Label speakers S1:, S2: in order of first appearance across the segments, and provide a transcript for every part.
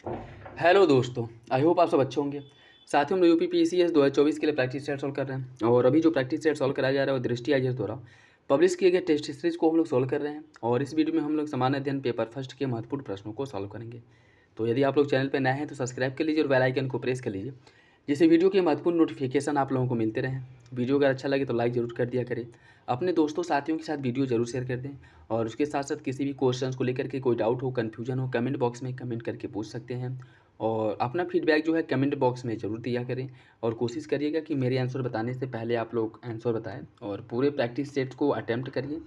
S1: Hello दोस्तों, I hope आप सब अच्छे होंगे। साथियों, हम यूपी पीसीएस 2024 के लिए प्रैक्टिस सेट सॉल्व कर रहे हैं और अभी जो प्रैक्टिस सेट सॉल्व कराया जा रहा है वो दृष्टि आईएएस द्वारा पब्लिश किए गए टेस्ट सीरीज को हम लोग सॉल्व कर रहे हैं और इस वीडियो में हम लोग सामान्य अध्ययन पेपर फर्स्ट के महत्वपूर्ण प्रश्नों को सॉल्व करेंगे। तो यदि आप लोग चैनल पर नए हैं तो सब्सक्राइब कर लीजिए और बेल आइकन को प्रेस कर लीजिए, जिससे वीडियो के महत्वपूर्ण नोटिफिकेशन आप लोगों को मिलते रहें। वीडियो अगर अच्छा लगे तो लाइक ज़रूर कर दिया करें, अपने दोस्तों साथियों के साथ वीडियो जरूर शेयर कर दें और उसके साथ साथ किसी भी क्वेश्चंस को लेकर के कोई डाउट हो, कन्फ्यूजन हो, कमेंट बॉक्स में कमेंट करके पूछ सकते हैं और अपना फीडबैक जो है कमेंट बॉक्स में ज़रूर दिया करें और कोशिश करिएगा कि मेरे आंसर बताने से पहले आप लोग आंसर बताएं और पूरे प्रैक्टिस सेट्स को अटेम्प्ट करिए।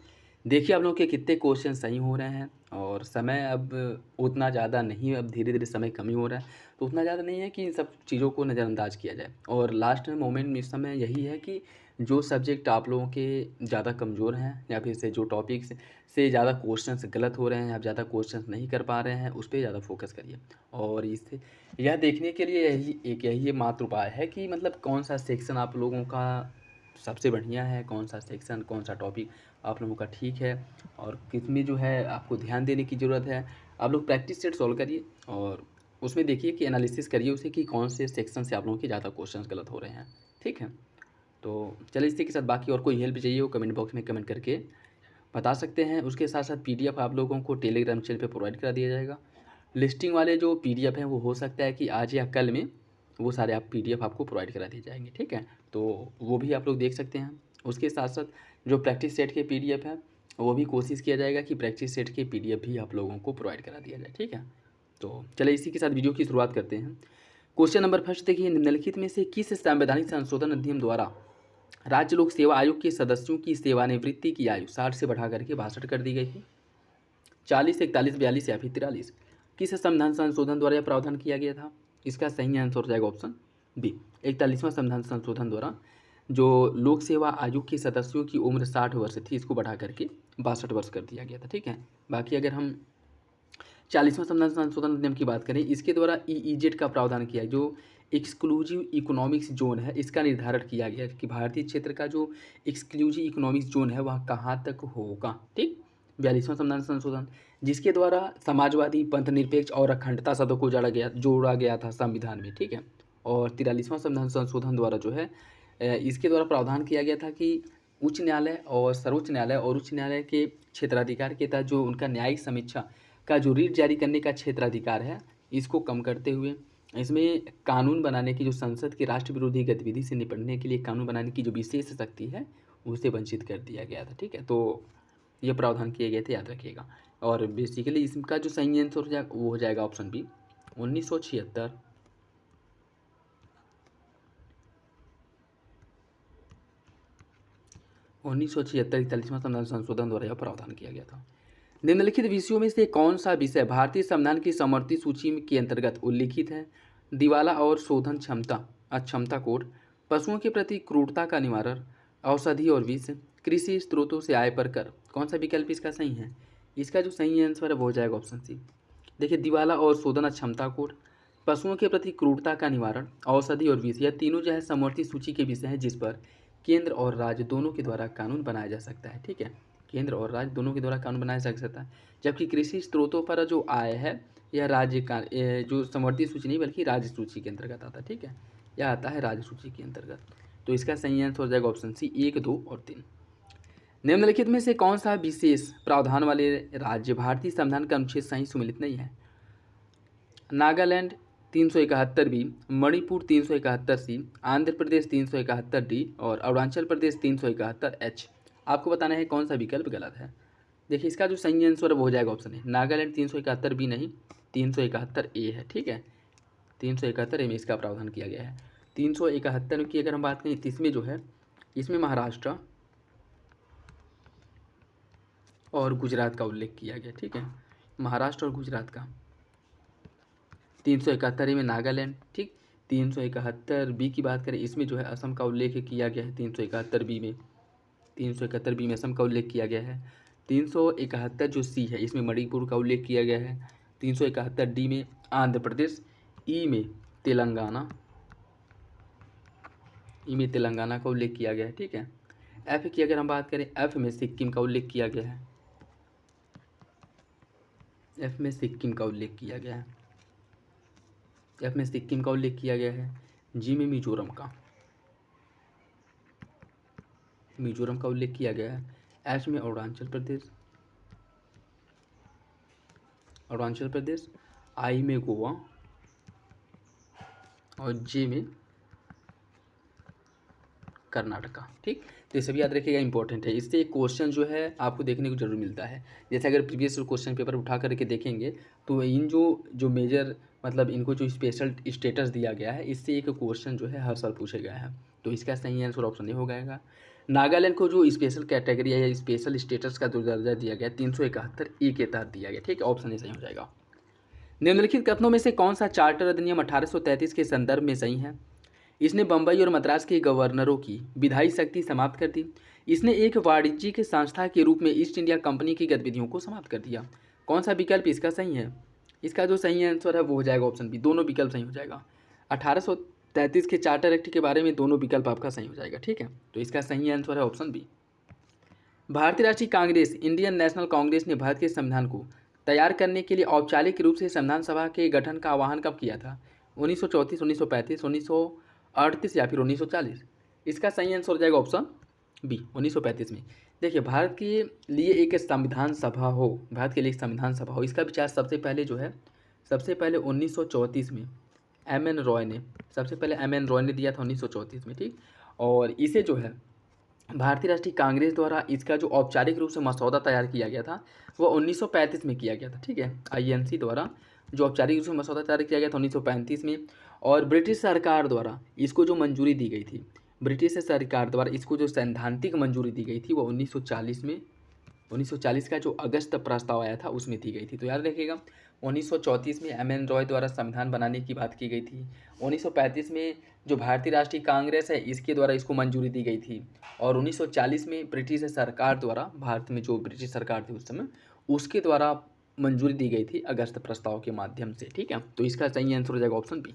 S1: देखिए आप लोगों के कितने क्वेश्चन सही हो रहे हैं और समय अब उतना ज़्यादा नहीं, अब धीरे धीरे समय कम ही हो रहा है, तो उतना ज़्यादा नहीं है कि इन सब चीज़ों को नज़रअंदाज किया जाए। और लास्ट मोमेंट इस समय यही है कि जो सब्जेक्ट आप लोगों के ज़्यादा कमज़ोर हैं या फिर से जो टॉपिक्स से ज़्यादा क्वेश्चंस गलत हो रहे हैं, आप ज़्यादा क्वेश्चंस नहीं कर पा रहे हैं, उस पर ज़्यादा फोकस करिए। और इससे यह देखने के लिए यही मात्र उपाय है कि मतलब कौन सा सेक्शन आप लोगों का सबसे बढ़िया है, कौन सा सेक्शन, कौन सा टॉपिक आप लोगों का ठीक है और किसमें जो है आपको ध्यान देने की ज़रूरत है। आप लोग प्रैक्टिस सेट सॉल्व करिए और उसमें देखिए कि एनालिसिस करिए उसे कि कौन से सेक्शन से आप लोगों के ज़्यादा क्वेश्चंस गलत हो रहे हैं। ठीक है, तो चलिए इसी के साथ बाकी और कोई हेल्प चाहिए हो कमेंट बॉक्स में कमेंट करके बता सकते हैं। उसके साथ साथ पीडीएफ आप लोगों को टेलीग्राम चैनल पे प्रोवाइड करा दिया जाएगा। लिस्टिंग वाले जो पीडीएफ हैं वो हो सकता है कि आज या कल में वो सारे आप पीडीएफ आपको प्रोवाइड करा दिए जाएंगे। ठीक है, तो वो भी आप लोग देख सकते हैं। उसके साथ साथ जो प्रैक्टिस सेट के पीडीएफ है वो भी कोशिश किया जाएगा कि प्रैक्टिस सेट के पीडीएफ भी आप लोगों को प्रोवाइड करा दिया जाए। ठीक है, तो चलिए इसी के साथ वीडियो की शुरुआत करते हैं। क्वेश्चन नंबर फर्स्ट देखिए, निम्नलिखित में से किस संवैधानिक संशोधन अधिनियम द्वारा राज्य लोक सेवा आयोग के सदस्यों की सेवानिवृत्ति की आयु 60 से बढ़ा करके 62 कर दी गई है? 40, 41, 42 या फिर 43? किस संविधान संशोधन द्वारा यह प्रावधान किया गया था? इसका सही आंसर हो जाएगा ऑप्शन बी, 41वां संविधान संशोधन द्वारा जो लोक सेवा आयोग के सदस्यों की उम्र 60 वर्ष थी इसको बढ़ा करके 62 वर्ष कर दिया गया था। ठीक है, बाकी अगर हम 40वां संविधान संशोधन अधिनियम की बात करें, इसके द्वारा ईईजेड का प्रावधान किया, जो एक्सक्लूसिव इकोनॉमिक्स जोन है इसका निर्धारण किया गया कि भारतीय क्षेत्र का जो एक्सक्लूसिव इकोनॉमिक्स जोन है वह कहाँ तक होगा। ठीक, 42वां संविधान संशोधन जिसके द्वारा समाजवादी, पंथ निरपेक्ष और अखंडता शब्दों को जोड़ा गया था संविधान में। ठीक है, और 43वां संविधान संशोधन द्वारा जो है इसके द्वारा प्रावधान किया गया था कि उच्च न्यायालय और सर्वोच्च न्यायालय और उच्च न्यायालय के क्षेत्राधिकार के तहत जो उनका न्यायिक समीक्षा का जो रीट जारी करने का क्षेत्राधिकार है इसको कम करते हुए इसमें कानून बनाने की, जो संसद की राष्ट्र विरोधी गतिविधि से निपटने के लिए कानून बनाने की जो विशेष शक्ति है उसे वंचित कर दिया गया था। ठीक है, तो ये प्रावधान किए गए थे, याद रखिएगा। और बेसिकली इसका जो सही आंसर वो हो जाएगा ऑप्शन बी, 1976। 1976 41वां संविधान संशोधन द्वारा यह प्रावधान किया गया था। निम्नलिखित विषयों में से कौन सा विषय भारतीय संविधान की समवर्ती सूची के अंतर्गत उल्लिखित है? दिवाला और शोधन क्षमता अक्षमता कोड, पशुओं के प्रति क्रूरता का निवारण, औषधि और विष, कृषि स्रोतों से आय पर कर। कौन सा विकल्प इसका सही है? इसका जो सही आंसर है वो हो जाएगा ऑप्शन सी। देखिए, दिवाला और शोधन अक्षमता कोड, पशुओं के प्रति क्रूरता का निवारण, औषधि और विष, यह तीनों जो है समवर्ती सूची के विषय हैं जिस पर केंद्र और राज्य दोनों के द्वारा कानून बनाया जा सकता है। ठीक है, केंद्र और राज्य दोनों के द्वारा कानून बनाया जा सकता है। जबकि कृषि स्रोतों पर जो आय है यह राज्य का जो समवर्ती सूची नहीं बल्कि राज्य सूची के अंतर्गत आता है। ठीक है, यह आता है राज्य सूची के अंतर्गत। तो इसका सही आंसर हो जाएगा ऑप्शन सी, 1, 2 और 3। निम्नलिखित में से कौन सा विशेष प्रावधान वाले राज्य भारतीय संविधान का अनुच्छेद सही सुमिलित नहीं है? नागालैंड 371 बी, मणिपुर 371 सी, आंध्र प्रदेश 371 डी और अरुणाचल प्रदेश 371 एच। आपको बताना है कौन सा विकल्प गलत है। देखिए, इसका जो सही आंसर है वो हो जाएगा ऑप्शन है नागालैंड 371 बी नहीं, 371 ए है। ठीक है, 371 ए में इसका प्रावधान किया गया है। 371 की अगर हम बात करें तो इसमें जो है इसमें महाराष्ट्र और गुजरात का उल्लेख किया गया। ठीक है, महाराष्ट्र और गुजरात का। 371 में नागालैंड। ठीक, 371 बी की बात करें इसमें जो है असम का उल्लेख किया गया है। 371 बी में 371 बी में असम का उल्लेख किया गया है। 371 जो सी है इसमें मणिपुर का उल्लेख किया गया है। 371 डी में आंध्र प्रदेश, ई में तेलंगाना, का उल्लेख किया गया है। ठीक है, एफ की अगर हम बात करें एफ में सिक्किम का उल्लेख किया गया है। एफ में सिक्किम का उल्लेख किया गया है। एफ में सिक्किम का उल्लेख किया गया है, जी में मिजोरम का उल्लेख किया गया है, एच में अरुणाचल प्रदेश, आई में गोवा और जे में कर्नाटका। ठीक, तो ये सभी याद रखिएगा, इंपॉर्टेंट है। इससे एक क्वेश्चन जो है आपको देखने को जरूर मिलता है। जैसे अगर प्रीवियस क्वेश्चन पेपर उठा करके देखेंगे तो इन जो मेजर मतलब इनको जो स्पेशल स्टेटस दिया गया है, इससे एक क्वेश्चन जो है हर साल पूछा गया है। तो इसका सही आंसर ऑप्शन ए हो जाएगा। नागालैंड को जो स्पेशल कैटेगरी या स्पेशल स्टेटस का जो दर्जा दिया गया 371 के तहत दिया गया। ठीक है, ऑप्शन ए सही हो जाएगा। निम्नलिखित कथनों में से कौन सा चार्टर अधिनियम 1833 के संदर्भ में सही है? इसने बंबई और मद्रास के गवर्नरों की विधायी शक्ति समाप्त कर दी। इसने एक वाणिज्यिक संस्था के रूप में ईस्ट इंडिया कंपनी की गतिविधियों को समाप्त कर दिया। कौन सा विकल्प इसका सही है? इसका जो सही आंसर है वो हो जाएगा ऑप्शन बी, दोनों विकल्प सही हो जाएगा। 1833 के चार्टर एक्ट के बारे में दोनों विकल्प आपका सही हो जाएगा। ठीक है, तो इसका सही आंसर है ऑप्शन बी। भारतीय राष्ट्रीय कांग्रेस, इंडियन नेशनल कांग्रेस ने भारत के संविधान को तैयार करने के लिए औपचारिक रूप से संविधान सभा के गठन का आह्वान कब किया था? 1934, 1935, 1938 या फिर 1940? इसका सही आंसर हो जाएगा ऑप्शन बी, 1935 में। देखिए, भारत के लिए एक संविधान सभा हो, इसका विचार सबसे पहले 1934 में एम एन रॉय ने दिया था 1934 में। ठीक, और इसे जो है भारतीय राष्ट्रीय कांग्रेस द्वारा इसका जो औपचारिक रूप से मसौदा तैयार किया गया था वो 1935 में किया गया था। ठीक है, आईएनसी द्वारा जो औपचारिक रूप से मसौदा तैयार किया गया था 1935 में, और ब्रिटिश सरकार द्वारा इसको जो मंजूरी दी गई थी, सैद्धांतिक मंजूरी दी गई थी वो 1940 में, 1940 का जो अगस्त प्रस्ताव आया था उसमें दी गई थी। तो याद रखिएगा, 1934 में एम एन रॉय द्वारा संविधान बनाने की बात की गई थी। 1935 में जो भारतीय राष्ट्रीय कांग्रेस है इसके द्वारा इसको मंजूरी दी गई थी, और 1940 में ब्रिटिश सरकार द्वारा, भारत में जो ब्रिटिश सरकार थी उस समय, उसके द्वारा मंजूरी दी गई थी अगस्त प्रस्ताव के माध्यम से। ठीक है, तो इसका सही आंसर हो जाएगा ऑप्शन बी।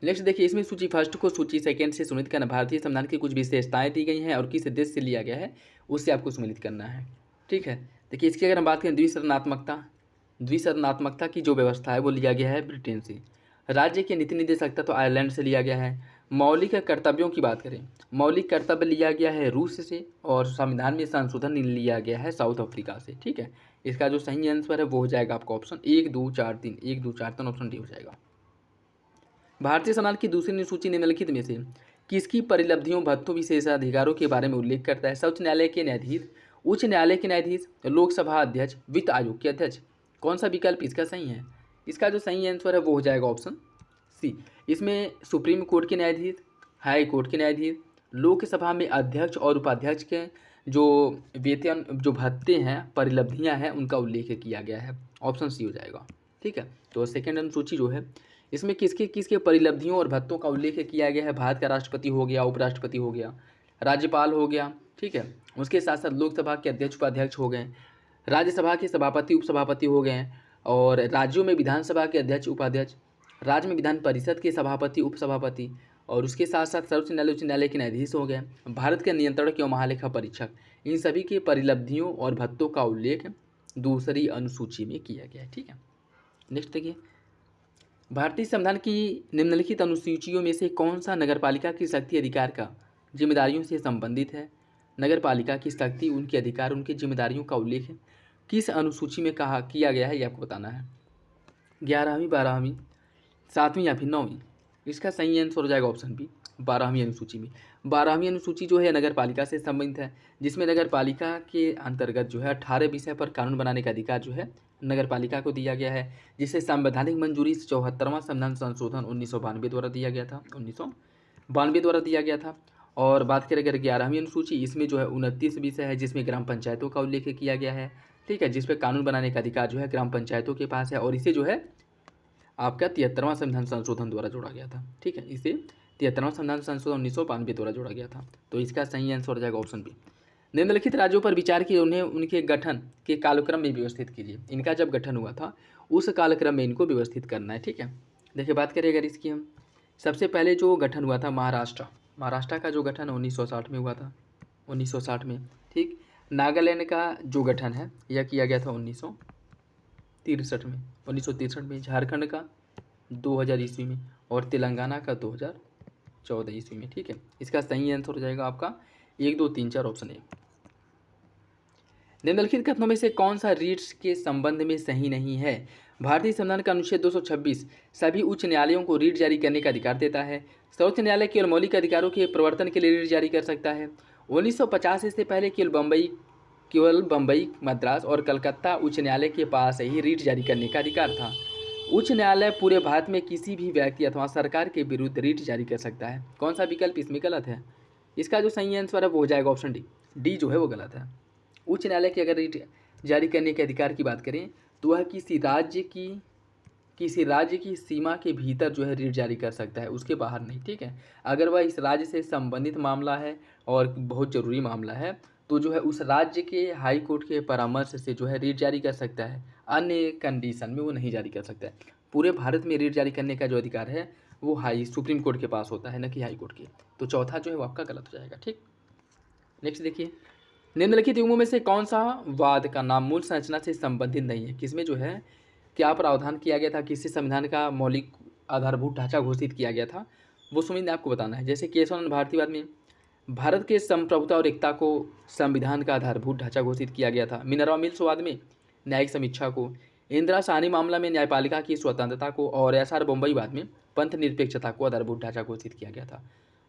S1: नेक्स्ट देखिए, इसमें सूची फर्स्ट को सूची सेकंड से सुनित करना। भारतीय संविधान की कुछ विशेषताएं दी गई हैं और किस देश से लिया गया है उससे आपको सम्मिलित करना है। ठीक है, देखिए इसकी अगर हम बात करें, द्विसदनात्मकता की जो व्यवस्था है वो लिया गया है ब्रिटेन से। राज्य की नीति निदेशकता तो आयरलैंड से लिया गया है। मौलिक कर्तव्यों की बात करें, मौलिक कर्तव्य लिया गया है रूस से, और संविधान में संशोधन लिया गया है साउथ अफ्रीका से। ठीक है, इसका जो सही आंसर है वो हो जाएगा आपका ऑप्शन 1, 2, 4, 3 ऑप्शन डी हो जाएगा। भारतीय संविधान की दूसरी अनुसूची निम्नलिखित में से किसकी परिलब्धियों, भत्तों, विशेषाधिकारों के बारे में उल्लेख करता है? सर्वोच्च न्यायालय के न्यायाधीश, उच्च न्यायालय के न्यायाधीश, लोकसभा अध्यक्ष, वित्त आयोग के अध्यक्ष? कौन सा विकल्प इसका सही है? इसका जो सही आंसर है वो हो जाएगा ऑप्शन सी। इसमें सुप्रीम कोर्ट के न्यायाधीश, हाई कोर्ट के न्यायाधीश, लोकसभा में अध्यक्ष और उपाध्यक्ष के जो वेतन, जो भत्ते हैं, परिलब्धियां हैं, उनका उल्लेख किया गया है। ऑप्शन सी हो जाएगा। ठीक है, तो सेकेंड अनुसूची जो है इसमें किसके किसके परिलब्धियों और भत्तों का उल्लेख किया गया है? भारत का राष्ट्रपति हो गया, उपराष्ट्रपति हो गया, राज्यपाल हो गया। ठीक है, उसके साथ साथ लोकसभा के अध्यक्ष उपाध्यक्ष हो गए, राज्यसभा के सभापति उपसभापति हो गए, और राज्यों में विधानसभा के अध्यक्ष उपाध्यक्ष, राज्य में विधान परिषद के सभापति उपसभापति, और उसके साथ साथ सर्वोच्च न्यायालय उच्च न्यायालय के न्यायाधीश हो गए, भारत के नियंत्रणक एवं महालेखा परीक्षक। इन सभी के परिलब्धियों और भत्तों का उल्लेख दूसरी अनुसूची में किया गया है। ठीक है, नेक्स्ट देखिए, भारतीय संविधान की निम्नलिखित अनुसूचियों में से कौन सा नगरपालिका की शक्ति अधिकार का जिम्मेदारियों से संबंधित है? नगरपालिका की शक्ति, उनके अधिकार, उनकी जिम्मेदारियों का उल्लेख किस अनुसूची में कहा किया गया है, ये आपको बताना है। 11वीं, 12वीं, 7वीं या फिर 9वीं? इसका सही आंसर हो जाएगा ऑप्शन बी, 12वीं अनुसूची में। 12वीं अनुसूची जो है नगरपालिका से संबंधित है, जिसमें नगरपालिका के अंतर्गत जो है 18 विषय पर कानून बनाने का अधिकार जो है नगरपालिका को दिया गया है, जिसे संवैधानिक मंजूरी 74वां संविधान संशोधन 1992 द्वारा दिया गया था। और बात करें अगर 11वीं अनुसूची, इसमें जो है 29 विषय है, जिसमें ग्राम पंचायतों का उल्लेख किया गया है। ठीक है, जिसपे कानून बनाने का अधिकार जो है ग्राम पंचायतों के पास है, और इसे जो है आपका 73वां संविधान संशोधन द्वारा जोड़ा गया था। ठीक है, इसे 73वां संविधान संशोधन 1992 द्वारा जोड़ा गया था। तो इसका सही आंसर हो जाएगा ऑप्शन बी। निम्नलिखित राज्यों पर विचार किए, उन्हें उनके गठन के कालक्रम में व्यवस्थित कीजिए। इनका जब गठन हुआ था उस कालक्रम में इनको व्यवस्थित करना है। ठीक है, देखिए बात करें अगर इसकी हम, सबसे पहले जो गठन हुआ था महाराष्ट्र का जो गठन 1960 में हुआ था, 1960 में। ठीक, नागालैंड का जो गठन है यह किया गया था 1930 1963 में, 1963 में, झारखंड का 2000 ईस्वी में और तेलंगाना का 2014 ईस्वी में। ठीक है, इसका सही आंसर हो जाएगा आपका 1, 2, 3, 4 ऑप्शन ए। निम्नलिखित कथनों में से कौन सा रीट्स के संबंध में सही नहीं है? भारतीय संविधान का अनुच्छेद 226 सभी उच्च न्यायालयों को रीट जारी करने का अधिकार देता है। सर्वोच्च न्यायालय केवल मौलिक अधिकारों के प्रवर्तन के लिए रीट जारी कर सकता है। 1950 से पहले केवल बम्बई, मद्रास और कलकत्ता उच्च न्यायालय के पास ही रीट जारी करने का अधिकार था। उच्च न्यायालय पूरे भारत में किसी भी व्यक्ति अथवा सरकार के विरुद्ध रीट जारी कर सकता है। कौन सा विकल्प इसमें गलत है? इसका जो सही आंसर है वो हो जाएगा ऑप्शन डी। डी जो है वो गलत है। उच्च न्यायालय की अगर रीट जारी करने के अधिकार की बात करें तो वह किसी राज्य की सीमा के भीतर जो है रीट जारी कर सकता है, उसके बाहर नहीं। ठीक है, अगर वह इस राज्य से संबंधित मामला है और बहुत ज़रूरी मामला है तो जो है उस राज्य के हाई कोर्ट के परामर्श से जो है रीट जारी कर सकता है, अन्य कंडीशन में वो नहीं जारी कर सकता है। पूरे भारत में रीट जारी करने का जो अधिकार है वो सुप्रीम कोर्ट के पास होता है, न कि हाई कोर्ट के। तो चौथा जो है वो आपका गलत हो जाएगा। ठीक, नेक्स्ट देखिए, निम्नलिखित युग्मों में से कौन सा वाद का नाम मूल संरचना से संबंधित नहीं है? किसमें जो है क्या प्रावधान किया गया था, किससे संविधान का मौलिक आधारभूत ढांचा घोषित किया गया था, वो सुमित ने आपको बताना है। जैसे केशवानंद भारतीवाद में भारत के संप्रभुता और एकता को संविधान का आधारभूत ढांचा घोषित किया गया था। मिनर्वा मिल्स वाद में न्यायिक समीक्षा को, इंदिरा साहनी मामला में न्यायपालिका की स्वतंत्रता को और एसआर बम्बई वाद में पंथ निरपेक्षता को आधारभूत ढांचा घोषित किया गया था।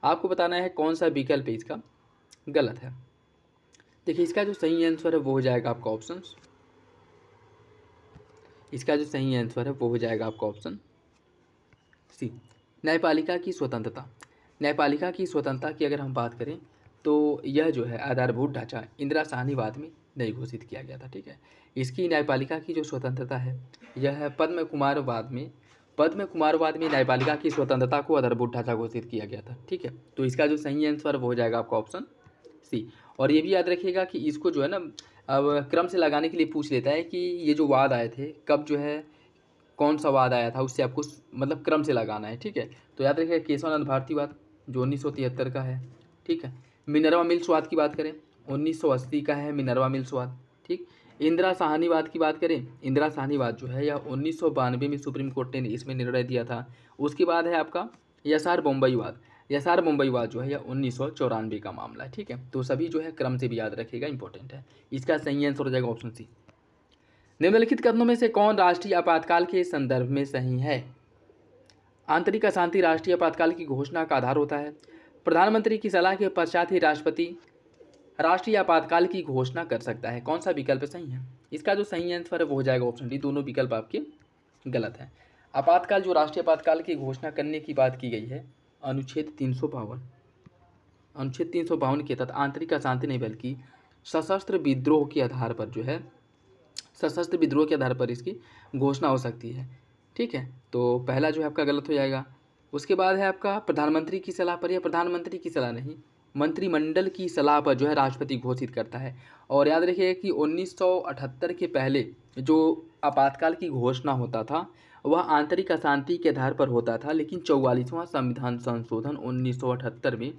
S1: आपको बताना है कौन सा विकल्प है इसका गलत है। देखिए, इसका जो सही आंसर है वो हो जाएगा आपका ऑप्शन, इसका जो सही आंसर है वो हो जाएगा आपका ऑप्शन सी, न्यायपालिका की स्वतंत्रता। न्यायपालिका की स्वतंत्रता की अगर हम बात करें तो यह जो है आधारभूत ढांचा इंदिरा साहनी वाद में नहीं घोषित किया गया था। ठीक है, इसकी न्यायपालिका की जो स्वतंत्रता है यह है पद्म कुमार वाद में न्यायपालिका की स्वतंत्रता को आधारभूत ढांचा घोषित किया गया था। ठीक है, तो इसका जो सही आंसर वो हो जाएगा आपका ऑप्शन सी। और ये भी याद रखिएगा कि इसको जो है ना अब क्रम से लगाने के लिए पूछ लेता है कि ये जो वाद आए थे कब जो है कौन सा वाद आया था, उससे आपको मतलब क्रम से लगाना है। ठीक है, तो याद रखिएगा केशवानंद भारतीवाद जो 1973 का है। ठीक है, मिनर्वा मिल्स वाद की बात करें 1980 का है मिनर्वा मिल्स वाद। ठीक, इंदिरा साहनी वाद की बात करें, इंदिरा साहनी वाद जो है यह 1992 में सुप्रीम कोर्ट ने इसमें निर्णय दिया था। उसके बाद है आपका एसआर बम्बई वाद जो है यह 1994 का मामला है। ठीक है, तो सभी जो है क्रम से भी याद रखिएगा, इंपॉर्टेंट है। इसका सही आंसर हो जाएगा ऑप्शन सी। निम्नलिखित कथनों में से कौन राष्ट्रीय आपातकाल के संदर्भ में सही है? आंतरिक अशांति राष्ट्रीय आपातकाल की घोषणा का आधार होता है। प्रधानमंत्री की सलाह के पश्चात ही राष्ट्रपति राष्ट्रीय आपातकाल की घोषणा कर सकता है। कौन सा विकल्प सही है? इसका जो सही आंसर है वो हो जाएगा ऑप्शन डी। दोनों विकल्प आपके गलत हैं। आपातकाल जो राष्ट्रीय आपातकाल की घोषणा करने की बात की गई है अनुच्छेद 352 के तहत आंतरिक अशांति नहीं बल्कि सशस्त्र विद्रोह के आधार पर जो है सशस्त्र विद्रोह के आधार पर इसकी घोषणा हो सकती है। ठीक है, तो पहला जो है आपका गलत हो जाएगा। उसके बाद है आपका प्रधानमंत्री की सलाह पर, या प्रधानमंत्री की सलाह नहीं मंत्रिमंडल की सलाह पर जो है राष्ट्रपति घोषित करता है। और याद रखिए कि 1978 के पहले जो आपातकाल की घोषणा होता था वह आंतरिक अशांति के आधार पर होता था, लेकिन 44वां संविधान संशोधन 1978 में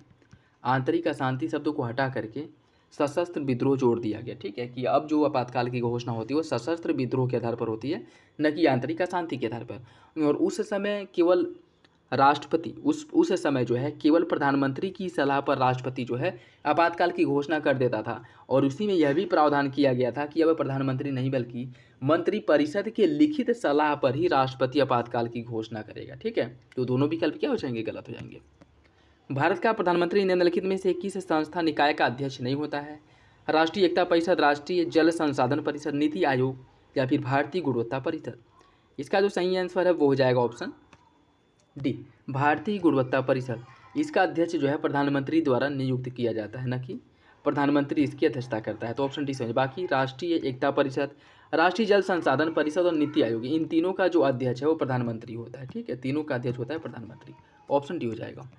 S1: आंतरिक अशांति शब्द को हटा करके सशस्त्र विद्रोह जोड़ दिया गया। ठीक है, कि अब जो आपातकाल की घोषणा होती है वो सशस्त्र विद्रोह के आधार पर होती है, न कि आंतरिक अशांति के आधार पर। और उस समय केवल राष्ट्रपति उस समय जो है केवल प्रधानमंत्री की सलाह पर राष्ट्रपति जो है आपातकाल की घोषणा कर देता था। और उसी में यह भी प्रावधान किया गया था कि अब प्रधानमंत्री नहीं बल्कि मंत्रिपरिषद के लिखित सलाह पर ही राष्ट्रपति आपातकाल की घोषणा करेगा। ठीक है, तो दोनों विकल्प क्या हो जाएंगे? गलत हो जाएंगे। भारत का प्रधानमंत्री निम्नलिखित में से किस संस्था निकाय का अध्यक्ष नहीं होता है? राष्ट्रीय एकता परिषद, राष्ट्रीय जल संसाधन परिषद, नीति आयोग या फिर भारतीय गुणवत्ता परिषद। इसका जो सही आंसर है वो हो जाएगा ऑप्शन डी, भारतीय गुणवत्ता परिषद। इसका अध्यक्ष जो है प्रधानमंत्री द्वारा नियुक्त किया जाता है, न कि प्रधानमंत्री इसकी अध्यक्षता करता है। तो ऑप्शन डी समझ। बाकी राष्ट्रीय एकता परिषद, राष्ट्रीय जल संसाधन परिषद और नीति आयोग, इन तीनों का जो अध्यक्ष है वो प्रधानमंत्री होता है। ठीक है, तीनों का अध्यक्ष होता है प्रधानमंत्री। ऑप्शन डी हो जाएगा।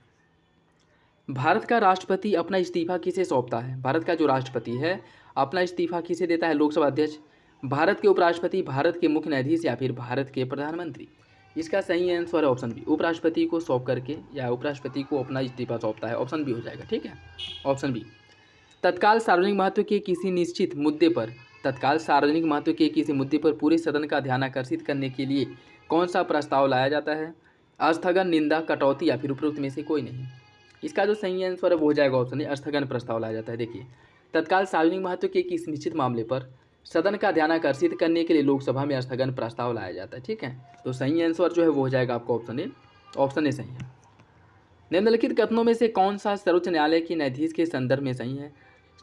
S1: भारत का राष्ट्रपति अपना इस्तीफा किसे सौंपता है? भारत का जो राष्ट्रपति है अपना इस्तीफा किसे देता है? लोकसभा अध्यक्ष, भारत के उपराष्ट्रपति, भारत के मुख्य न्यायाधीश या फिर भारत के प्रधानमंत्री। इसका सही आंसर है ऑप्शन बी, उपराष्ट्रपति को सौंप करके या उपराष्ट्रपति को अपना इस्तीफा सौंपता है। ऑप्शन बी हो जाएगा। ठीक है, ऑप्शन बी। तत्काल सार्वजनिक महत्व के किसी निश्चित मुद्दे पर तत्काल सार्वजनिक महत्व के किसी मुद्दे पर पूरे सदन का ध्यान आकर्षित करने के लिए कौन सा प्रस्ताव लाया जाता है? स्थगन, निंदा, कटौती या फिर उपरोक्त में से कोई नहीं। इसका जो सही आंसर है वो हो जाएगा ऑप्शन ए, स्थगन प्रस्ताव लाया जाता है। देखिए, तत्काल सार्वजनिक महत्व के किसी निश्चित मामले पर सदन का ध्यान आकर्षित करने के लिए लोकसभा में स्थगन प्रस्ताव लाया जाता है। ठीक है, तो सही आंसर जो है वो हो जाएगा आपका ऑप्शन ए। ऑप्शन ए सही है। निम्नलिखित कथनों में से कौन सा सर्वोच्च न्यायालय के न्यायाधीश के संदर्भ में सही है?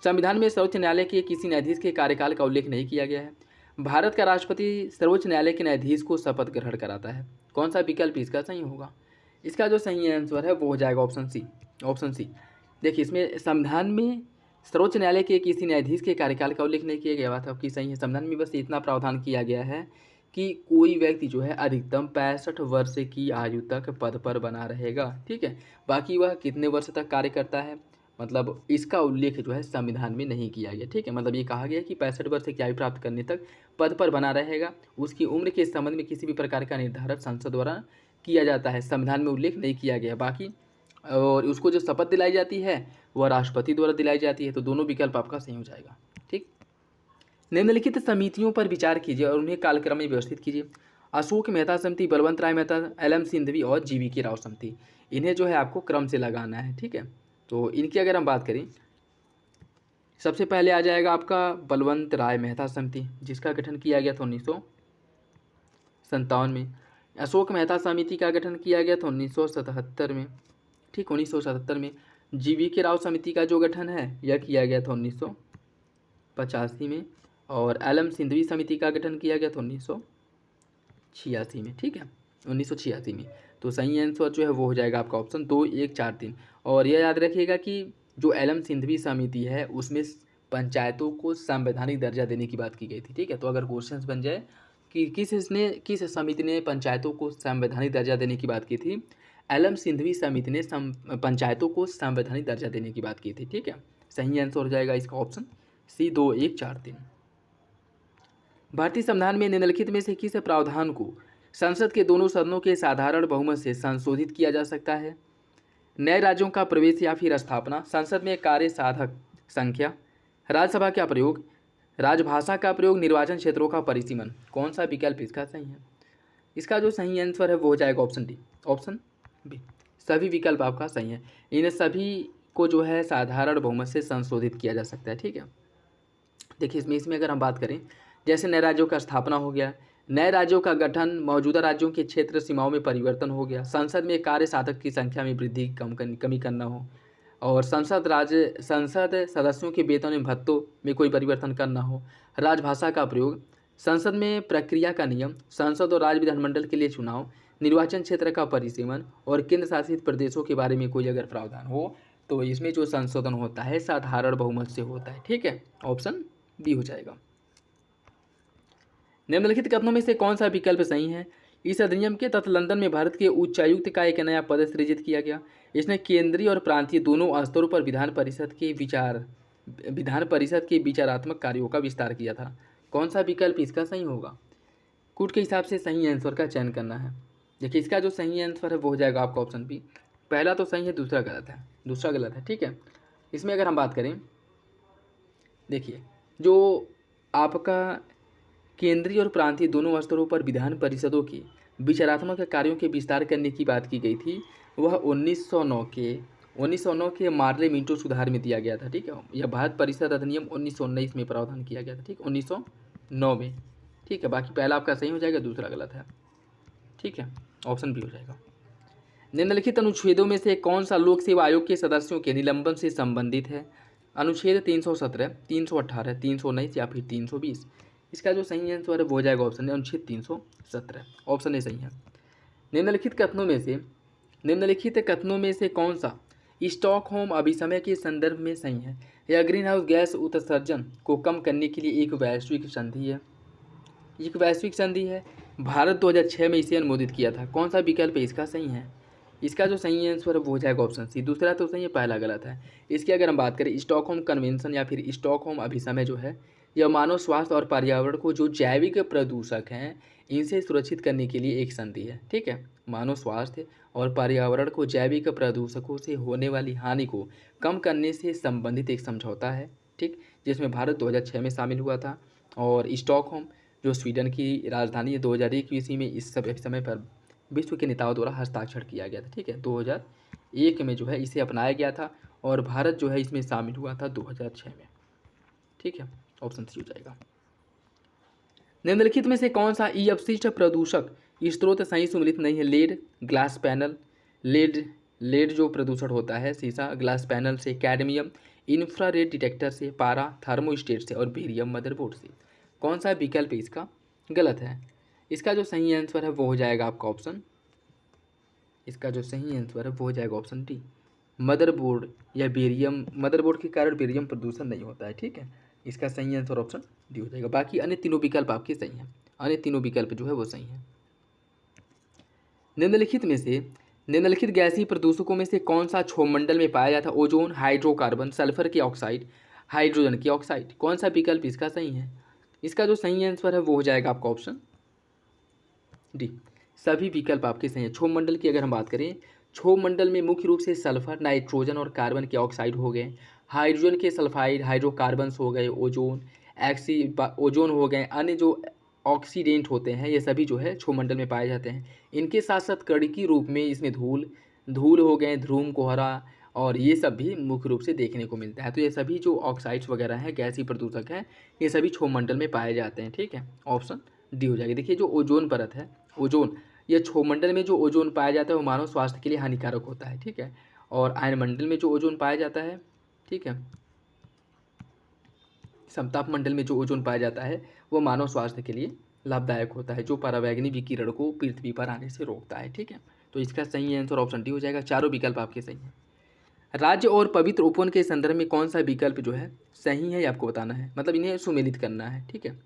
S1: संविधान में सर्वोच्च न्यायालय के किसी न्यायाधीश के कार्यकाल का उल्लेख नहीं किया गया है। भारत का राष्ट्रपति सर्वोच्च न्यायालय के न्यायाधीश को शपथ ग्रहण कराता है। कौन सा विकल्प इसका सही होगा? इसका जो सही आंसर है वो हो जाएगा ऑप्शन सी। Option C. देखिए, इसमें संविधान में सर्वोच्च न्यायालय के किसी न्यायाधीश के कार्यकाल का उल्लेख नहीं किया गया, बात आपकी सही है। संविधान में बस इतना प्रावधान किया गया है कि कोई व्यक्ति जो है अधिकतम 65 वर्ष की आयु तक पद पर बना रहेगा। ठीक है, बाकी वह कितने वर्ष तक कार्य करता है, मतलब इसका उल्लेख जो है संविधान में नहीं किया गया। ठीक है, मतलब ये कहा गया कि 65 वर्ष की आयु प्राप्त करने तक पद पर बना रहेगा। उसकी उम्र के संबंध में किसी भी प्रकार का निर्धारण संसद द्वारा किया जाता है, संविधान में उल्लेख नहीं किया गया। बाकी और उसको जो शपथ दिलाई जाती है वह राष्ट्रपति द्वारा दिलाई जाती है। तो दोनों विकल्प आपका सही हो जाएगा। ठीक, निम्नलिखित समितियों पर विचार कीजिए और उन्हें कालक्रम में व्यवस्थित कीजिए। अशोक मेहता समिति, बलवंत राय मेहता, एल.एम. सिंघवी और जी.वी.के. राव समिति, इन्हें जो है आपको क्रम से लगाना है। ठीक है, तो इनकी अगर हम बात करें, सबसे पहले आ जाएगा आपका बलवंत राय मेहता समिति, जिसका गठन किया गया था 1957 में। अशोक मेहता समिति का गठन किया गया था 1977 में। ठीक, 1977 में। जी.वी.के. राव समिति का जो गठन है यह किया गया था 1985 में। और एल.एम. सिंघवी समिति का गठन किया गया था 1986 में। ठीक है, 1986 में। तो सही आंसर जो है वो हो जाएगा आपका ऑप्शन 2, 1, 4, 3। और यह याद रखिएगा कि जो एल.एम. सिंघवी समिति है उसमें पंचायतों को संवैधानिक दर्जा देने की बात की गई थी। ठीक है, तो अगर क्वेश्चंस बन जाए कि किस समिति ने पंचायतों को संवैधानिक दर्जा देने की बात की थी, एल.एम. सिंघवी समिति ने पंचायतों को संवैधानिक दर्जा देने की बात की थी। ठीक है, सही आंसर हो जाएगा इसका ऑप्शन सी, 2, 1, 4, 3। भारतीय संविधान में निम्नलिखित में से किस प्रावधान को संसद के दोनों सदनों के साधारण बहुमत से संशोधित किया जा सकता है? नए राज्यों का प्रवेश या फिर स्थापना, संसद में कार्य साधक संख्या, राज्यसभा का प्रयोग, राजभाषा का प्रयोग, निर्वाचन क्षेत्रों का परिसीमन। कौन सा विकल्प इसका सही है? इसका जो सही आंसर है वो हो जाएगा ऑप्शन डी, ऑप्शन बी। सभी विकल्प आपका सही है। इन सभी को जो है साधारण बहुमत से संशोधित किया जा सकता है। ठीक है, देखिए इसमें अगर हम बात करें, जैसे नए राज्यों का स्थापना हो गया, नए राज्यों का गठन, मौजूदा राज्यों के क्षेत्र सीमाओं में परिवर्तन हो गया, संसद में कार्य साधक की संख्या में वृद्धि कमी करना हो, और संसद सदस्यों के वेतन में भत्तों में कोई परिवर्तन करना हो, राजभाषा का प्रयोग, संसद में प्रक्रिया का नियम, संसद और राज्य विधानमंडल के लिए चुनाव, निर्वाचन क्षेत्र का परिसीमन और केंद्र शासित प्रदेशों के बारे में कोई अगर प्रावधान हो, तो इसमें जो संशोधन होता है साधारण बहुमत से होता है। ठीक है, ऑप्शन बी हो जाएगा। निम्नलिखित कथनों में से कौन सा विकल्प सही है? इस अधिनियम के तहत लंदन में भारत के उच्चायुक्त का एक नया पद सृजित किया गया। इसने केंद्रीय और प्रांतीय दोनों स्तरों पर विधान परिषद के विचारात्मक कार्यों का विस्तार किया था। कौन सा विकल्प इसका सही होगा? कूट के हिसाब से सही आंसर का चयन करना है। देखिए, इसका जो सही आंसर है वो हो जाएगा आपका ऑप्शन बी। पहला तो सही है, दूसरा गलत है। ठीक है, इसमें अगर हम बात करें, देखिए जो आपका केंद्रीय और प्रांतीय दोनों स्तरों पर विधान परिषदों के विचारात्मक कार्यों के विस्तार करने की बात की गई थी, वह 1909 के मार्ले मिंटो सुधार में दिया गया था। ठीक है, यह भारत परिषद अधिनियम 1919 में प्रावधान किया गया था। ठीक, 1909 में। ठीक है, बाकी पहला आपका सही हो जाएगा, दूसरा गलत है। ठीक है, ऑप्शन बी हो जाएगा। निम्नलिखित अनुच्छेदों में से कौन सा लोक सेवा आयोग के सदस्यों के निलंबन से संबंधित है? अनुच्छेद 317, 318, 319 या फिर 320। इसका जो सही आंसर है वो हो जाएगा ऑप्शन ए, अनुच्छेद 317। ऑप्शन ए सही है। निम्नलिखित कथनों में से कौन सा स्टॉकहोम अभिसमय के संदर्भ में सही है? यह ग्रीन हाउस गैस उत्सर्जन को कम करने के लिए एक वैश्विक संधि है। भारत 2006 में इसे अनुमोदित किया था। कौन सा विकल्प इसका सही है? इसका जो सही आंसर है वो हो जाएगा ऑप्शन सी। दूसरा तो सही है, पहला गलत है। इसकी अगर हम बात करें, स्टॉकहोम कन्वेंशन या फिर स्टॉकहोम अभिसमय जो है, यह मानव स्वास्थ्य और पर्यावरण को जो जैविक प्रदूषक हैं इनसे सुरक्षित करने के लिए एक संधि है। ठीक है, मानव स्वास्थ्य और पर्यावरण को जैविक प्रदूषकों से होने वाली हानि को कम करने से संबंधित एक समझौता है। ठीक, जिसमें भारत 2006 में शामिल हुआ था और स्टॉकहोम जो स्वीडन की राजधानी है 2001 ईस्वी में इस समय पर विश्व के नेताओं द्वारा हस्ताक्षर किया गया था। ठीक है, 2001 में जो है इसे अपनाया गया था और भारत जो है इसमें शामिल हुआ था 2006 में। ठीक है, ऑप्शन सी हो जाएगा। निम्नलिखित में से कौन सा ई अपशिष्ट प्रदूषक स्रोत सही सुमेलित नहीं है? लेड, ग्लास पैनल, लेड जो प्रदूषण होता है शीशा ग्लास पैनल से, कैडमियम इंफ्रारेड डिटेक्टर से, पारा थर्मोस्टेट से और बेरियम मदरबोर्ड से। कौन सा विकल्प इसका गलत है? इसका जो सही आंसर है वो हो जाएगा आपका ऑप्शन, इसका जो सही आंसर है वो हो जाएगा ऑप्शन डी, मदरबोर्ड या बेरियम। मदरबोर्ड के कारण बेरियम प्रदूषण नहीं होता है। ठीक है, इसका सही आंसर ऑप्शन डी हो जाएगा। बाकी अन्य तीनों विकल्प आपके सही हैं, अन्य तीनों विकल्प जो है वो सही हैं। निम्नलिखित गैसीय प्रदूषकों में से कौन सा क्षोभमंडल में पाया जाता है? ओजोन, हाइड्रोकार्बन, सल्फर की ऑक्साइड, हाइड्रोजन की ऑक्साइड। कौन सा विकल्प इसका सही है? इसका जो सही आंसर है वो हो जाएगा आपका ऑप्शन डी, सभी विकल्प आपके सही हैं। क्षोभमंडल की अगर हम बात करें, क्षोभमंडल में मुख्य रूप से सल्फर, नाइट्रोजन और कार्बन के ऑक्साइड हो गए, हाइड्रोजन के सल्फाइड, हाइड्रोकार्बन्स हो गए, ओजोन हो गए, अन्य जो ऑक्सीडेंट होते हैं ये सभी जो है क्षोभमंडल में पाए जाते हैं। इनके साथ साथ कणिकीय रूप में इसमें धूल हो गए, ध्रुव, कोहरा और ये सब भी मुख्य रूप से देखने को मिलता है। तो ये सभी जो ऑक्साइड्स वगैरह हैं, गैसीय प्रदूषक हैं, ये सभी क्षोभमंडल में पाए जाते हैं। ठीक है, ऑप्शन डी हो जाएगी। देखिए जो ओजोन परत है, ओजोन, ये क्षोभमंडल में जो ओजोन पाया जाता है वो मानव स्वास्थ्य के लिए हानिकारक होता है। ठीक है, और आयनमंडल में जो ओजोन पाया जाता है, ठीक है, समताप मंडल में जो ओजोन पाया जाता है वो मानव स्वास्थ्य के लिए लाभदायक होता है, जो परावैंगनी विकिरण को पृथ्वी पर आने से रोकता है। ठीक है, तो इसका सही आंसर ऑप्शन डी हो जाएगा। चारों विकल्प आपके सही हैं। राज्य और पवित्र उपवन के संदर्भ में कौन सा विकल्प जो है सही है, ये आपको बताना है, मतलब इन्हें सुमेलित करना है। ठीक है,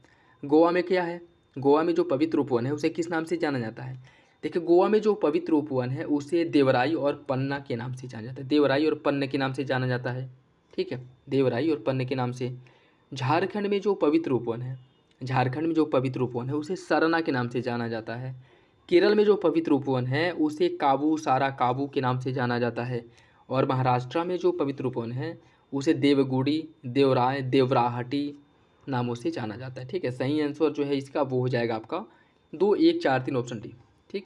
S1: गोवा में क्या है? गोवा में जो पवित्र उपवन है उसे किस नाम से जाना जाता है? देखिए गोवा में जो पवित्र उपवन है उसे देवराई और पन्ना के नाम से जाना जाता है, देवराई और पन्ना के नाम से जाना जाता है। ठीक है, देवराई और पन्ना के नाम से। झारखंड में जो पवित्र उपवन है, झारखंड में जो पवित्र उपवन है उसे सरना के नाम से जाना जाता है। केरल में जो पवित्र उपवन है उसे काबू सारा काबू के नाम से जाना जाता है। और महाराष्ट्र में जो पवित्र उपवन है उसे देवगुड़ी, देवराय, देवराहटी नामों से जाना जाता है। ठीक है, सही आंसर जो है इसका वो हो जाएगा आपका 2, 1, 4, 3 ऑप्शन डी। ठीक,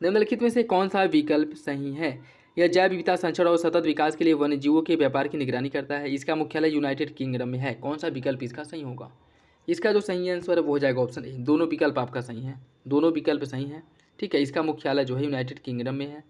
S1: निम्नलिखित में से कौन सा विकल्प सही है? यह जैव विविधता संरक्षण और सतत विकास के लिए वन्यजीवों के व्यापार की निगरानी करता है। इसका मुख्यालय यूनाइटेड किंगडम में है। कौन सा विकल्प इसका सही होगा? इसका जो सही आंसर है वो हो जाएगा ऑप्शन ए। दोनों विकल्प आपका सही है, दोनों विकल्प सही हैं। ठीक है, इसका मुख्यालय जो है यूनाइटेड किंगडम में है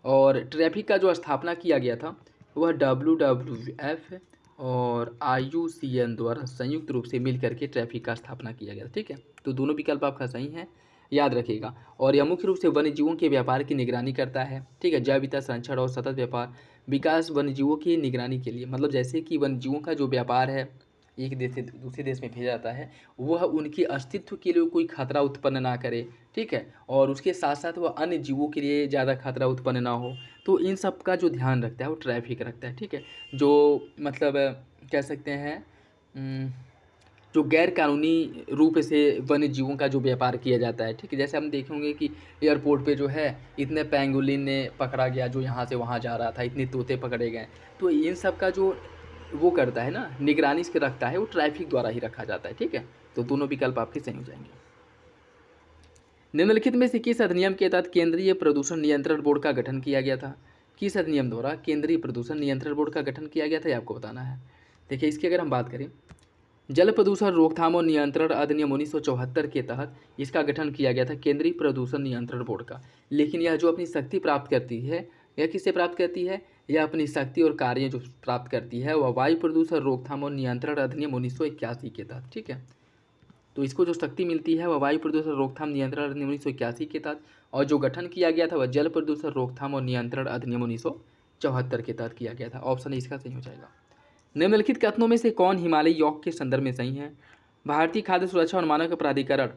S1: और ट्रैफिक का जो स्थापना किया गया था वह WWF और IUCN द्वारा संयुक्त रूप से मिल करके ट्रैफिक का स्थापना किया गया था। ठीक है, तो दोनों विकल्प आपका सही है, याद रखिएगा। और यह मुख्य रूप से वन्यजीवों के व्यापार की निगरानी करता है। ठीक है, जैव विविधता संरक्षण और सतत व्यापार विकास वन्यजीवों की निगरानी के लिए, मतलब जैसे कि वन्यजीवों का जो व्यापार है एक देश से दूसरे देश में भेजा जाता है, वह उनके अस्तित्व के लिए कोई खतरा उत्पन्न ना करे। ठीक है, और उसके साथ साथ वह अन्य जीवों के लिए ज़्यादा खतरा उत्पन्न ना हो, तो इन सब का जो ध्यान रखता है वो ट्रैफिक रखता है। ठीक है, जो मतलब कह सकते हैं जो गैर कानूनी रूप से वन्य जीवों का जो व्यापार किया जाता है। ठीक है, जैसे हम देखेंगे कि एयरपोर्ट पे जो है इतने पैंगोलिन ने पकड़ा गया जो यहाँ से वहाँ जा रहा था, इतने तोते पकड़े गए, तो इन सब का जो वो करता है ना, निगरानी से रखता है, वो ट्रैफिक द्वारा ही रखा जाता है। ठीक है, तो दोनों विकल्प आपके सही हो जाएंगे। निम्नलिखित में से किस अधिनियम के तहत केंद्रीय प्रदूषण नियंत्रण बोर्ड का गठन किया गया था? किस अधिनियम द्वारा केंद्रीय प्रदूषण नियंत्रण बोर्ड का गठन किया गया था, ये आपको बताना है। देखिए इसकी अगर हम बात करें, जल प्रदूषण रोकथाम और नियंत्रण अधिनियम 1974 के तहत इसका गठन किया गया था केंद्रीय प्रदूषण नियंत्रण बोर्ड का। लेकिन यह जो अपनी शक्ति प्राप्त करती है, यह किससे प्राप्त करती है? यह अपनी शक्ति और कार्य जो प्राप्त करती है वह वायु प्रदूषण रोकथाम और नियंत्रण अधिनियम 1981 के तहत। ठीक है, तो इसको जो शक्ति मिलती है वह वायु प्रदूषण रोकथाम नियंत्रण अधिनियम 1981 के तहत, और जो गठन किया गया था वह जल प्रदूषण रोकथाम और नियंत्रण अधिनियम 1974 के तहत किया गया था। ऑप्शन इसका सही हो जाएगा। निम्नलिखित कथनों में से कौन हिमालयी यौक के संदर्भ में सही है? भारतीय खाद्य सुरक्षा और मानक प्राधिकरण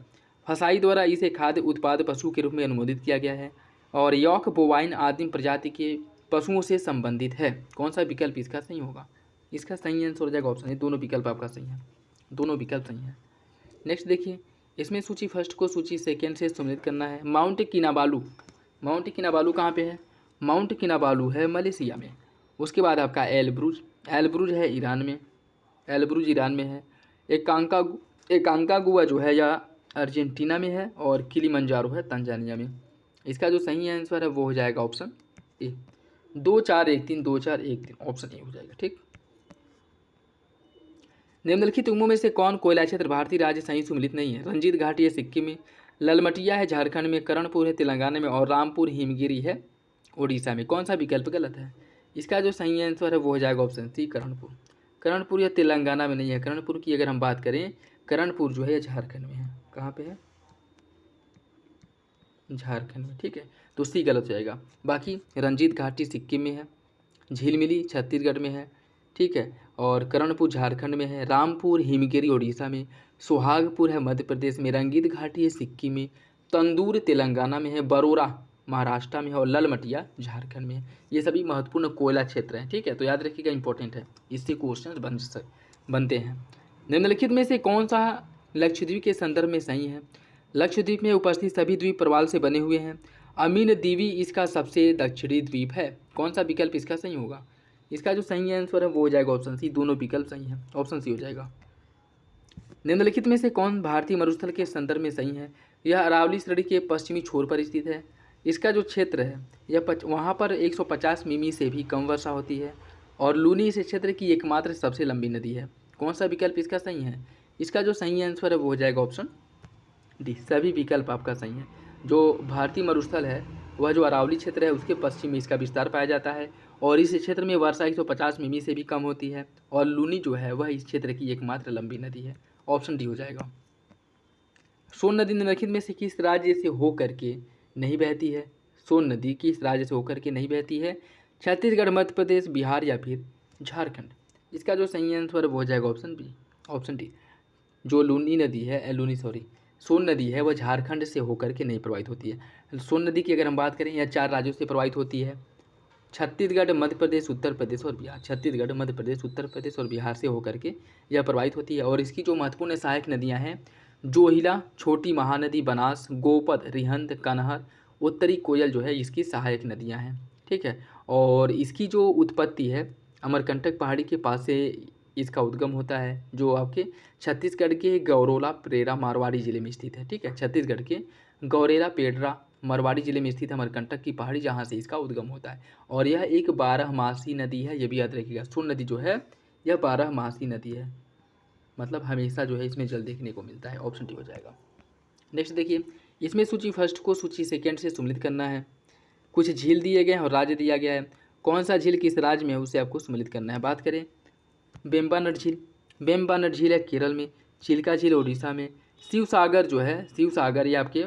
S1: फसाई द्वारा इसे खाद्य उत्पाद पशु के रूप में अनुमोदित किया गया है, और यौक बोवाइन आदिम प्रजाति के पशुओं से संबंधित है। कौन सा विकल्प इसका सही होगा? इसका सही आंसर हो जाएगा ऑप्शन ए। दोनों विकल्प आपका सही है, दोनों विकल्प सही है। नेक्स्ट देखिए, इसमें सूची फर्स्ट को सूची सेकेंड से सम्मिलित करना है। माउंट किनाबालू, माउंट किनाबालू कहाँ पे है? माउंट किनाबालू है मलेशिया में। उसके बाद आपका एलब्रूज, एलब्रूज है ईरान में, एलब्रूज ईरान में है। एकांकागुआ जो है या अर्जेंटीना में है और किलिमंजारो है तंजानिया में। इसका जो सही आंसर है वो हो जाएगा ऑप्शन ए। 2-4-1-3 2-4-1-3 ऑप्शन ए हो जाएगा। ठीक, निम्नलिखित उमों में से कौन कोयला क्षेत्र भारतीय राज्य सही सुमिलित नहीं है? रंजीत घाटी है सिक्किम में, ललमटिया है झारखंड में, करणपुर है तेलंगाना में और रामपुर हिमगिरी है उड़ीसा में। कौन सा विकल्प गलत है? इसका जो सही आंसर है वो हो जाएगा ऑप्शन सी करणपुर। करणपुर या तेलंगाना में नहीं है, करणपुर की अगर हम बात करें, करणपुर जो है झारखंड में है। कहाँ पे है? झारखंड में। ठीक है, तो सी गलत हो जाएगा। बाकी रंजीत घाटी सिक्किम में है, झिलमिली छत्तीसगढ़ में है, ठीक है, और करणपुर झारखंड में है, रामपुर हिमगिरी उड़ीसा में, सुहागपुर है मध्य प्रदेश में, रंगीत घाटी है सिक्किम में, तंदूर तेलंगाना में है, बरोरा महाराष्ट्र में है और ललमटिया झारखंड में है। ये सभी महत्वपूर्ण कोयला क्षेत्र हैं। ठीक है, तो याद रखिएगा, इंपॉर्टेंट है, इससे क्वेश्चन बनते हैं। निम्नलिखित में से कौन सा लक्षद्वीप के संदर्भ में सही है? लक्षद्वीप में उपस्थित सभी द्वीप प्रवाल से बने हुए हैं। अमीन द्वीपी इसका सबसे दक्षिणी द्वीप है। कौन सा विकल्प इसका सही होगा? इसका जो सही आंसर है वो हो जाएगा ऑप्शन सी। दोनों विकल्प सही हैं, ऑप्शन सी हो जाएगा। निम्नलिखित में से कौन भारतीय मरुस्थल के संदर्भ में सही है? यह अरावली श्रेणी के पश्चिमी छोर पर स्थित है। इसका जो क्षेत्र है यह वहाँ पर 150 मिमी से भी कम वर्षा होती है और लूनी इस क्षेत्र की एकमात्र सबसे लंबी नदी है। कौन सा विकल्प इसका सही है? इसका जो सही आंसर है वो हो जाएगा ऑप्शन डी। सभी विकल्प आपका सही है। जो भारतीय मरुस्थल है वह जो अरावली क्षेत्र है उसके पश्चिम में इसका विस्तार पाया जाता है और इस क्षेत्र में वर्षा 150 मिमी से भी कम होती है और लूनी जो है वह इस क्षेत्र की एकमात्र लंबी नदी है। ऑप्शन डी हो जाएगा। सोन नदी निम्नलिखित में से किस राज्य से होकर के नहीं बहती है? सोन नदी किस राज्य से होकर के नहीं बहती है? छत्तीसगढ़, मध्य प्रदेश, बिहार या फिर झारखंड। इसका जो सही आंसर वो हो जाएगा ऑप्शन बी, ऑप्शन डी। जो लूनी नदी है, सोन नदी है वह झारखंड से होकर के नहीं प्रवाहित होती है। सोन नदी की अगर हम बात करें यह 4 राज्यों से प्रवाहित होती है, छत्तीसगढ़, मध्य प्रदेश, उत्तर प्रदेश और बिहार। छत्तीसगढ़, मध्य प्रदेश, उत्तर प्रदेश और बिहार से होकर के यह प्रवाहित होती है और इसकी जो महत्वपूर्ण सहायक नदियां हैं, जोहिला, छोटी महानदी, बनास, गोपद, रिहंद, कनहर, उत्तरी कोयल जो है इसकी सहायक नदियां हैं। ठीक है, और इसकी जो उत्पत्ति है अमरकंटक पहाड़ी के पास से इसका उद्गम होता है, जो आपके छत्तीसगढ़ के गौरेला पेड़रा मारवाड़ी जिले में स्थित है। ठीक है, छत्तीसगढ़ के गौरेला पेड़रा मारवाड़ी जिले में स्थित अमरकंटक की पहाड़ी जहाँ से इसका उद्गम होता है और यह एक 12मासी नदी है। ये भी याद रखिएगा, सोन नदी जो है यह 12मासी नदी है, मतलब हमेशा जो है इसमें जल देखने को मिलता है। ऑप्शन डी हो जाएगा। नेक्स्ट देखिए, इसमें सूची फर्स्ट को सूची सेकेंड से सम्मिलित करना है। कुछ झील दिए गए हैं और राज्य दिया गया है। कौन सा झील किस राज्य में है उसे आपको सम्मिलित करना है। बात करें बेम्बानट झील, बेम्बानट झील है केरल में, चिल्का झील उड़ीसा में, शिव सागर जो है, शिव सागर ये आपके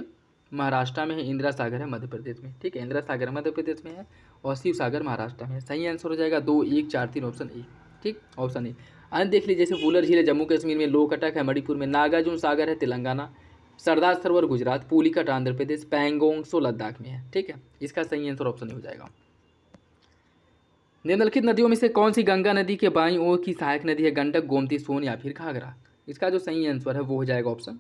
S1: महाराष्ट्र में है, इंदिरा सागर है मध्य प्रदेश में। ठीक है, इंदिरा सागर मध्य प्रदेश में है और शिव सागर महाराष्ट्र में है। सही आंसर हो जाएगा 2, 1, 4, 3 ऑप्शन ए। ठीक, ऑप्शन ए। अन्य देख लीजिए, जैसे फूलर झील है जम्मू कश्मीर में, लोकटक है मणिपुर में, नागार्जुन सागर है तेलंगाना, सरदार सरोवर गुजरात, पुलिकट आंध्र प्रदेश, पैंगोंग सो लद्दाख में है। ठीक है, इसका सही आंसर ऑप्शन ए हो जाएगा। निम्नलिखित नदियों में से कौन सी गंगा नदी के बाईं ओर की सहायक नदी है? गंडक, गोमती, सोन या फिर घाघरा। इसका जो सही आंसर है वो हो जाएगा ऑप्शन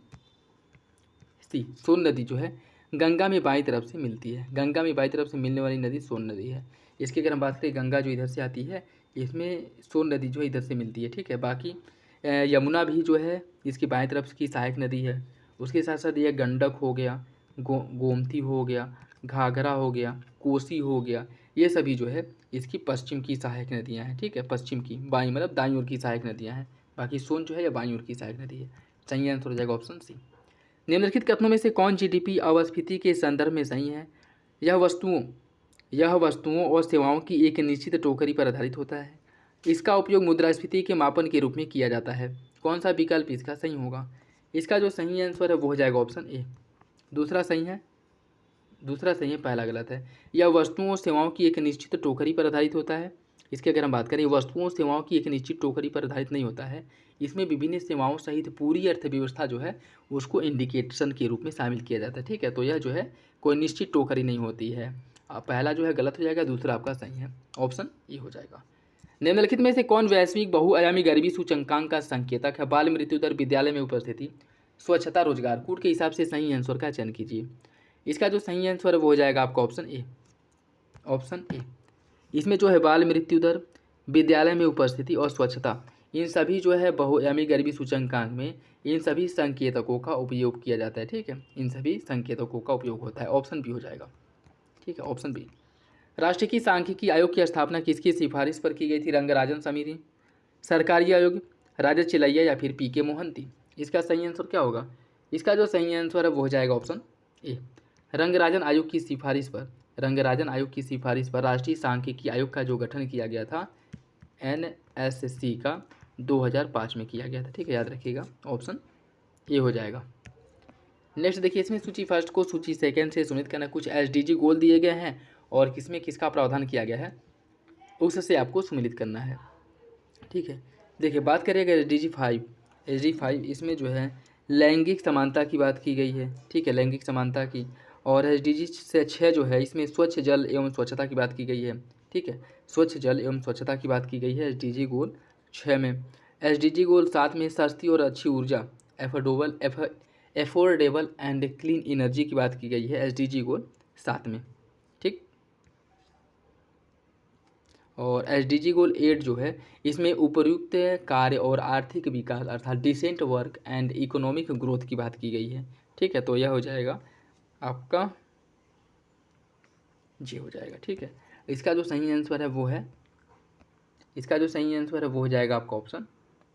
S1: सी। सोन नदी जो है गंगा में बाईं तरफ से मिलती है। गंगा में बाईं तरफ से मिलने वाली नदी सोन नदी है। इसकी अगर हम बात करें, गंगा जो इधर से आती है, इसमें सोन नदी जो है इधर से मिलती है। ठीक है, बाकी यमुना भी जो है इसकी बाईं तरफ की सहायक नदी है। उसके साथ साथ यह गंडक हो गया, गोमती हो गया, घाघरा हो गया, कोसी हो गया, ये सभी जो है इसकी पश्चिम की सहायक नदियाँ हैं। ठीक है, पश्चिम की, बाईं मतलब दाईं ओर की सहायक नदियाँ हैं। बाकी सोन जो है यह बाईं ओर की सहायक नदी है। सही आंसर हो जाएगा ऑप्शन सी। निम्नलिखित कथनों में से कौन जीडीपी अवस्फीति के संदर्भ में सही है? यह वस्तुओं और सेवाओं की एक निश्चित टोकरी पर आधारित होता है। इसका उपयोग मुद्रास्फीति के मापन के रूप में किया जाता है। कौन सा विकल्प इसका सही होगा? इसका जो सही आंसर है वो हो जाएगा ऑप्शन ए। दूसरा सही है, पहला गलत है। यह वस्तुओं और सेवाओं की एक निश्चित टोकरी पर आधारित होता है। इसकी अगर हम बात करें, वस्तुओं और सेवाओं की एक निश्चित टोकरी पर आधारित नहीं होता है। इसमें विभिन्न सेवाओं सहित पूरी अर्थव्यवस्था जो है उसको इंडिकेशन के रूप में शामिल किया जाता है। ठीक है, तो यह जो है कोई निश्चित टोकरी नहीं होती है। पहला जो है गलत हो जाएगा, दूसरा आपका सही है, ऑप्शन ए हो जाएगा। निम्नलिखित में से कौन वैश्विक बहुआयामी गरीबी सूचकांक का संकेतक है? बाल मृत्यु दर, विद्यालय में उपस्थिति, स्वच्छता, रोजगार। कूट के हिसाब से सही आंसर का चयन कीजिए। इसका जो सही आंसर है वो हो जाएगा आपका ऑप्शन ए, ऑप्शन ए। इसमें जो है बाल मृत्यु दर, विद्यालय में उपस्थिति और स्वच्छता, इन सभी जो है बहुआयामी गरीबी सूचकांक में इन सभी संकेतकों का उपयोग किया जाता है। ठीक है, इन सभी संकेतकों का उपयोग होता है। ऑप्शन बी हो जाएगा। ठीक है, ऑप्शन बी। राष्ट्रीय सांख्यिकी आयोग की स्थापना किसकी सिफारिश पर की गई थी? रंगराजन समिति, सरकारी आयोग, राजा चिलैया या फिर पी के मोहंती? इसका सही आंसर क्या होगा? इसका जो सही आंसर है वो हो जाएगा ऑप्शन ए। रंगराजन आयोग की सिफारिश पर, रंगराजन आयोग की सिफारिश पर राष्ट्रीय सांख्यिकी आयोग का जो गठन किया गया था NSC का 2005 में किया गया था। ठीक है, याद रखिएगा, ऑप्शन ए हो जाएगा। नेक्स्ट देखिए, इसमें सूची फर्स्ट को सूची सेकंड से सुनित करना। कुछ SDG गोल दिए गए हैं और किसमें किसका प्रावधान किया गया है उससे आपको सम्मिलित करना है। ठीक है, देखिए बात करें अगर SDG 5 इसमें जो है लैंगिक समानता की बात की गई है। ठीक है, लैंगिक समानता की। और SDG से 6 जो है इसमें स्वच्छ जल एवं स्वच्छता की बात की गई है। ठीक है, स्वच्छ जल एवं स्वच्छता की बात की गई है SDG गोल 6 में। SDG गोल 7 में सस्ती और अच्छी ऊर्जा, एफोर्डेबल एंड क्लीन एनर्जी की बात की गई है SDG गोल 7 में। ठीक, और SDG गोल 8 जो है इसमें उपयुक्त कार्य और आर्थिक विकास अर्थात decent work and economic growth की बात की गई है। ठीक है, तो यह हो जाएगा आपका जी हो जाएगा। ठीक है, इसका जो सही आंसर है वो है, इसका जो सही आंसर है वो हो जाएगा आपका ऑप्शन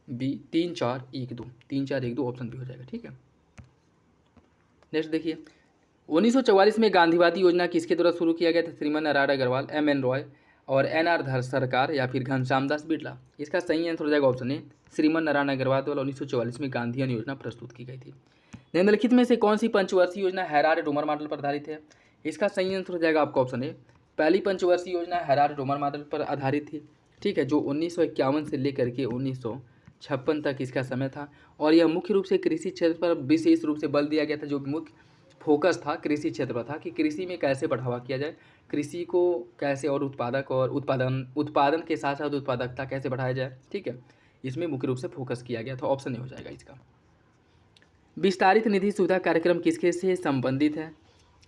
S1: बी 3 4 1 2, 3 4 1 2 ऑप्शन बी हो जाएगा। ठीक है, नेक्स्ट देखिए, 1944 में गांधीवादी योजना किसके द्वारा शुरू किया गया था? श्रीमान नारायण अग्रवाल, MN रॉय और NR सरकार या फिर घनश्याम दास बिरला? इसका सही आंसर हो जाएगा ऑप्शन ए, श्रीमान नारायण अग्रवाल द्वारा 1944 में गांधीयन योजना प्रस्तुत की गई थी। निम्नलिखित में से कौन सी पंचवर्षीय योजना हैरार डोमर मॉडल पर आधारित है? इसका सही आंसर हो जाएगा आपका ऑप्शन ए, पहली पंचवर्षीय योजना हैरार डोमर मॉडल पर आधारित थी। ठीक है, जो 1951 से लेकर के 1956 तक इसका समय था और यह मुख्य रूप से कृषि क्षेत्र पर विशेष रूप से बल दिया गया था। जो मुख्य फोकस था कृषि क्षेत्र पर था कि कृषि में कैसे बढ़ावा किया जाए, कृषि को कैसे और उत्पादक और उत्पादन के साथ साथ उत्पादकता कैसे बढ़ाया जाए। ठीक है, इसमें मुख्य रूप से फोकस किया गया था। ऑप्शन ए हो जाएगा इसका। विस्तारित निधि सुविधा कार्यक्रम किसके से संबंधित है?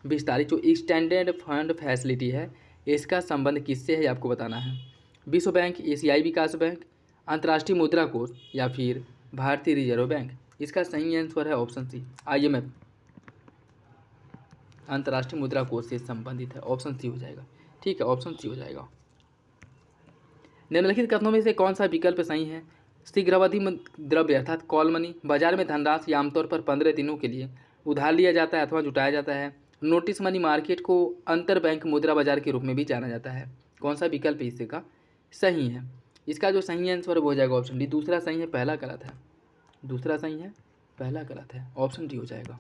S1: विस्तारित जो एक्सटेंडेड फंड फैसिलिटी है इसका संबंध किससे है आपको बताना है। विश्व बैंक, एशियाई विकास बैंक, अंतर्राष्ट्रीय मुद्रा कोष या फिर भारतीय रिजर्व बैंक? इसका सही आंसर है ऑप्शन सी, IMF, अंतर्राष्ट्रीय मुद्रा कोष से संबंधित है। ऑप्शन सी हो जाएगा। ठीक है, ऑप्शन सी हो जाएगा। निम्नलिखित कथनों में से कौन सा विकल्प सही है? शीघ्रावधि द्रव्य अर्थात कॉल मनी, बाजार में धनराशि आमतौर पर 15 दिनों के लिए उधार लिया जाता है अथवा जुटाया जाता है। नोटिस मनी मार्केट को अंतर बैंक मुद्रा बाजार के रूप में भी जाना जाता है। कौन सा विकल्प इसका सही है? इसका जो सही आंसर हो जाएगा ऑप्शन डी। दूसरा सही है, पहला गलत है। दूसरा सही है, पहला गलत है। ऑप्शन डी हो जाएगा।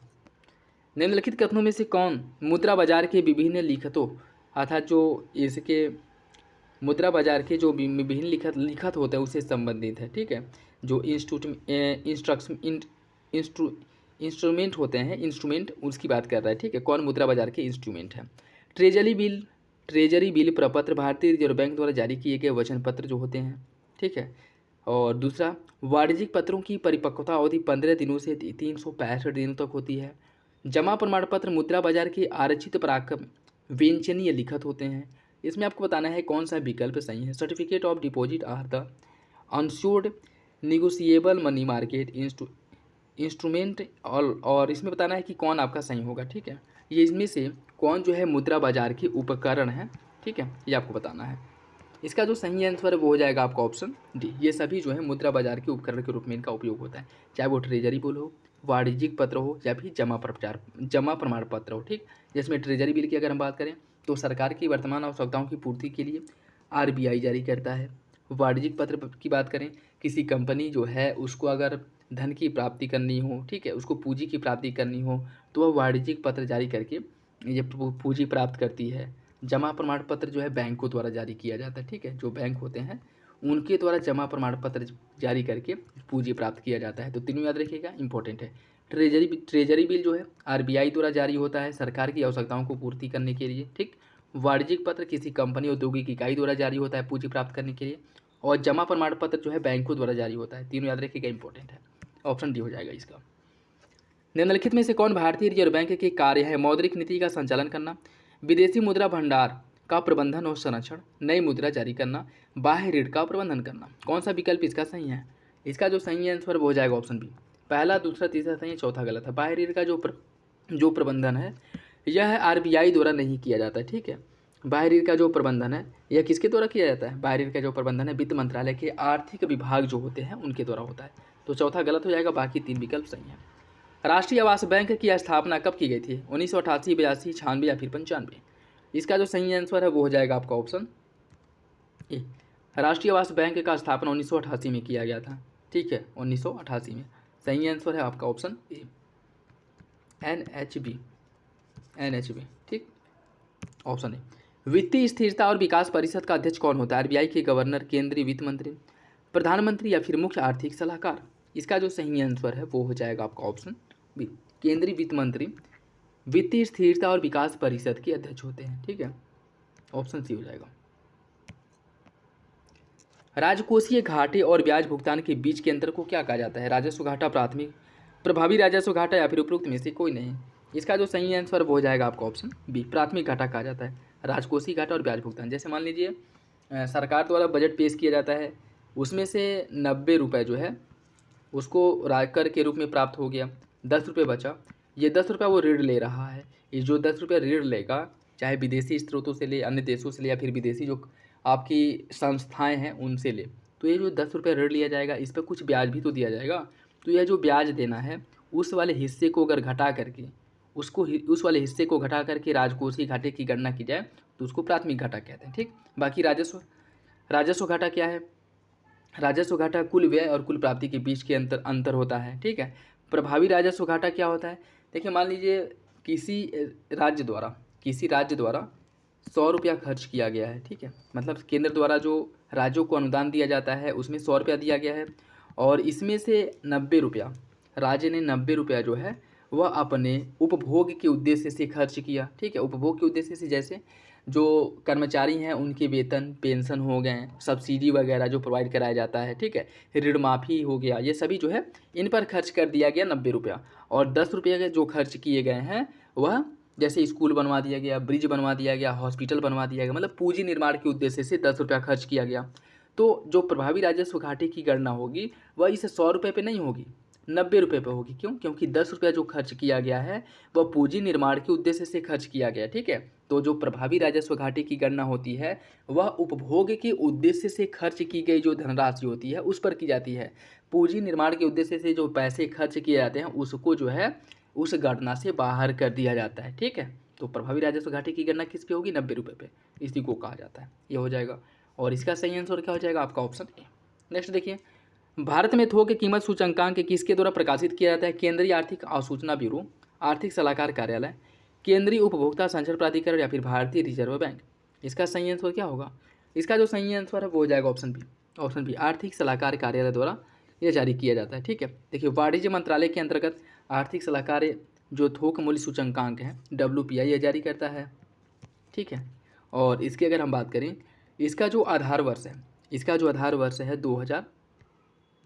S1: निम्नलिखित कथनों में से कौन मुद्रा बाजार के विभिन्न लिखतों अर्थात जो इसके मुद्रा बाजार के जो विभिन्न लिखत होते हैं उससे संबंधित है? ठीक है, जो इंस्ट्रूमेंट होते हैं, इंस्ट्रूमेंट उसकी बात कर रहा है। ठीक है, कौन मुद्रा बाजार के इंस्ट्रूमेंट है? ट्रेजरी बिल प्रपत्र भारतीय रिजर्व बैंक द्वारा जारी किए गए वचन पत्र जो होते हैं। ठीक है, और दूसरा वाणिज्यिक पत्रों की परिपक्वता अवधि 15 दिनों से 365 दिनों तक होती है। जमा प्रमाण पत्र मुद्रा बाजार के आरक्षित पराक्रम वेंचनीय लिखत होते हैं। इसमें आपको बताना है कौन सा विकल्प सही है। Certificate of deposit are the unsecured negotiable money market instrument और इसमें बताना है कि कौन आपका सही होगा। ठीक है, ये इसमें से कौन जो है मुद्रा बाजार के उपकरण है। ठीक है, ये आपको बताना है। इसका जो सही आंसर है वो हो जाएगा आपका ऑप्शन डी। ये सभी जो है मुद्रा बाजार के उपकरण के रूप में इनका उपयोग होता है, चाहे वो ट्रेजरी बिल हो, वाणिज्यिक पत्र हो या फिर जमा प्रमाण पत्र हो। ठीक, जिसमें ट्रेजरी बिल की अगर हम बात करें तो सरकार की वर्तमान आवश्यकताओं की पूर्ति के लिए RBI जारी करता है। वाणिज्यिक पत्र की बात करें, किसी कंपनी जो है उसको अगर धन की प्राप्ति करनी हो, ठीक है, उसको पूंजी की प्राप्ति करनी हो तो वह वाणिज्यिक पत्र जारी करके ये पूंजी प्राप्त करती है। जमा प्रमाण पत्र जो है बैंकों द्वारा जारी किया जाता है। ठीक है, जो बैंक होते हैं उनके द्वारा जमा प्रमाण पत्र जारी करके पूंजी प्राप्त किया जाता है। तो तीनों याद रखिएगा, इंपॉर्टेंट है। ट्रेजरी बिल जो है RBI द्वारा जारी होता है सरकार की आवश्यकताओं को पूर्ति करने के लिए। ठीक, वाणिज्यिक पत्र किसी कंपनी औद्योगिक इकाई द्वारा जारी होता है पूंजी प्राप्त करने के लिए, और जमा प्रमाण पत्र जो है बैंकों द्वारा जारी होता है। तीनों याद रखिएगा, इंपॉर्टेंट है। ऑप्शन डी हो जाएगा इसका। निम्नलिखित में से कौन भारतीय रिजर्व बैंक के कार्य है? मौद्रिक नीति का संचालन करना, विदेशी मुद्रा भंडार का प्रबंधन और संरक्षण, नई मुद्रा जारी करना, बाह्य ऋण का प्रबंधन करना। कौन सा विकल्प इसका सही है? इसका जो सही आंसर वो हो जाएगा ऑप्शन बी। पहला, दूसरा, तीसरा सही है, चौथा गलत है। बाहरी ऋण का जो प्रबंधन है यह आरबीआई द्वारा नहीं किया जाता है, ठीक है। बाहरी ऋण का जो प्रबंधन है यह किसके द्वारा किया जाता है? बाहरी ऋण का जो प्रबंधन है वित्त मंत्रालय के आर्थिक विभाग जो होते हैं उनके द्वारा होता है। तो चौथा गलत हो जाएगा, बाकी 3 विकल्प सही हैं। राष्ट्रीय आवास बैंक की स्थापना कब की गई थी? 1988, 82, 96 या फिर 95? इसका जो सही आंसर है वो हो जाएगा आपका ऑप्शन ए। राष्ट्रीय आवास बैंक का स्थापना 1988 में किया गया था, ठीक है, 1988 में। सही आंसर है आपका ऑप्शन ए, NHB, ठीक, ऑप्शन ए। वित्तीय स्थिरता और विकास परिषद का अध्यक्ष कौन होता है? आरबीआई के गवर्नर, केंद्रीय वित्त मंत्री, प्रधानमंत्री या फिर मुख्य आर्थिक सलाहकार? इसका जो सही आंसर है वो हो जाएगा आपका ऑप्शन बी, केंद्रीय वित्त मंत्री वित्तीय स्थिरता और विकास परिषद के अध्यक्ष होते हैं, ठीक है, ऑप्शन सी हो जाएगा। राजकोषीय घाटे और ब्याज भुगतान के बीच के अंतर को क्या कहा जाता है? राजस्व घाटा, प्राथमिक, प्रभावी राजस्व घाटा या फिर उपरोक्त में से कोई नहीं? इसका जो सही आंसर वो हो जाएगा आपका ऑप्शन बी, प्राथमिक घाटा कहा जाता है। राजकोषीय घाटा और ब्याज भुगतान, जैसे मान लीजिए सरकार द्वारा बजट पेश किया जाता है, उसमें से 90 रुपये जो है उसको राजकर के रूप में प्राप्त हो गया, 10 रुपये बचा, ये 10 रुपये वो ऋण ले रहा है। ये जो 10 रुपये ऋण लेगा, चाहे विदेशी स्रोतों से ले, अन्य देशों से ले, या फिर विदेशी जो आपकी संस्थाएं हैं उनसे ले, तो ये जो 10 रुपये ऋण लिया जाएगा इस पर कुछ ब्याज भी तो दिया जाएगा। तो यह जो ब्याज देना है उस वाले हिस्से को अगर घटा करके उस वाले हिस्से को घटा करके राजकोषीय घाटे की गणना की जाए तो उसको प्राथमिक घाटा कहते हैं, ठीक। बाकी राजस्व घाटा क्या है? राजस्व घाटा कुल व्यय और कुल प्राप्ति के बीच के अंतर होता है, ठीक है। प्रभावी राजस्व घाटा क्या होता है? देखिए, मान लीजिए किसी राज्य द्वारा 100 रुपया खर्च किया गया है, ठीक है, मतलब केंद्र द्वारा जो राज्यों को अनुदान दिया जाता है उसमें 100 रुपया दिया गया है, और इसमें से 90 रुपया राज्य ने 90 रुपया जो है वह अपने उपभोग के उद्देश्य से खर्च किया, ठीक है। उपभोग के उद्देश्य से जैसे जो कर्मचारी हैं उनके वेतन, पेंशन हो गए, सब्सिडी वगैरह जो प्रोवाइड कराया जाता है, ठीक है, ऋण माफ़ी हो गया, ये सभी जो है इन पर खर्च कर दिया गया 90 रुपया। और 10 रुपये के जो खर्च किए गए हैं वह जैसे स्कूल बनवा दिया गया, ब्रिज बनवा दिया गया, हॉस्पिटल बनवा दिया गया, मतलब पूंजी निर्माण के उद्देश्य से 10 रुपया खर्च किया गया। तो जो प्रभावी राजस्व घाटे की गणना होगी वह इस 100 रुपये पे नहीं होगी, 90 रुपये पे होगी। क्यों? क्योंकि 10 रुपया जो खर्च किया गया है वह पूंजी निर्माण के उद्देश्य से खर्च किया गया, ठीक है। तो जो प्रभावी राजस्व घाटे की गणना होती है वह उपभोग के उद्देश्य से खर्च की गई जो धनराशि होती है उस पर की जाती है। पूंजी निर्माण के उद्देश्य से जो पैसे खर्च किए जाते हैं उसको जो है उस गणना से बाहर कर दिया जाता है, ठीक है। तो प्रभावी राजस्व घाटे की गणना किस पे होगी? 90 रुपये पे, इसी को कहा जाता है, ये हो जाएगा। और इसका सही आंसर क्या हो जाएगा? आपका ऑप्शन ए। नेक्स्ट देखिए, भारत में थोक कीमत सूचकांक किसके द्वारा प्रकाशित किया जाता है? केंद्रीय आर्थिक आसूचना ब्यूरो, आर्थिक सलाहकार कार्यालय, केंद्रीय उपभोक्ता संरक्षण प्राधिकरण या फिर भारतीय रिजर्व बैंक? इसका सही आंसर क्या होगा? इसका जो सही आंसर है वो हो जाएगा ऑप्शन बी, आर्थिक सलाहकार कार्यालय द्वारा यह जारी किया जाता है, ठीक है। देखिए, वाणिज्य मंत्रालय के अंतर्गत आर्थिक सलाहकार जो थोक मूल्य सूचकांक है WPI यह जारी करता है, ठीक है। और इसकी अगर हम बात करें, इसका जो आधार वर्ष है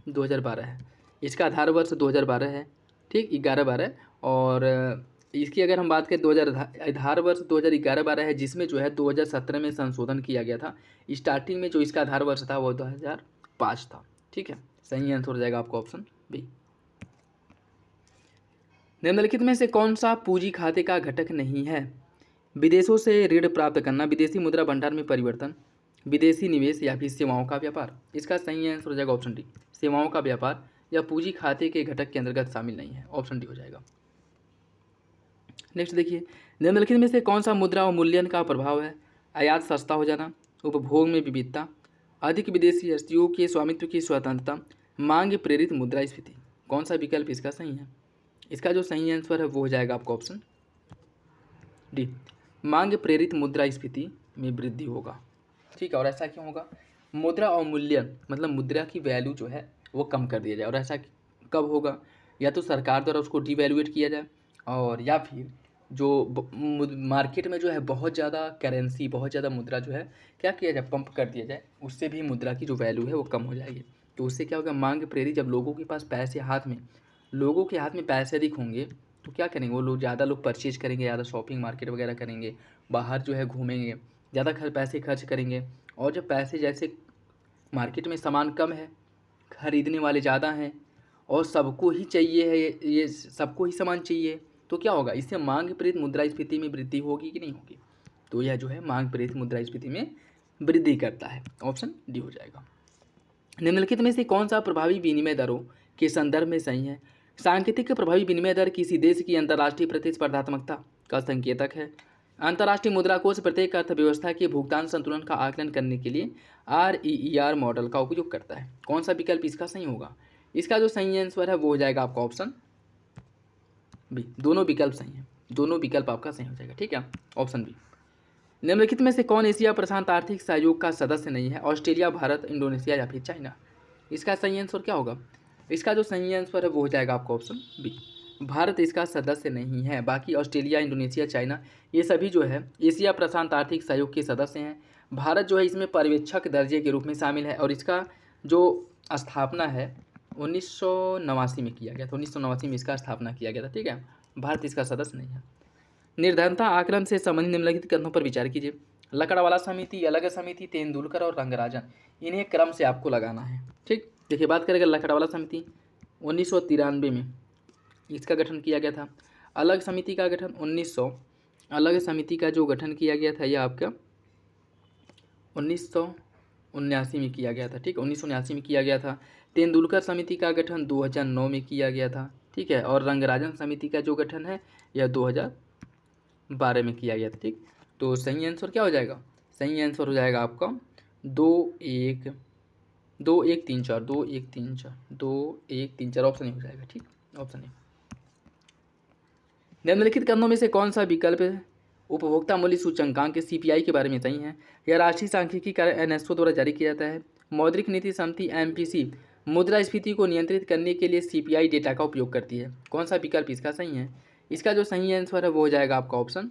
S1: 2012 है, इसका आधार वर्ष 2012 है, ठीक, 11-12। और इसकी अगर हम बात करें आधार वर्ष 2011-12 है, जिसमें जो है 2017 में संशोधन किया गया था। स्टार्टिंग में जो इसका आधार वर्ष था वो 2005 था, ठीक है। सही आंसर हो जाएगा आपका ऑप्शन बी। निम्नलिखित में से कौन सा पूंजी खाते का घटक नहीं है? विदेशों से ऋण प्राप्त करना, विदेशी मुद्रा भंडार में परिवर्तन, विदेशी निवेश या फिर सेवाओं का व्यापार? इसका सही आंसर हो जाएगा ऑप्शन डी, सेवाओं का व्यापार या पूंजी खाते के घटक के अंतर्गत शामिल नहीं है, ऑप्शन डी हो जाएगा। नेक्स्ट देखिए, निम्नलिखित में से कौन सा मुद्रा और मूल्यन का प्रभाव है? आयात सस्ता हो जाना, उपभोग में विविधता, अधिक विदेशी हस्तियों के स्वामित्व की स्वतंत्रता, मांग प्रेरित मुद्रास्फीति? कौन सा विकल्प इसका सही है? इसका जो सही आंसर है वो हो जाएगा आपका ऑप्शन डी, मांग प्रेरित मुद्रास्फीति में वृद्धि होगा, ठीक है। और ऐसा क्यों होगा? मुद्रा और मूल्यन मतलब मुद्रा की वैल्यू जो है वो कम कर दिया जाए, और ऐसा कब होगा? या तो सरकार द्वारा उसको डिवैल्यूएट किया जाए, और या फिर जो मार्केट में जो है बहुत ज़्यादा करेंसी, बहुत ज़्यादा मुद्रा जो है क्या किया जाए? पंप कर दिया जाए, उससे भी मुद्रा की जो वैल्यू है वो कम हो जाएगी। तो उससे क्या होगा? मांग प्रेरित, जब लोगों के पास पैसे लोगों के हाथ में पैसे अधिक होंगे तो क्या करेंगे? वो लोग ज़्यादा लोग परचेज करेंगे, ज़्यादा शॉपिंग मार्केट वगैरह करेंगे, बाहर जो है घूमेंगे, ज़्यादा पैसे खर्च करेंगे। और जब पैसे जैसे मार्केट में सामान कम है, खरीदने वाले ज़्यादा हैं और सबको ही चाहिए है, ये सबको ही सामान चाहिए, तो क्या होगा, इससे मांग प्रेरित मुद्रास्फीति में वृद्धि होगी कि नहीं होगी। तो यह जो है मांग प्रेरित मुद्रास्फीति में वृद्धि करता है। ऑप्शन डी हो जाएगा। निम्नलिखित में से कौन सा प्रभावी विनिमय दरों के संदर्भ में सही है। सांकेतिक प्रभावी विनिमय दर किसी देश की अंतर्राष्ट्रीय प्रतिस्पर्धात्मकता का संकेतक है। अंतर्राष्ट्रीय मुद्रा कोष प्रत्येक अर्थव्यवस्था के भुगतान संतुलन का आकलन करने के लिए REER मॉडल का उपयोग करता है। कौन सा विकल्प इसका सही होगा। इसका जो सही आंसर है वो हो जाएगा आपका ऑप्शन बी। दोनों विकल्प सही हैं, दोनों विकल्प आपका सही हो जाएगा। ठीक है, ऑप्शन बी। निम्नलिखित में से कौन एशिया प्रशांत आर्थिक सहयोग का सदस्य नहीं है। ऑस्ट्रेलिया, भारत, इंडोनेशिया या फिर चाइना। इसका सही आंसर क्या होगा। इसका जो सही आंसर है वो हो जाएगा आपका ऑप्शन बी। भारत इसका सदस्य नहीं है। बाकी ऑस्ट्रेलिया, इंडोनेशिया, चाइना ये सभी जो है एशिया प्रशांत आर्थिक सहयोग के सदस्य हैं। भारत जो है इसमें पर्यवेक्षक दर्जे के रूप में शामिल है और इसका जो स्थापना है 1989 में किया गया था। 1989 में इसका स्थापना किया गया था। ठीक है, भारत इसका सदस्य नहीं है। निर्धनता आकलन से संबंधित निम्नलिखित कथनों पर विचार कीजिए। लकड़वाला समिति, अलग समिति, तेंदुलकर और रंगराजन, इन्हें क्रम से आपको लगाना है। ठीक, देखिए बात करेंगे लकड़वाला समिति 1993 में इसका गठन किया गया था। अलग समिति का गठन 1900 अलग समिति का जो गठन किया गया था यह आपका 1979 में किया गया था। ठीक, 1979 में किया गया था। तेंदुलकर समिति का गठन 2009 में किया गया था। ठीक है, और रंगराजन समिति का जो गठन है यह 2012 में किया गया था। ठीक, तो सही आंसर क्या हो जाएगा। सही आंसर हो जाएगा आपका 2134 ऑप्शन ही हो जाएगा। ठीक, ऑप्शन ए। निम्नलिखित कथनों में से कौन सा विकल्प उपभोक्ता मूल्य सूचकांक CPI के बारे में सही है। यह राष्ट्रीय सांख्यिकी कार्य NSO द्वारा जारी किया जाता है। मौद्रिक नीति समिति MPC मुद्रास्फीति को नियंत्रित करने के लिए CPI डेटा का उपयोग करती है। कौन सा विकल्प इसका सही है। इसका जो सही आंसर है वो हो जाएगा आपका ऑप्शन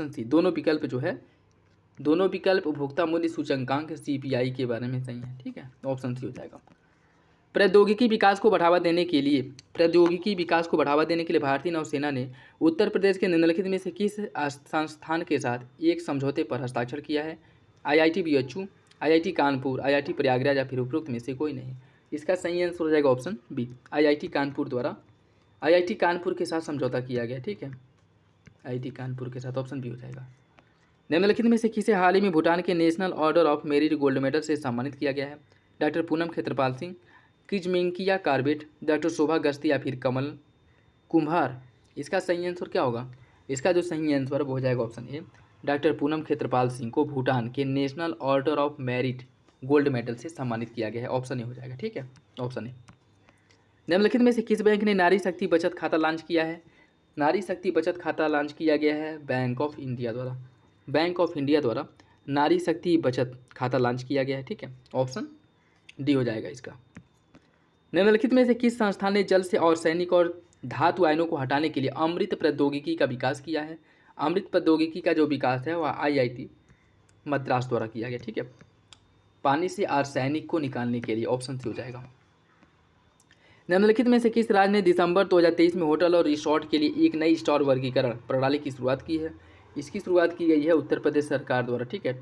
S1: सी। दोनों विकल्प जो है दोनों विकल्प उपभोक्ता मूल्य सूचकांक CPI के बारे में सही है। ठीक है, ऑप्शन सी हो जाएगा। प्रौद्योगिकी विकास को बढ़ावा देने के लिए भारतीय नौसेना ने उत्तर प्रदेश के निम्नलिखित में से किस संस्थान के साथ एक समझौते पर हस्ताक्षर किया है। IIT BHU, IIT Kanpur, IIT Prayagraj या फिर उपरोक्त में से कोई नहीं। इसका सही आंसर हो जाएगा ऑप्शन बी। IIT कानपुर द्वारा IIT कानपुर के साथ समझौता किया गया। ठीक है, IIT कानपुर के साथ, ऑप्शन बी हो जाएगा। निम्नलिखित में से किसे हाल ही में भूटान के national order of merit gold medal से सम्मानित किया गया है। डॉक्टर पूनम खेत्रपाल सिंह, किजमेंकिया कार्बेट, डॉक्टर शोभा गस्ती या फिर कमल कुम्हार। इसका सही आंसर क्या होगा। इसका जो सही आंसर वो हो जाएगा option A. Doctor Poonam Khetrapal Singh को भूटान के national order of merit gold medal से सम्मानित किया गया है। ऑप्शन ए हो जाएगा। ठीक है, ऑप्शन ए। निम्नलिखित में से किस बैंक ने नारी शक्ति बचत खाता लॉन्च किया है। नारी शक्ति बचत खाता लॉन्च किया गया है बैंक ऑफ इंडिया द्वारा नारी शक्ति बचत खाता लॉन्च किया गया है। ठीक है, ऑप्शन डी हो जाएगा इसका। निम्नलिखित में से किस संस्थान ने जल से अर्सेनिक और धातु आयनों को हटाने के लिए अमृत प्रौद्योगिकी का विकास किया है। अमृत प्रौद्योगिकी का जो विकास है वह IIT मद्रास द्वारा किया गया। ठीक है, पानी से आर्सेनिक को निकालने के लिए, ऑप्शन सी हो जाएगा। निम्नलिखित में से किस राज्य ने दिसंबर 2023 में होटल और रिसोर्ट के लिए एक नई स्टार वर्गीकरण प्रणाली की शुरुआत की है। इसकी शुरुआत की गई है उत्तर प्रदेश सरकार द्वारा। ठीक है,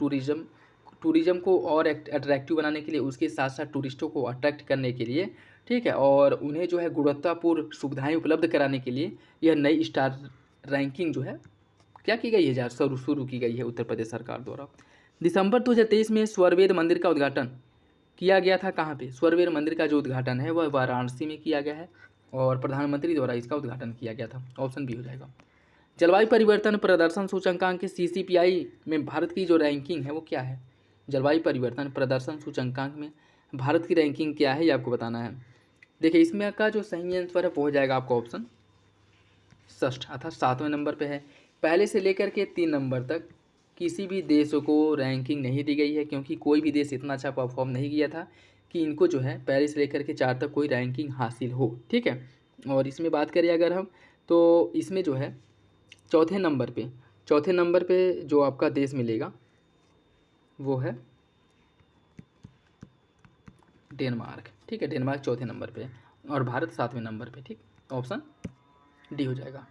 S1: टूरिज्म को और अट्रैक्टिव बनाने के लिए, उसके साथ साथ टूरिस्टों को अट्रैक्ट करने के लिए, ठीक है, और उन्हें जो है गुणवत्तापूर्ण सुविधाएं उपलब्ध कराने के लिए यह नई स्टार रैंकिंग जो है क्या की गई है शुरू की गई है उत्तर प्रदेश सरकार द्वारा। दिसंबर 2023 में स्वरवेद मंदिर का उद्घाटन किया गया था। कहाँ पे। स्वरवेद मंदिर का जो उद्घाटन है वह वाराणसी में किया गया है और प्रधानमंत्री द्वारा इसका उद्घाटन किया गया था। ऑप्शन बी हो जाएगा। जलवायु परिवर्तन प्रदर्शन सूचकांक के CCPI में भारत की जो रैंकिंग है वो क्या है। जलवायु परिवर्तन प्रदर्शन सूचकांक में भारत की रैंकिंग क्या है ये आपको बताना है। देखिए इसमें का जो सही आंसर है वो हो जाएगा आपका ऑप्शन षष्ठ अर्थात 7वें नंबर पे है। पहले से लेकर के 3 नंबर तक किसी भी देश को रैंकिंग नहीं दी गई है, क्योंकि कोई भी देश इतना अच्छा परफॉर्म नहीं किया था कि इनको जो है पहले से लेकर के 4 तक कोई रैंकिंग हासिल हो। ठीक है, और इसमें बात करें अगर हम तो इसमें जो है चौथे नंबर पे जो आपका देश मिलेगा वो है डेनमार्क। ठीक है, डेनमार्क चौथे नंबर पे और भारत 7वें नंबर पे। ठीक, ऑप्शन डी हो जाएगा।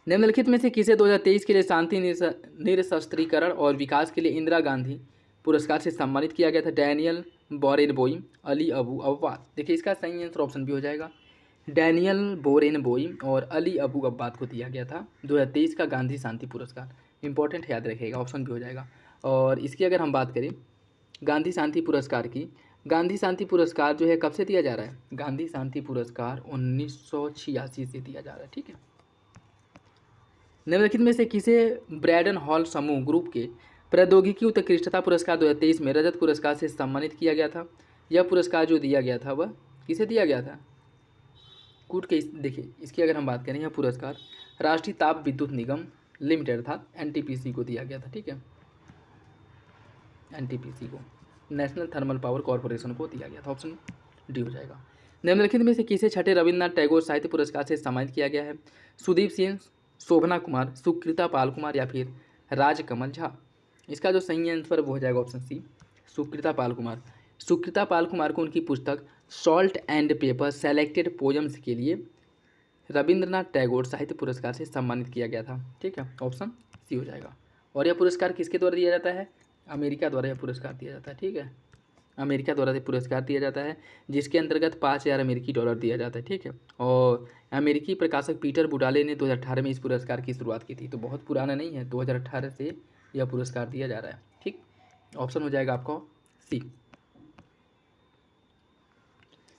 S1: निम्नलिखित में से किसे 2023 के लिए शांति निरस्त्रीकरण और विकास के लिए इंदिरा गांधी पुरस्कार से सम्मानित किया गया था। डैनियल बोरेनबोइम, अली अबू अब्बाद। देखिए इसका सही आंसर ऑप्शन भी हो जाएगा। डैनियल बोरेनबोइम और अली अबू अब्बाद को दिया गया था 2023 का गांधी शांति पुरस्कार। इंपॉर्टेंट याद रखिएगा, ऑप्शन भी हो जाएगा। और इसकी अगर हम बात करें गांधी शांति पुरस्कार की, गांधी शांति पुरस्कार जो है कब से दिया जा रहा है? गांधी शांति पुरस्कार 1986 से दिया जा रहा है। ठीक है। निम्नलिखित में से किसे ब्रैडन हॉल समूह ग्रुप के प्रौद्योगिकी उत्कृष्टता पुरस्कार 2023 में रजत पुरस्कार से सम्मानित किया गया था? यह पुरस्कार जो दिया गया था वह किसे दिया गया था? कूट के देखिए इसकी अगर हम बात करें, यह पुरस्कार राष्ट्रीय ताप विद्युत निगम लिमिटेड था, एनटीपीसी को दिया गया था। ठीक है, एनटीपीसी को, नेशनल थर्मल पावर कॉरपोरेशन को दिया गया था। ऑप्शन डी हो जाएगा। निम्नलिखित में से किसे छठे रविन्द्रनाथ टैगोर साहित्य पुरस्कार से सम्मानित किया गया है? सुदीप सिंह, शोभना कुमार, सुकृता पाल कुमार या फिर राजकमल झा? इसका जो सही आंसर वो हो जाएगा ऑप्शन सी, सुकृता पाल कुमार। सुकृता पाल कुमार को उनकी पुस्तक salt and paper selected poems के लिए रविंद्रनाथ टैगोर साहित्य पुरस्कार से सम्मानित किया गया था। ठीक है, ऑप्शन सी हो जाएगा। और यह पुरस्कार किसके द्वारा दिया जाता है? अमेरिका द्वारा यह पुरस्कार दिया जाता है। ठीक है, अमेरिका द्वारा यह पुरस्कार दिया जाता है, जिसके अंतर्गत 5000 अमेरिकी डॉलर दिया जाता है। ठीक है, और अमेरिकी प्रकाशक पीटर बुडाले ने 2018 में इस पुरस्कार की शुरुआत की थी, तो बहुत पुराना नहीं है, 2018 से यह पुरस्कार दिया जा रहा है। ठीक, ऑप्शन हो जाएगा आपका सी।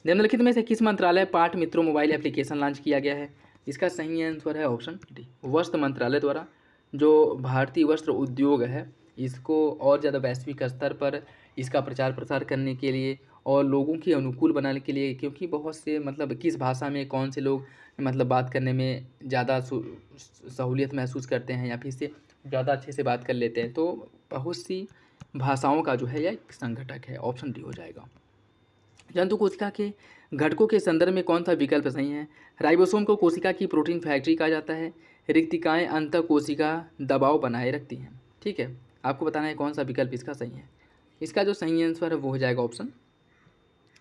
S1: निम्नलिखित में से किस मंत्रालय पाठ मित्रों मोबाइल एप्लीकेशन लॉन्च किया गया है? इसका सही आंसर है ऑप्शन डी, वस्त्र मंत्रालय द्वारा। जो भारतीय वस्त्र उद्योग है इसको और ज़्यादा वैश्विक स्तर पर इसका प्रचार प्रसार करने के लिए और लोगों के अनुकूल बनाने के लिए, क्योंकि बहुत से मतलब किस भाषा में कौन से लोग मतलब बात करने में ज़्यादा सहूलियत महसूस करते हैं या फिर से ज़्यादा अच्छे से बात कर लेते हैं, तो बहुत सी भाषाओं का जो है यह एक संगठक है। ऑप्शन डी हो जाएगा। जंतु कोशिका के घटकों के संदर्भ में कौन सा विकल्प सही है? राइबोसोम को कोशिका की प्रोटीन फैक्ट्री कहा जाता है। रिक्तिकाएं अंत कोशिका दबाव बनाए रखती हैं। ठीक है, आपको बताना है कौन सा विकल्प इसका सही है। इसका जो सही आंसर है वो हो जाएगा ऑप्शन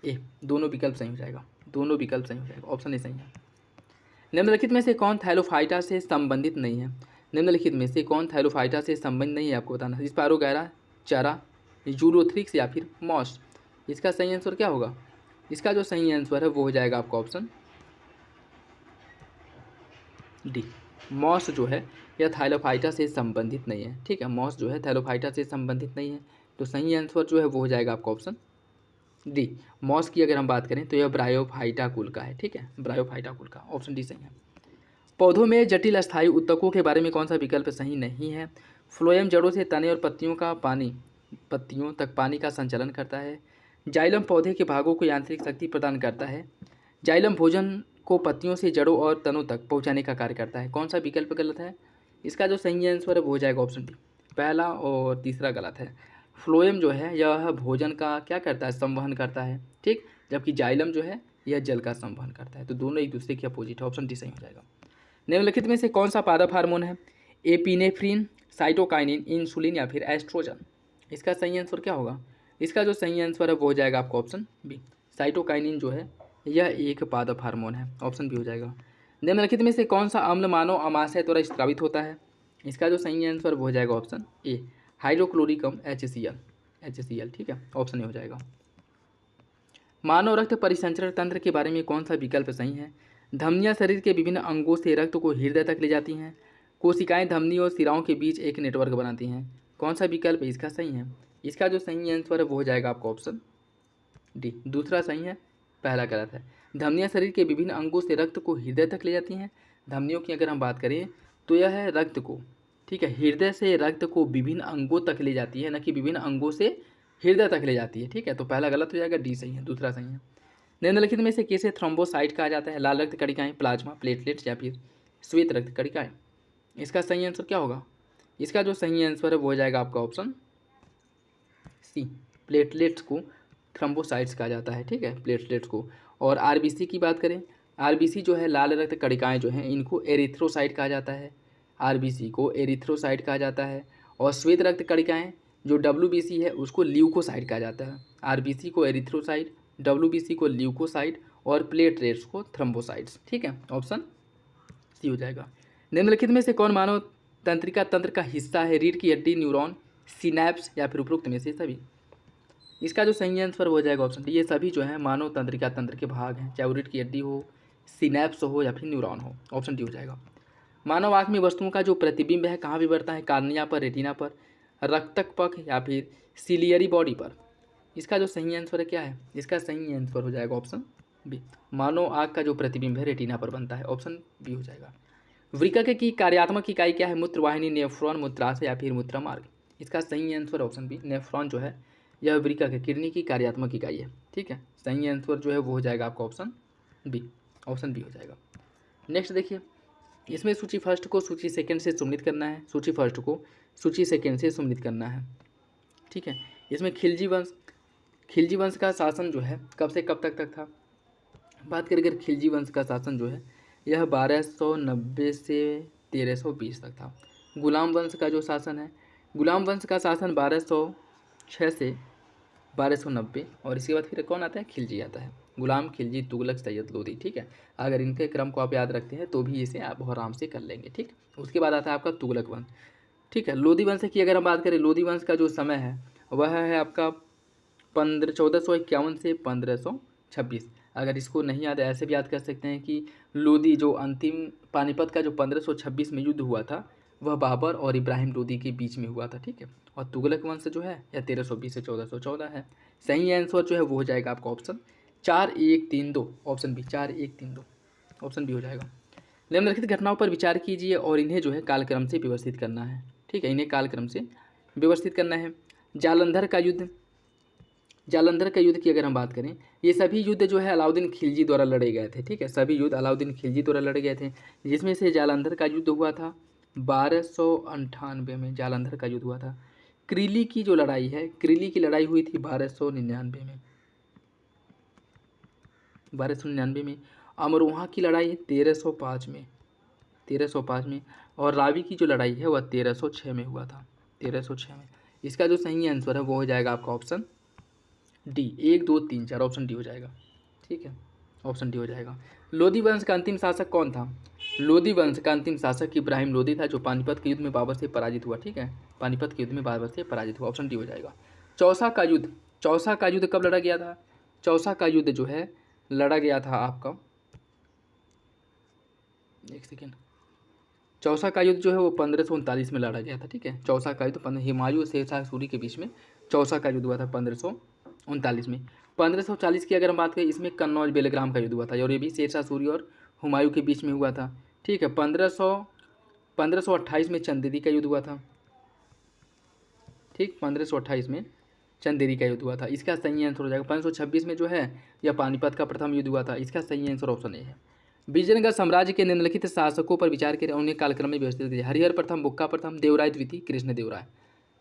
S1: ए, दोनों विकल्प सही हो जाएगा, दोनों विकल्प सही हो जाएगा, ऑप्शन ए सही है। निम्नलिखित में से कौन थाइलोफाइटा से संबंधित नहीं है? निम्नलिखित में से कौन थाइलोफाइटा से संबंधित नहीं है आपको बताना है। स्पारोगैरा, चरा, यूरोथ्रिक्स या फिर मॉस? इसका सही आंसर क्या होगा? इसका जो सही आंसर है वो हो जाएगा आपका ऑप्शन डी, मॉस जो है यह थाइलोफाइटा से संबंधित नहीं है। ठीक है, मॉस जो है थाइलोफाइटा से संबंधित नहीं है, तो सही आंसर जो है वो हो जाएगा आपका ऑप्शन डी। मॉस की अगर हम बात करें तो यह ब्रायोफाइटा कुल का है। ठीक है, ब्रायोफाइटा कुल का, ऑप्शन डी सही है। पौधों में जटिल अस्थायी उत्तकों के बारे में कौन सा विकल्प सही नहीं है? फ्लोएम जड़ों से तने और पत्तियों तक पानी का संचालन करता है। जाइलम पौधे के भागों को यांत्रिक शक्ति प्रदान करता है। जाइलम भोजन को पत्तियों से जड़ों और तनों तक पहुंचाने का कार्य करता है। कौन सा विकल्प गलत है? इसका जो सही आंसर है वो हो जाएगा ऑप्शन डी, पहला और तीसरा गलत है। फ्लोएम जो है यह भोजन का क्या करता है? संवहन करता है। ठीक, जबकि जाइलम जो है यह जल का संवहन करता है, तो दोनों एक दूसरे के अपोजिट है। ऑप्शन डी सही हो जाएगा। निम्नलिखित में से कौन सा पादप हार्मोन है? एपिनेफ्रिन, साइटोकाइनिन, इंसुलिन या फिर एस्ट्रोजन? इसका सही आंसर क्या होगा? इसका जो सही आंसर है वो हो जाएगा आपका ऑप्शन बी, साइटोकाइनिन जो है यह एक पादप हार्मोन है। ऑप्शन बी हो जाएगा। निम्नलिखित में से कौन सा अम्ल मानव अमाशय द्वारा स्रावित होता है? इसका जो सही आंसर वो हो जाएगा ऑप्शन ए, हाइड्रोक्लोरिकम HCl। ठीक है, ऑप्शन ए हो जाएगा। मानव रक्त परिसंचरण तंत्र के बारे में कौन सा विकल्प सही है? धमनियां शरीर के विभिन्न अंगों से रक्त को हृदय तक ले जाती हैं। कोशिकाएं धमनी और सिराओं के बीच एक नेटवर्क बनाती हैं। कौन सा विकल्प इसका सही है? इसका जो सही आंसर है वो हो जाएगा आपका ऑप्शन डी, दूसरा सही है, पहला गलत है। धमनियां शरीर के विभिन्न अंगों से रक्त को हृदय तक ले जाती हैं। धमनियों की अगर हम बात करें तो यह है रक्त को, ठीक है, हृदय से रक्त को विभिन्न अंगों तक ले जाती है, न कि विभिन्न अंगों से हृदय तक ले जाती है। ठीक है, तो पहला गलत हो जाएगा, डी सही है, दूसरा सही है। निम्नलिखित में से किसे थ्रोम्बोसाइट कहा जाता है? लाल रक्त कणिकाएं, प्लाज्मा, प्लेटलेट्स या फिर श्वेत रक्त कणिकाएं? इसका सही आंसर क्या होगा? इसका जो सही आंसर है वो हो जाएगा आपका ऑप्शन सी, प्लेटलेट्स को थ्रोम्बोसाइट्स कहा जाता है। ठीक है, प्लेटलेट्स को। और आरबीसी की बात करें, आरबीसी जो है लाल रक्त कणिकाएं जो हैं इनको एरिथ्रोसाइट कहा जाता है। आरबीसी को एरिथ्रोसाइट कहा जाता है। और श्वेत रक्त कणिकाएं जो डब्ल्यूबीसी है उसको ल्यूकोसाइट कहा जाता है। आरबीसी को एरिथ्रोसाइट, डब्ल्यूबीसी को ल्यूकोसाइट और प्लेटलेट्स को थ्रोम्बोसाइट्स। ठीक है, ऑप्शन सी हो जाएगा। निम्नलिखित में से कौन मानव तंत्रिका तंत्र का हिस्सा है? रीढ़ की हड्डी, न्यूरॉन, सिनैप्स या फिर उपरोक्त में से सभी? इसका जो सही आंसर हो जाएगा ऑप्शन डी। ये सभी जो है मानव तंत्रिका तंत्र के भाग हैं, चाहे उरीट की हड्डी हो, सिनैप्स हो या फिर न्यूरॉन हो। ऑप्शन डी हो जाएगा। मानव आँख में वस्तुओं का जो प्रतिबिंब है कहाँ विवरता है? कार्निया पर, रेटिना पर, रक्तक पक या फिर सिलियरी बॉडी पर। इसका जो सही आंसर है क्या है? इसका सही आंसर हो जाएगा ऑप्शन बी। मानव आँख का जो प्रतिबिंब है रेटिना पर बनता है। ऑप्शन बी हो जाएगा। वृक्क की कार्यात्मक इकाई क्या है? मूत्रवाहिनी, नेफ्रॉन, मूत्राशय या फिर मूत्रमार्ग। इसका सही आंसर ऑप्शन बी। नेफ्रॉन जो है यह वृक्क के किडनी की कार्यात्मक इकाई है। ठीक है, सही आंसर जो है वो हो जाएगा आपका ऑप्शन बी। ऑप्शन बी हो जाएगा। नेक्स्ट देखिए, इसमें सूची फर्स्ट को सूची सेकंड से सम्मिलित करना है, सूची फर्स्ट को सूची सेकंड से सम्मिलित करना है। ठीक है, इसमें खिलजी वंश का शासन जो है कब से कब तक था? बात करें अगर खिलजी वंश का शासन जो है यह 1290 से 1320 तक था। गुलाम वंश का जो शासन है, गुलाम वंश का शासन 1206 से 1290, और इसके बाद फिर कौन आता है? खिलजी आता है। गुलाम, खिलजी, तुगलक, सैयद, लोदी। ठीक है, अगर इनके क्रम को आप याद रखते हैं तो भी इसे आप बहुत आराम से कर लेंगे। ठीक, उसके बाद आता है आपका तुगलक वंश। ठीक है, लोदी वंश की अगर हम बात करें, लोदी वंश का जो समय है वह है आपका 1451 से 1526। अगर इसको नहीं याद है ऐसे भी याद कर सकते हैं कि लोदी जो अंतिम पानीपत का जो 1526 में युद्ध हुआ था वह बाबर और इब्राहिम लोदी के बीच में हुआ था। ठीक है, और तुगलक वंश जो है यह 1320 से 1414 है। सही आंसर जो है वो हो जाएगा आपका option 4132। Option B, 4132। Option B हो जाएगा। निम्नलिखित घटनाओं पर विचार कीजिए और इन्हें जो है कालक्रम से व्यवस्थित करना है। ठीक है, इन्हें कालक्रम से व्यवस्थित करना है। जालंधर का युद्ध, जालंधर का युद्ध की अगर हम बात करें, ये सभी युद्ध जो है अलाउद्दीन खिलजी द्वारा लड़े गए थे। ठीक है, सभी युद्ध अलाउद्दीन खिलजी द्वारा लड़े गए थे, जिसमें से जालंधर का युद्ध हुआ था 1298 में। जालंधर का युद्ध हुआ था। क्रीली की जो लड़ाई है, क्रीली की लड़ाई हुई थी 1299 में, 1299 में। अमरोहा की लड़ाई 1305 में, 1305 में। और रावी की जो लड़ाई है वह 1306 में हुआ था, 1306 में। इसका जो सही आंसर है वो हो जाएगा आपका ऑप्शन डी। 1 2 3 4, ऑप्शन डी हो जाएगा। ठीक है, ऑप्शन डी हो जाएगा। लोदी वंश का अंतिम शासक कौन था? लोदी वंश का अंतिम शासक इब्राहिम लोदी था, जो पानीपत के युद्ध में बाबर से पराजित हुआ। ठीक है, पानीपत के युद्ध में बाबर से पराजित हुआ। ऑप्शन डी हो जाएगा। चौसा का युद्ध, चौसा का युद्ध कब लड़ा गया था? चौसा का युद्ध जो है लड़ा गया था आपका, एक सेकेंड, चौसा का युद्ध जो है वो 1539 में लड़ा गया था। ठीक है, चौसा का युद्ध हुमायूं और शेरशाह सूरी के बीच में चौसा का युद्ध हुआ था 1539 में। 1540 की अगर हम बात करें, इसमें कन्नौज बेलग्राम का युद्ध हुआ था, और ये भी शेरशाह सूरी और हुमायूं के बीच में हुआ था। ठीक है, 1528 में चंदेरी का युद्ध हुआ था। ठीक, 1528 में चंदेरी का युद्ध हुआ था। इसका सही आंसर हो जाएगा। 1526 में जो है यह पानीपत का प्रथम युद्ध हुआ था। इसका सही आंसर ऑप्शन ए है। विजयनगर साम्राज्य के निम्नलिखित शासकों पर विचार करें, उन्हें कालक्रम में व्यवस्थित कीजिए। हरिहर प्रथम, बुक्का प्रथम, देवराय द्वितीय, कृष्णदेवराय।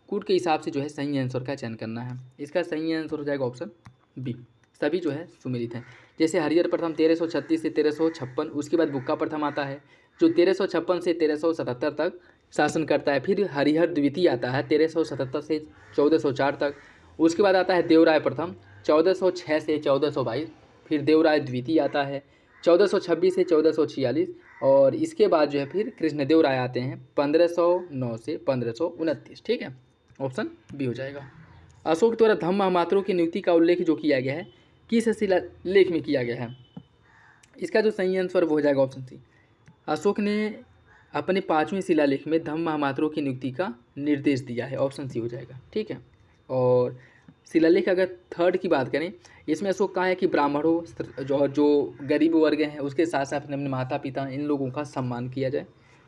S1: कूट के हिसाब से जो है सही आंसर का चयन करना है। इसका सही आंसर हो जाएगा ऑप्शन बी। सभी जो है सुमिलित हैं। जैसे हरिहर प्रथम 1336 से 1356, उसके बाद बुक्का प्रथम आता है जो 1356 से 1377 तक शासन करता है। फिर हरिहर द्वितीय आता है 1377 से 1404 तक। उसके बाद आता है देवराय प्रथम 1406 से 1422। फिर देवराय द्वितीय आता है 1426 से 1446, और इसके बाद जो है फिर कृष्णदेव राय आते हैं 1509 से 1529। ठीक है, ऑप्शन बी हो जाएगा। अशोक द्वारा धम्म महामात्रों की नियुक्ति का उल्लेख जो किया गया है किस शिलालेख में किया गया है? इसका जो सही आंसर वो हो जाएगा ऑप्शन सी। अशोक ने अपने 5वें शिलालेख में धम्म महामात्रों की नियुक्ति का निर्देश दिया है। ऑप्शन सी हो जाएगा। ठीक है, और शिलालेख अगर थर्ड की बात करें, इसमें अशोक कहा है कि ब्राह्मणों जो गरीब वर्ग हैं उसके साथ साथ अपने माता पिता इन लोगों का सम्मान किया जाए,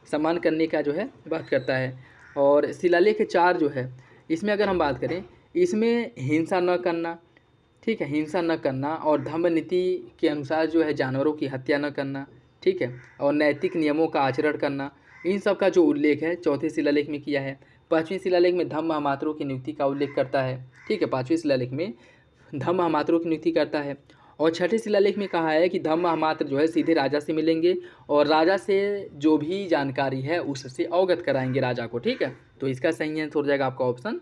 S1: सम्मान करने का जो है बात करता है। और शिलालेख 4 जो है इसमें अगर हम बात करें, इसमें हिंसा न करना, ठीक है, हिंसा न करना, और धम्म नीति के अनुसार जो है जानवरों की हत्या न करना, ठीक है, और नैतिक नियमों का आचरण करना, इन सब का जो उल्लेख है चौथे शिलालेख में किया है। 5वें शिलालेख में धम्म महामात्रों की नियुक्ति का उल्लेख करता है। ठीक है, 5वें शिलालेख में धम्म महामात्रों की नियुक्ति करता है। और 6ठे शिलालेख में कहा है कि धम्म महामात्र जो है सीधे राजा से मिलेंगे और राजा से जो भी जानकारी है उससे अवगत कराएंगे राजा को। ठीक है, तो इसका सही आंसर हो जाएगा आपका ऑप्शन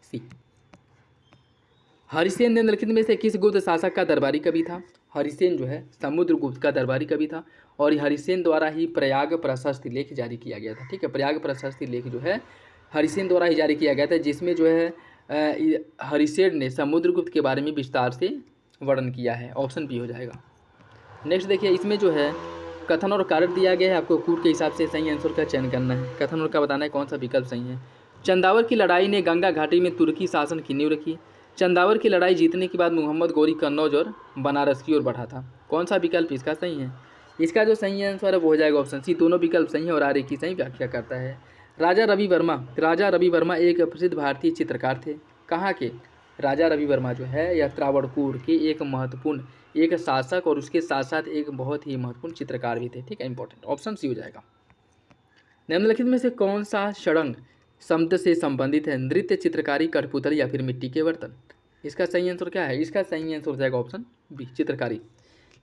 S1: सी। हरिसेन निम्नलिखित में से किस गुप्त शासक का दरबारी कवि था? हरिसेन जो है समुद्रगुप्त का दरबारी कवि था, और हरिसेन द्वारा ही प्रयाग प्रशस्ति लेख जारी किया गया था। ठीक है, प्रयाग प्रशस्ति लेख जो है हरिसेन द्वारा ही जारी किया गया था, जिसमें जो है हरिसेड ने समुद्रगुप्त के बारे में विस्तार से वर्णन किया है। ऑप्शन बी हो जाएगा। नेक्स्ट देखिए, इसमें जो है कथन और कारक दिया गया है, आपको कूट के हिसाब से सही आंसर का चयन करना है। कथन और का बताना है कौन सा विकल्प सही है। चंदावर की लड़ाई ने गंगा घाटी में तुर्की शासन की नींव रखी। चंदावर की लड़ाई जीतने के बाद मोहम्मद गौरी कन्नौज और बनारस की ओर बढ़ा था। कौन सा विकल्प इसका सही है। इसका जो सही आंसर है वो हो जाएगा ऑप्शन सी। दोनों विकल्प सही है और आर की सही व्याख्या करता है। राजा रवि वर्मा एक प्रसिद्ध भारतीय चित्रकार थे। कहाँ के। राजा रवि वर्मा जो है यह त्रावणकोर के एक महत्वपूर्ण एक शासक और उसके साथ साथ एक बहुत ही महत्वपूर्ण चित्रकार भी थे। ठीक है, इंपॉर्टेंट। ऑप्शन सी हो जाएगा। निम्नलिखित में से कौन सा षडंग शब्द से संबंधित है। नृत्य, चित्रकारी, कठपुतली या फिर मिट्टी के बर्तन। इसका सही आंसर क्या है। इसका सही आंसर हो जाएगा ऑप्शन बी, चित्रकारी।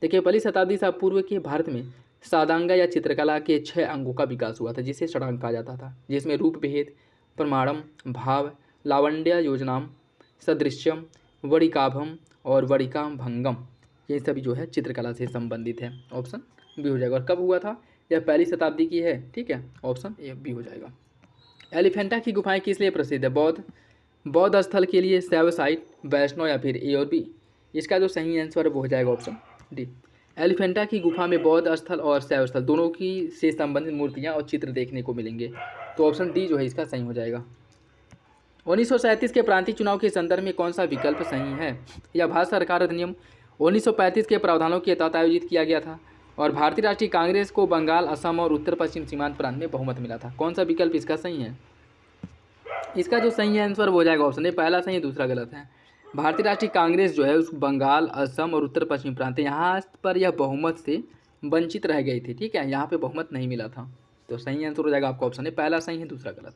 S1: देखिए, पहली शताब्दी से पूर्व के भारत में सादांगा या चित्रकला के 6 अंगों का विकास हुआ था, जिसे षडांग कहा जाता था, जिसमें रूप भेद, प्रमाणम, भाव, लावण्य योजनाम, सदृश्यम, वड़िकाभम और वड़िकाम भंगम, ये सभी जो है चित्रकला से संबंधित है। ऑप्शन बी हो जाएगा। और कब हुआ था। यह पहली शताब्दी की है। ठीक है, ऑप्शन ए बी हो जाएगा। एलिफेंटा की गुफाएं किस लिए प्रसिद्ध है। बौद्ध स्थल के लिए, शैव साइट, वैष्णव या फिर ए और बी। इसका जो सही आंसर है वो हो जाएगा ऑप्शन डी। एलिफेंटा की गुफा में बौद्ध स्थल और शैव स्थल दोनों की से संबंधित मूर्तियां और चित्र देखने को मिलेंगे। तो ऑप्शन डी जो है इसका सही हो जाएगा। 1937 के प्रांतीय चुनाव के संदर्भ में कौन सा विकल्प सही है। यह भारत सरकार अधिनियम 1935 के प्रावधानों के तहत आयोजित किया गया था और भारतीय राष्ट्रीय कांग्रेस को बंगाल, असम और उत्तर पश्चिम सीमांत प्रांत में बहुमत मिला था। कौन सा विकल्प इसका सही है। इसका जो सही आंसर वो हो जाएगा ऑप्शन ए। पहला सही है, दूसरा गलत है। भारतीय राष्ट्रीय कांग्रेस जो है उस बंगाल, असम और उत्तर पश्चिम प्रांत यहाँ पर यह बहुमत से वंचित रह गई थी। ठीक है, यहाँ पे बहुमत नहीं मिला था। तो सही आंसर हो जाएगा आपका ऑप्शन ए। पहला सही है, दूसरा गलत।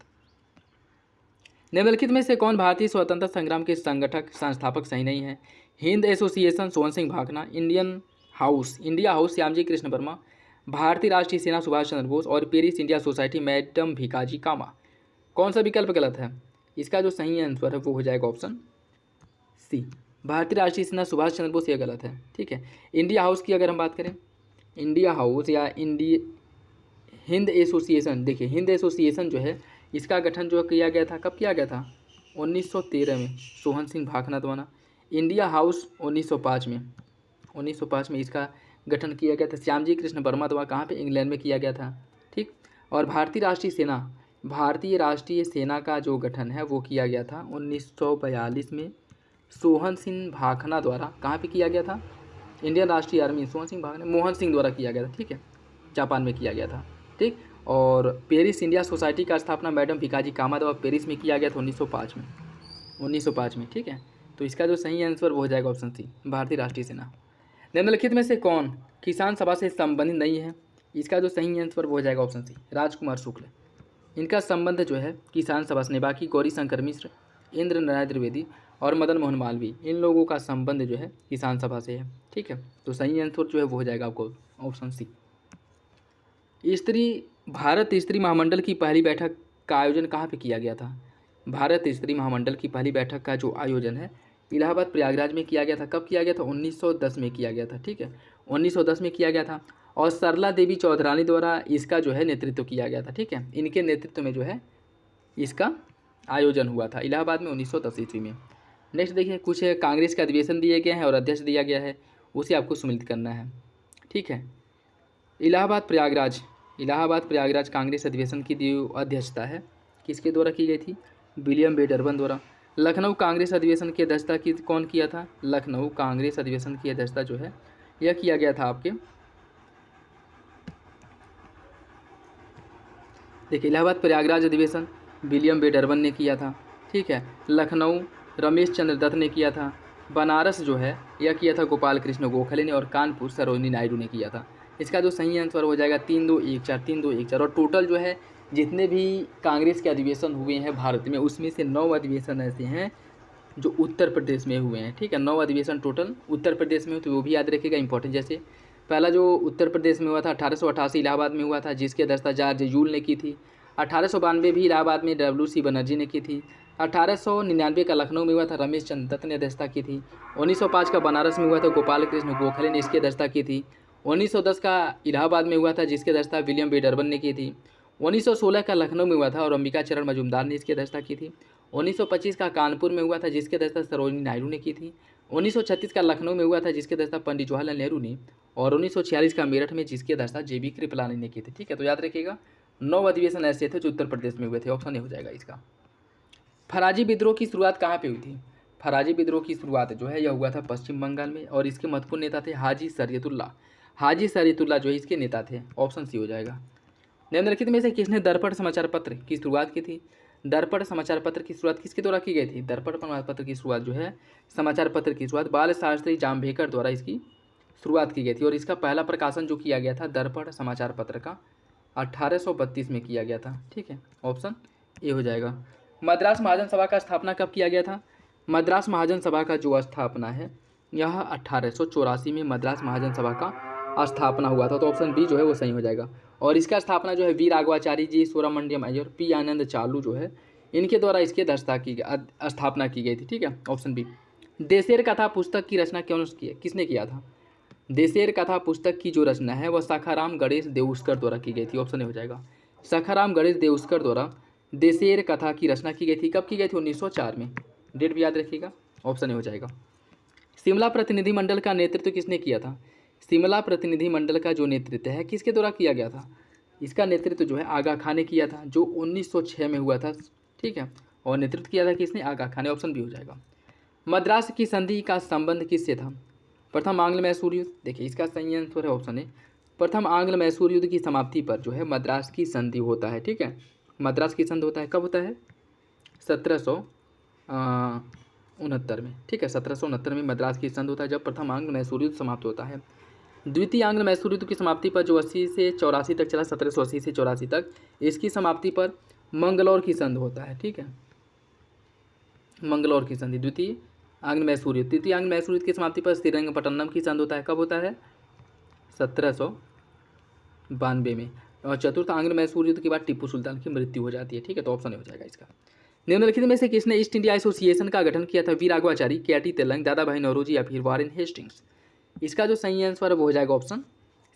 S1: निम्नलिखित में से कौन भारतीय स्वतंत्रता संग्राम के संगठक संस्थापक सही नहीं है। Hind association Sohan Singh Bhakna, India house Shyamji Krishna Varma, भारतीय राष्ट्रीय सेना सुभाष चंद्र बोस और Paris India society madam Bhikaji Cama. कौन सा विकल्प गलत है। इसका जो सही आंसर है वो हो जाएगा ऑप्शन सी, भारतीय राष्ट्रीय सेना सुभाष चंद्र बोस। ये गलत है। ठीक है, इंडिया हाउस की अगर हम बात करें, इंडिया हाउस या हिंद एसोसिएशन, देखिए हिंद एसोसिएशन जो है इसका गठन जो किया गया था, कब किया गया था 1913 में सोहन सिंह भाखना द्वारा। इंडिया हाउस 1905 में इसका गठन किया गया था श्यामजी कृष्ण वर्मा द्वारा। कहाँ पे, इंग्लैंड में किया गया था। ठीक, और भारतीय राष्ट्रीय सेना का जो गठन है वो किया गया था 1942 में सोहन सिंह भाखना द्वारा। कहाँ पे किया गया था। इंडियन राष्ट्रीय आर्मी मोहन सिंह द्वारा किया गया था। ठीक है, जापान में किया गया था। ठीक, और पेरिस इंडिया सोसाइटी का स्थापना मैडम भिकाजी कामा द्वारा पेरिस में किया गया था 1905 में। ठीक है, तो इसका जो सही आंसर वो हो जाएगा ऑप्शन सी, भारतीय राष्ट्रीय सेना। निम्नलिखित में से कौन किसान सभा से संबंधित नहीं है। इसका जो सही आंसर वो हो जाएगा ऑप्शन सी, राजकुमार शुक्ल। इनका संबंध जो है किसान सभा से, बाकी गौरी शंकर मिश्र, इंद्र नारायण द्विवेदी और मदन मोहन मालवीय, इन लोगों का संबंध जो है किसान सभा से है। ठीक है, तो सही आंसर जो है वो हो जाएगा आपको ऑप्शन सी। भारत स्त्री महामंडल की पहली बैठक का आयोजन कहाँ पे किया गया था। भारत स्त्री महामंडल की पहली बैठक का जो आयोजन है इलाहाबाद प्रयागराज में किया गया था। कब किया गया था 1910 में किया गया था। ठीक है, 1910 में किया गया था और सरला देवी चौधरानी द्वारा इसका जो है नेतृत्व किया गया था। ठीक है, इनके नेतृत्व में जो है इसका आयोजन हुआ था इलाहाबाद में 1910 ईस्वी में। नेक्स्ट देखिए, कुछ कांग्रेस के अधिवेशन दिए गए हैं और अध्यक्ष दिया गया है, उसे आपको सम्मिलित करना है। ठीक है, इलाहाबाद प्रयागराज कांग्रेस अधिवेशन की जो अध्यक्षता है किसके द्वारा की गई थी, विलियम बी डर्बन द्वारा। लखनऊ कांग्रेस अधिवेशन की अध्यक्षता कौन किया था। लखनऊ कांग्रेस अधिवेशन की अध्यक्षता जो है यह किया गया था आपके, देखिए इलाहाबाद प्रयागराज अधिवेशन विलियम बी डर्बन ने किया था। ठीक है, लखनऊ रमेश चंद्र दत्त ने किया था। बनारस जो है यह किया था गोपाल कृष्ण गोखले ने और कानपुर सरोजिनी नायडू ने किया था। इसका जो सही आंसर हो जाएगा 3-2-1-4 और टोटल जो है जितने भी कांग्रेस के अधिवेशन हुए हैं भारत में उसमें से 9 अधिवेशन ऐसे हैं जो उत्तर प्रदेश में हुए हैं। ठीक है, 9 अधिवेशन टोटल उत्तर प्रदेश में, तो वो भी याद रखिएगा इंपॉर्टेंट। जैसे पहला जो उत्तर प्रदेश में हुआ था 1888 इलाहाबाद में हुआ था, जिसकी अध्यक्षता जॉर्ज यूल ने की थी। 1892 भी इलाहाबाद में WC बनर्जी ने की थी। 1899 का लखनऊ में हुआ था, रमेश चंद्र दत्त ने अध्यक्षता की थी। 1905 का बनारस में हुआ था, गोपाल कृष्ण गोखले ने इसकी अध्यक्षता की थी। 1910 का इलाहाबाद में हुआ था, जिसकी अध्यक्षता विलियम बी डर्बन ने की थी। 1916 का लखनऊ में हुआ था और अंबिका चरण मजूमदार ने इसकी अध्यक्षता की थी। 1925 का कानपुर में हुआ था जिसकी अध्यक्षता सरोजिनी नायडू ने की थी। 1936 का लखनऊ में हुआ था जिसकी अध्यक्षता पंडित जवाहरलाल नेहरू ने, और 1946 का मेरठ में जिसकी अध्यक्षता JB कृपलानी ने की थी। ठीक है, तो याद रखिएगा 9 अधिवेशन ऐसे थे जो उत्तर प्रदेश में हुए थे। ऑप्शन ए हो जाएगा इसका। फराजी विद्रोह की शुरुआत कहाँ पे हुई थी? फराजी विद्रोह की शुरुआत जो है यह हुआ था पश्चिम बंगाल में, और इसके महत्वपूर्ण नेता थे हाजी शरीयतुल्लाह। हाजी शरीयतुल्लाह जो है इसके नेता थे। ऑप्शन सी हो जाएगा। निम्नलिखित में से किसने दर्पण समाचार पत्र की शुरुआत की थी? दर्पण समाचार पत्र की शुरुआत किसके द्वारा की गई थी? दर्पण समाचार पत्र की शुरुआत जो है, समाचार पत्र की शुरुआत बाल शास्त्री जाम्बेकर द्वारा इसकी शुरुआत की गई थी, और इसका पहला प्रकाशन जो किया गया था दर्पण समाचार पत्र का 1832 में किया गया था। ठीक है, ऑप्शन ए हो जाएगा। मद्रास महाजन सभा का स्थापना कब किया गया था? मद्रास महाजन सभा का जो स्थापना है यह 1884 में मद्रास महाजन सभा का स्थापना हुआ था। तो ऑप्शन बी जो है वो सही हो जाएगा। और इसका स्थापना जो है वी राघवाचारी जी, सुब्रमण्यम अय्यर, पी आनंद चालू जो है इनके द्वारा इसकी स्थापना की गई थी। ठीक है, ऑप्शन बी। देशेर कथा पुस्तक की रचना किसने किया था? देशेर कथा पुस्तक की जो रचना है वह सखाराम गणेश देउस्कर द्वारा की गई थी। ऑप्शन ए हो जाएगा। सखाराम गणेश देउस्कर द्वारा देशेर कथा की रचना की गई थी। कब की गई थी? 1904 में। डेट भी याद रखिएगा। ऑप्शन ए हो जाएगा। शिमला प्रतिनिधिमंडल का नेतृत्व किसने किया था? शिमला प्रतिनिधिमंडल का जो नेतृत्व है किसके द्वारा किया गया था? इसका नेतृत्व जो है आगा खान ने किया था, जो 1906 में हुआ था। ठीक है, और नेतृत्व किया था किसने? आगा खान ने। ऑप्शन बी हो जाएगा। मद्रास की संधि का संबंध किससे था? प्रथम आंग्ल मैसूर युद्ध। देखिए इसका सही आंसर है ऑप्शन ए। प्रथम आंग्ल मैसूर युद्ध की समाप्ति पर जो है मद्रास की संधि होता है। ठीक है, मद्रास की संधि होता है कब होता है? 1769 में। ठीक है, 1769 में मद्रास की संधि होता है जब प्रथम आंग्ल मैसूर युद्ध समाप्त होता है। द्वितीय आंग्ल मैसूर युद्ध की समाप्ति पर जो 80 से 84 तक चला, 1780 से 84 तक, इसकी समाप्ति पर मंगलौर की संधि होता है। ठीक है, मंगलौर की संधि द्वितीय आंग्ल मैसूर युद्ध। तृतीय आंग्ल मैसूर युद्ध की समाप्ति पर श्रीरंगपट्टनम की संधि होता है। कब होता है? 1792 में। और चतुर्थ आंग्ल मैसूर युद्ध के बाद टीपू सुल्तान की मृत्यु हो जाती है। ठीक है, तो ऑप्शन हो जाएगा इसका। निम्नलिखित में से किसने ईस्ट इंडिया एसोसिएशन का गठन किया था? वी राघवाचारी, KT तेलंग, दादा भाई नौरोजी या फिर वारेन हेस्टिंग्स? इसका जो सही आंसर है वो हो जाएगा ऑप्शन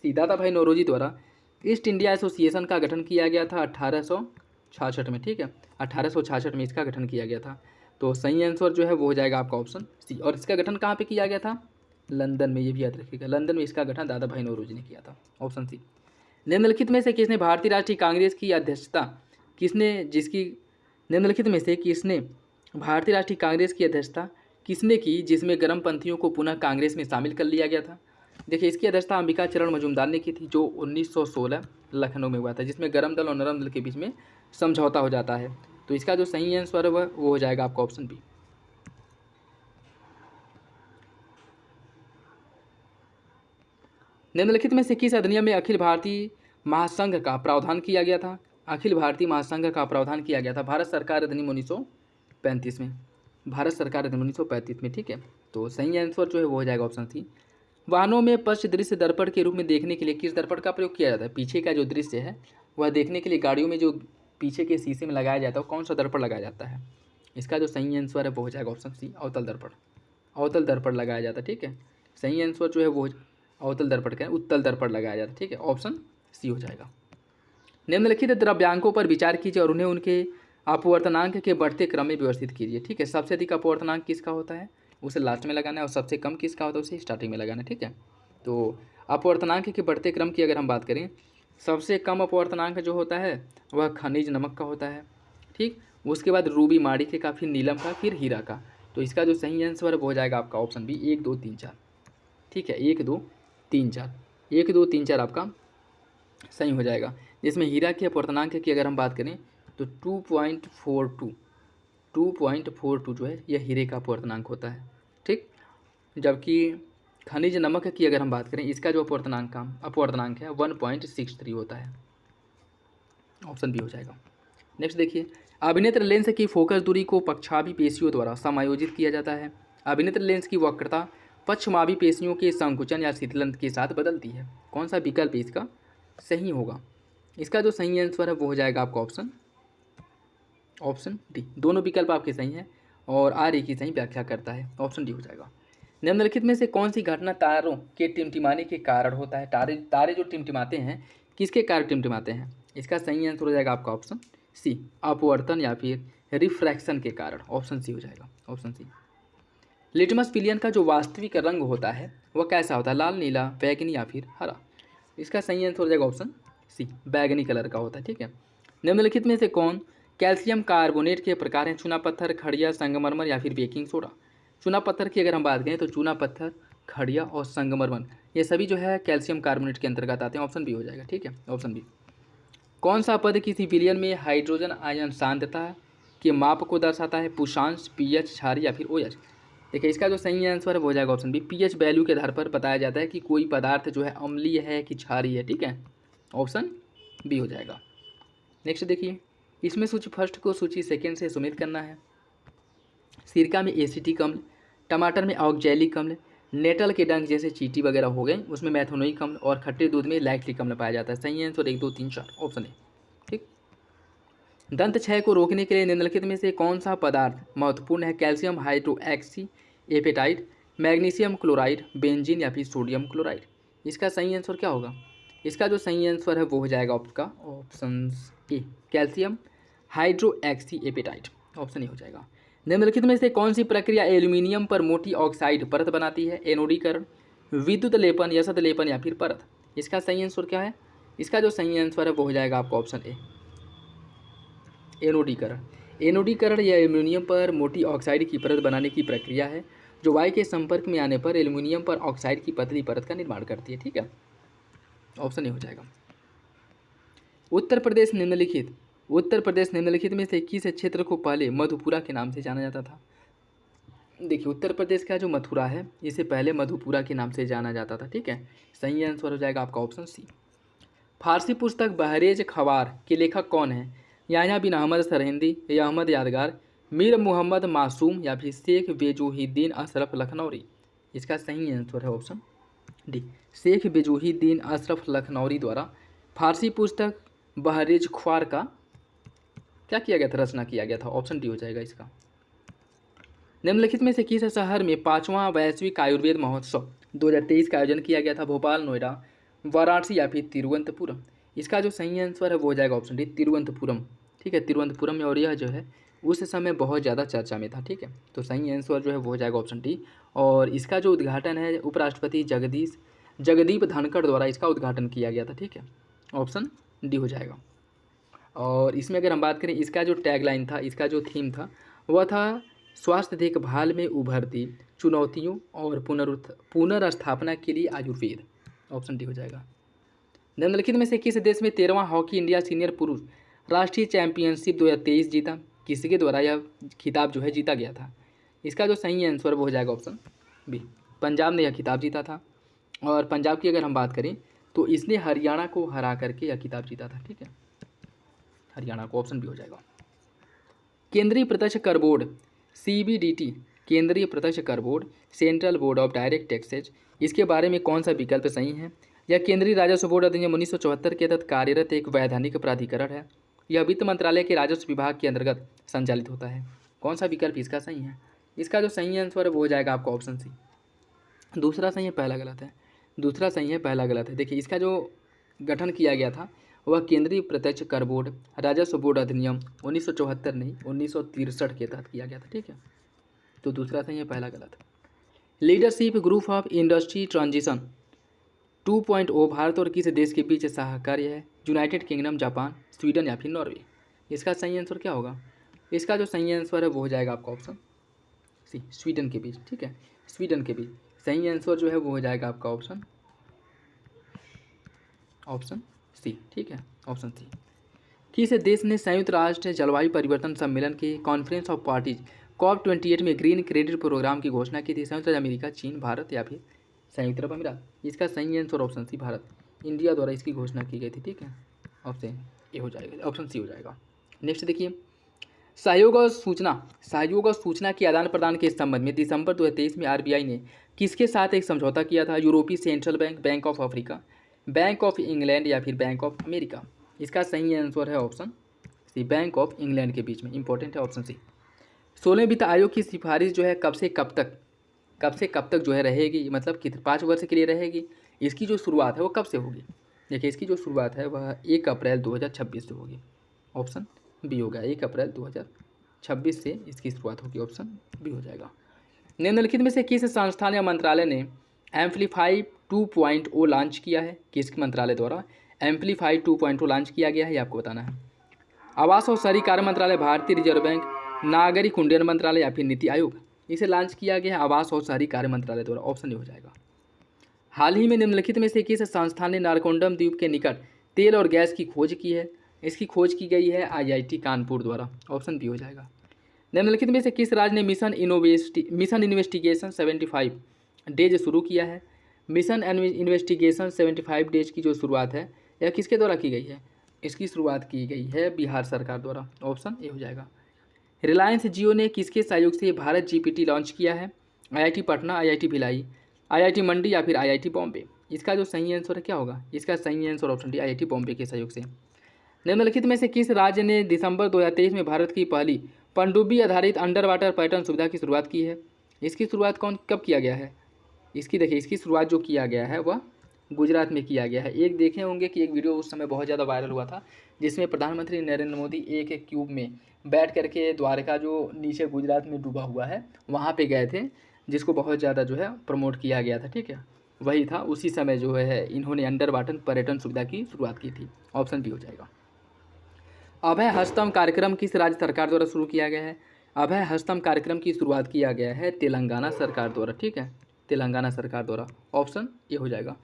S1: सी, दादा भाई नौरोजी द्वारा ईस्ट इंडिया एसोसिएशन का गठन किया गया था 1866 में। ठीक है, 1866 में इसका गठन किया गया था। तो सही आंसर जो है वो हो जाएगा आपका ऑप्शन सी। और इसका गठन कहाँ पे किया गया था? लंदन में। ये भी याद रखिएगा, लंदन में इसका गठन दादा भाई नौरोजी ने किया था। Option C. निम्नलिखित में से किसने भारतीय राष्ट्रीय कांग्रेस की अध्यक्षता निम्नलिखित में से किसने भारतीय राष्ट्रीय कांग्रेस की अध्यक्षता किसने की जिसमें गर्मपंथियों को पुनः कांग्रेस में शामिल कर लिया गया था? देखिए इसकी अध्यक्षता अंबिका चरण मजूमदार ने की थी, जो 1916 लखनऊ में हुआ था, जिसमें गर्म दल और नरम दल के बीच में समझौता हो जाता है। तो इसका जो सही आंसर है वो हो जाएगा आपका ऑप्शन बी। निम्नलिखित में से किस अधिनियम में अखिल भारतीय महासंघ का प्रावधान किया गया था? अखिल भारतीय महासंघ का प्रावधान किया गया था भारत सरकार अधिनियम 1935 में। भारत सरकार अधिनियम 1935 में। ठीक है, तो सही आंसर जो है वो हो जाएगा ऑप्शन सी। वाहनों में पश्च दृश्य दर्पण के रूप में देखने के लिए किस दर्पण का प्रयोग किया जाता है? पीछे का जो दृश्य है वह देखने के लिए गाड़ियों में जो पीछे के शीशे में लगाया जाता है कौन सा दर्पण लगाया जाता है? इसका जो सही आंसर है वो हो जाएगा ऑप्शन सी, अवतल दर्पण। अवतल दर्पण लगाया जाता है। ठीक है, सही आंसर जो है वो अवतल दर्पण का उत्तल दर्पण लगाया जाता है। ठीक है, ऑप्शन सी हो जाएगा। निम्नलिखित द्रव्यांकों पर विचार कीजिए और उन्हें उनके अपवर्तनांक के बढ़ते क्रम में व्यवस्थित कीजिए। ठीक है, सबसे अधिक अपवर्तनांक किसका होता है उसे लास्ट में लगाना है, और सबसे कम किसका होता है उसे स्टार्टिंग में लगाना है। ठीक है, तो अपवर्तनांक के बढ़ते क्रम की अगर हम बात करें, सबसे कम अपवर्तनांक जो होता है वह खनिज नमक का होता है। ठीक, उसके बाद रूबी माणिक्य का, फिर नीलम का, फिर हीरा का। तो इसका जो सही आंसर हो जाएगा आपका ऑप्शन बी, 1 2 3 4। ठीक है, 1 2 3 4, 1 2 3 4 आपका सही हो जाएगा। जिसमें हीरा के अपवर्तनांक की अगर हम बात करें तो 2.42 जो है यह हीरे का अपवर्तनांक होता है। ठीक, जबकि खनिज नमक की अगर हम बात करें इसका जो अपवर्तनांक है 1.63 होता है। ऑप्शन बी हो जाएगा। नेक्स्ट देखिए, अभिनेत्र लेंस की फोकस दूरी को पक्षाभि पेशियों द्वारा समायोजित किया जाता है। अभिनेत्र लेंस की वक्रता पक्षमाभि पेशियों के संकुचन या शीतलन के साथ बदलती है। कौन सा विकल्प इसका सही होगा? इसका जो सही आंसर है वो हो जाएगा आपका ऑप्शन डी। दोनों विकल्प आपके सही हैं और आर एक ही सही व्याख्या करता है। ऑप्शन डी हो जाएगा। निम्नलिखित में से कौन सी घटना तारों के टिमटिमाने के कारण होता है? तारे जो टिमटिमाते हैं किसके कारण टिमटिमाते हैं? इसका सही आंसर हो जाएगा आपका ऑप्शन सी, अपवर्तन या फिर रिफ्रैक्शन के कारण, ऑप्शन सी हो जाएगा, ऑप्शन सी। लिटमस पिलियन का जो वास्तविक रंग होता है वह कैसा होता है, लाल, नीला, बैगनी या फिर हरा। इसका सही आंसर हो जाएगा ऑप्शन सी, बैगनी कलर का होता है, ठीक है। निम्नलिखित में से कौन कैल्शियम कार्बोनेट के प्रकार हैं, चूना पत्थर, खड़िया, संगमरमर या फिर बेकिंग सोडा। चूना पत्थर की अगर हम बात करें तो चूना पत्थर, खड़िया और संगमरमर ये सभी जो है कैल्शियम कार्बोनेट के अंतर्गत आते हैं, ऑप्शन बी हो जाएगा, ठीक है, ऑप्शन बी। कौन सा पद किसी विलयन में हाइड्रोजन आयन सांद्रता के माप को दर्शाता है, पुषांश, पीएच, क्षारीय या फिर ओएच। देखिए इसका जो सही आंसर है वो हो जाएगा ऑप्शन बी, पीएच वैल्यू के आधार पर बताया जाता है कि कोई पदार्थ जो है अम्लीय है कि क्षारीय है, ठीक है, ऑप्शन बी हो जाएगा। नेक्स्ट देखिए, इसमें सूची फर्स्ट को सूची सेकेंड से सुमेलित करना है। सिरका में एसिटिक अम्ल, टमाटर में ऑक्जैलिक अम्ल, नेटल के डंक जैसे चींटी वगैरह हो गए उसमें मैथोनोइक अम्ल और खट्टे दूध में लैक्टिक अम्ल पाया जाता है। सही आंसर 1 2 3 4 ऑप्शन ए, ठीक। दंत क्षय को रोकने के लिए निम्नलिखित में से कौन सा पदार्थ महत्वपूर्ण है, calcium hydroxy apatite, magnesium chloride, benzene या फिर सोडियम क्लोराइड। इसका सही आंसर क्या होगा, इसका जो सही आंसर है वो हो जाएगा आपका option A, calcium hydroxy apatite, option A हो जाएगा। निम्नलिखित में से कौन सी प्रक्रिया एल्यूमिनियम पर मोटी ऑक्साइड परत बनाती है, एनोडीकरण, विद्युत लेपन, यसत लेपन या फिर परत। इसका सही आंसर क्या है, इसका जो सही आंसर है वो हो जाएगा आपका ऑप्शन ए, एनोडीकरण। एनोडीकरण या एल्यूमिनियम पर मोटी ऑक्साइड की परत बनाने की प्रक्रिया है जो वायु के संपर्क में आने पर एल्यूमिनियम पर ऑक्साइड की पतली परत का निर्माण करती है, ठीक है, ऑप्शन ए हो जाएगा। उत्तर प्रदेश निम्नलिखित में से किस क्षेत्र को पहले मधुपुरा के नाम से जाना जाता था। देखिए उत्तर प्रदेश का जो मथुरा है इसे पहले मधुपुरा के नाम से जाना जाता था, ठीक है, सही आंसर हो जाएगा आपका ऑप्शन सी। फारसी पुस्तक बहरेज खवार के लेखक कौन है, याह्या बिन अहमद सरहिंदी या अहमद यादगार, मीर मोहम्मद मासूम या फिर शेख बेजोहिद्दीन अशरफ लखनौरी। इसका सही आंसर है ऑप्शन डी, शेख बेजोहिद्दीन अशरफ लखनौरी द्वारा फारसी पुस्तक बहरेज ख्वार का क्या किया गया था, रचना किया गया था, ऑप्शन डी हो जाएगा इसका। निम्नलिखित में से किस शहर में 5वां वैश्विक आयुर्वेद महोत्सव 2023 का आयोजन किया गया था, भोपाल, नोएडा, वाराणसी या फिर तिरुवनंतपुरम। इसका जो सही आंसर है वो हो जाएगा ऑप्शन डी, तिरुवनंतपुरम, ठीक है, तिरुवनंतपुरम में, और यह जो है उस समय बहुत ज़्यादा चर्चा में था, ठीक है, तो सही आंसर जो है वो हो जाएगा ऑप्शन डी। और इसका जो उद्घाटन है उपराष्ट्रपति जगदीप धनखड़ द्वारा इसका उद्घाटन किया गया था, ठीक है, ऑप्शन डी हो जाएगा। और इसमें अगर हम बात करें इसका जो टैगलाइन था, इसका जो थीम था वह था स्वास्थ्य देखभाल में उभरती चुनौतियों और पुनर्स्थापना के लिए आयुर्वेद, ऑप्शन डी हो जाएगा। निम्नलिखित में से किस देश में 13वां हॉकी इंडिया सीनियर पुरुष राष्ट्रीय चैंपियनशिप 2023 जीता, किसके द्वारा यह खिताब जो है जीता गया था। इसका जो सही आंसर वो हो जाएगा ऑप्शन बी, पंजाब ने यह खिताब जीता था। और पंजाब की अगर हम बात करें तो इसने हरियाणा को हरा करके यह खिताब जीता था, ठीक है, हरियाणा को, ऑप्शन बी हो जाएगा। केंद्रीय प्रत्यक्ष कर बोर्ड CBDT, केंद्रीय प्रत्यक्ष कर board, central board of direct taxes, इसके बारे में कौन सा विकल्प सही है। यह केंद्रीय राजस्व बोर्ड अधिनियम 1974 के तहत कार्यरत एक वैधानिक प्राधिकरण है। यह वित्त मंत्रालय के राजस्व विभाग के अंतर्गत संचालित होता है। कौन सा विकल्प इसका सही है, इसका जो सही आंसर है वो हो जाएगा आपका ऑप्शन सी। दूसरा सही है, पहला गलत है, दूसरा सही है, पहला गलत है। देखिए इसका जो गठन किया गया था वह केंद्रीय प्रत्यक्ष कर बोर्ड राजस्व बोर्ड अधिनियम 1974 नहीं 1963 के तहत किया गया था, ठीक है, तो दूसरा सही है, पहला गलत। Leadership group of industry transition 2.0 Bharat और किस देश के बीच सहकार्य है, यूनाइटेड किंगडम, जापान, स्वीडन या फिर नॉर्वे। इसका सही आंसर क्या होगा, इसका जो सही आंसर है वो हो जाएगा आपका ऑप्शन सी, स्वीडन के बीच, ठीक है, स्वीडन के बीच। सही आंसर जो है वो हो जाएगा आपका ऑप्शन सी, ठीक है, ऑप्शन सी। किस देश ने संयुक्त राष्ट्र जलवायु परिवर्तन सम्मेलन के कॉन्फ्रेंस ऑफ पार्टीज COP28 में ग्रीन क्रेडिट प्रोग्राम की घोषणा की थी, संयुक्त राज्य अमेरिका, चीन, भारत या फिर संयुक्त अरब अमीरात। इसका सही answer option C, Bharat, India द्वारा इसकी घोषणा की गई थी, ठीक है, ऑप्शन ए हो जाएगा, ऑप्शन सी हो जाएगा। नेक्स्ट देखिए, सहयोग और सूचना के आदान प्रदान के संबंध में दिसंबर 2023 में RBI ने किसके साथ एक समझौता किया था, यूरोपीय central bank, bank of Africa, bank of England या फिर बैंक ऑफ अमेरिका। इसका सही आंसर है option C, bank of England के बीच में, इंपॉर्टेंट है ऑप्शन सी। 16वें वित्त आयोग की सिफारिश जो है कब से कब तक जो है रहेगी, मतलब कितने 5 वर्ष के लिए रहेगी। इसकी जो शुरुआत है वो कब से होगी, देखिए इसकी जो शुरुआत है वह 1 अप्रैल 2026 से होगी, ऑप्शन बी होगा 1 अप्रैल 2026। 26 से इसकी शुरुआत होगी, ऑप्शन बी हो जाएगा। निम्नलिखित में से किस संस्थान या मंत्रालय ने एम्पलीफाई 2.0 लॉन्च किया है? किस मंत्रालय द्वारा एम्पलीफाई 2.0 लॉन्च किया गया है, ये आपको बताना है। आवास और शहरी कार्य मंत्रालय, भारतीय रिजर्व बैंक, नागरिक उड्डयन मंत्रालय या फिर नीति आयोग। इसे लॉन्च किया गया है आवास और शहरी कार्य मंत्रालय द्वारा, ऑप्शन ए हो जाएगा। हाल ही में निम्नलिखित में से किस संस्थान ने नारकोंडम द्वीप के निकट तेल और गैस की खोज की है? इसकी खोज की गई है IIT कानपुर द्वारा, ऑप्शन बी हो जाएगा। निम्नलिखित में से किस राज्य ने मिशन इन्वेस्टिगेशन 75 डेज शुरू किया है? मिशन इन्वेस्टिगेशन 75 डेज की जो शुरुआत है यह किसके द्वारा की गई है? इसकी शुरुआत की गई है बिहार सरकार द्वारा, ऑप्शन ए हो जाएगा। रिलायंस जियो ने किसके सहयोग से भारत GPT लॉन्च किया है? IIT Patna, IIT Bhilai, IIT मंडी या फिर IIT बॉम्बे। इसका जो सही आंसर है क्या होगा? इसका सही answer option D IIT Bombay के सहयोग से। निम्नलिखित में से किस राज्य ने दिसंबर 2023 में भारत की पहली पनडुब्बी आधारित अंडर वाटर पर्यटन सुविधा की शुरुआत की है? इसकी शुरुआत कब किया गया है? इसकी शुरुआत जो किया गया है वह गुजरात में किया गया है। एक देखे होंगे कि एक वीडियो उस समय बहुत ज़्यादा वायरल हुआ था जिसमें प्रधानमंत्री नरेंद्र मोदी एक क्यूब में बैठ करके द्वारका जो नीचे गुजरात में डूबा हुआ है वहाँ पे गए थे, जिसको बहुत ज़्यादा जो है प्रमोट किया गया था, ठीक है, वही था। उसी समय जो है इन्होंने अंडर वाटर पर्यटन सुविधा की शुरुआत की थी, ऑप्शन बी हो जाएगा। अभय हस्तम कार्यक्रम किस राज्य सरकार द्वारा शुरू किया गया है? अभय हस्तम कार्यक्रम की शुरुआत किया गया है तेलंगाना सरकार द्वारा, ठीक है, तेलंगाना सरकार द्वारा, ऑप्शन ये हो जाएगा।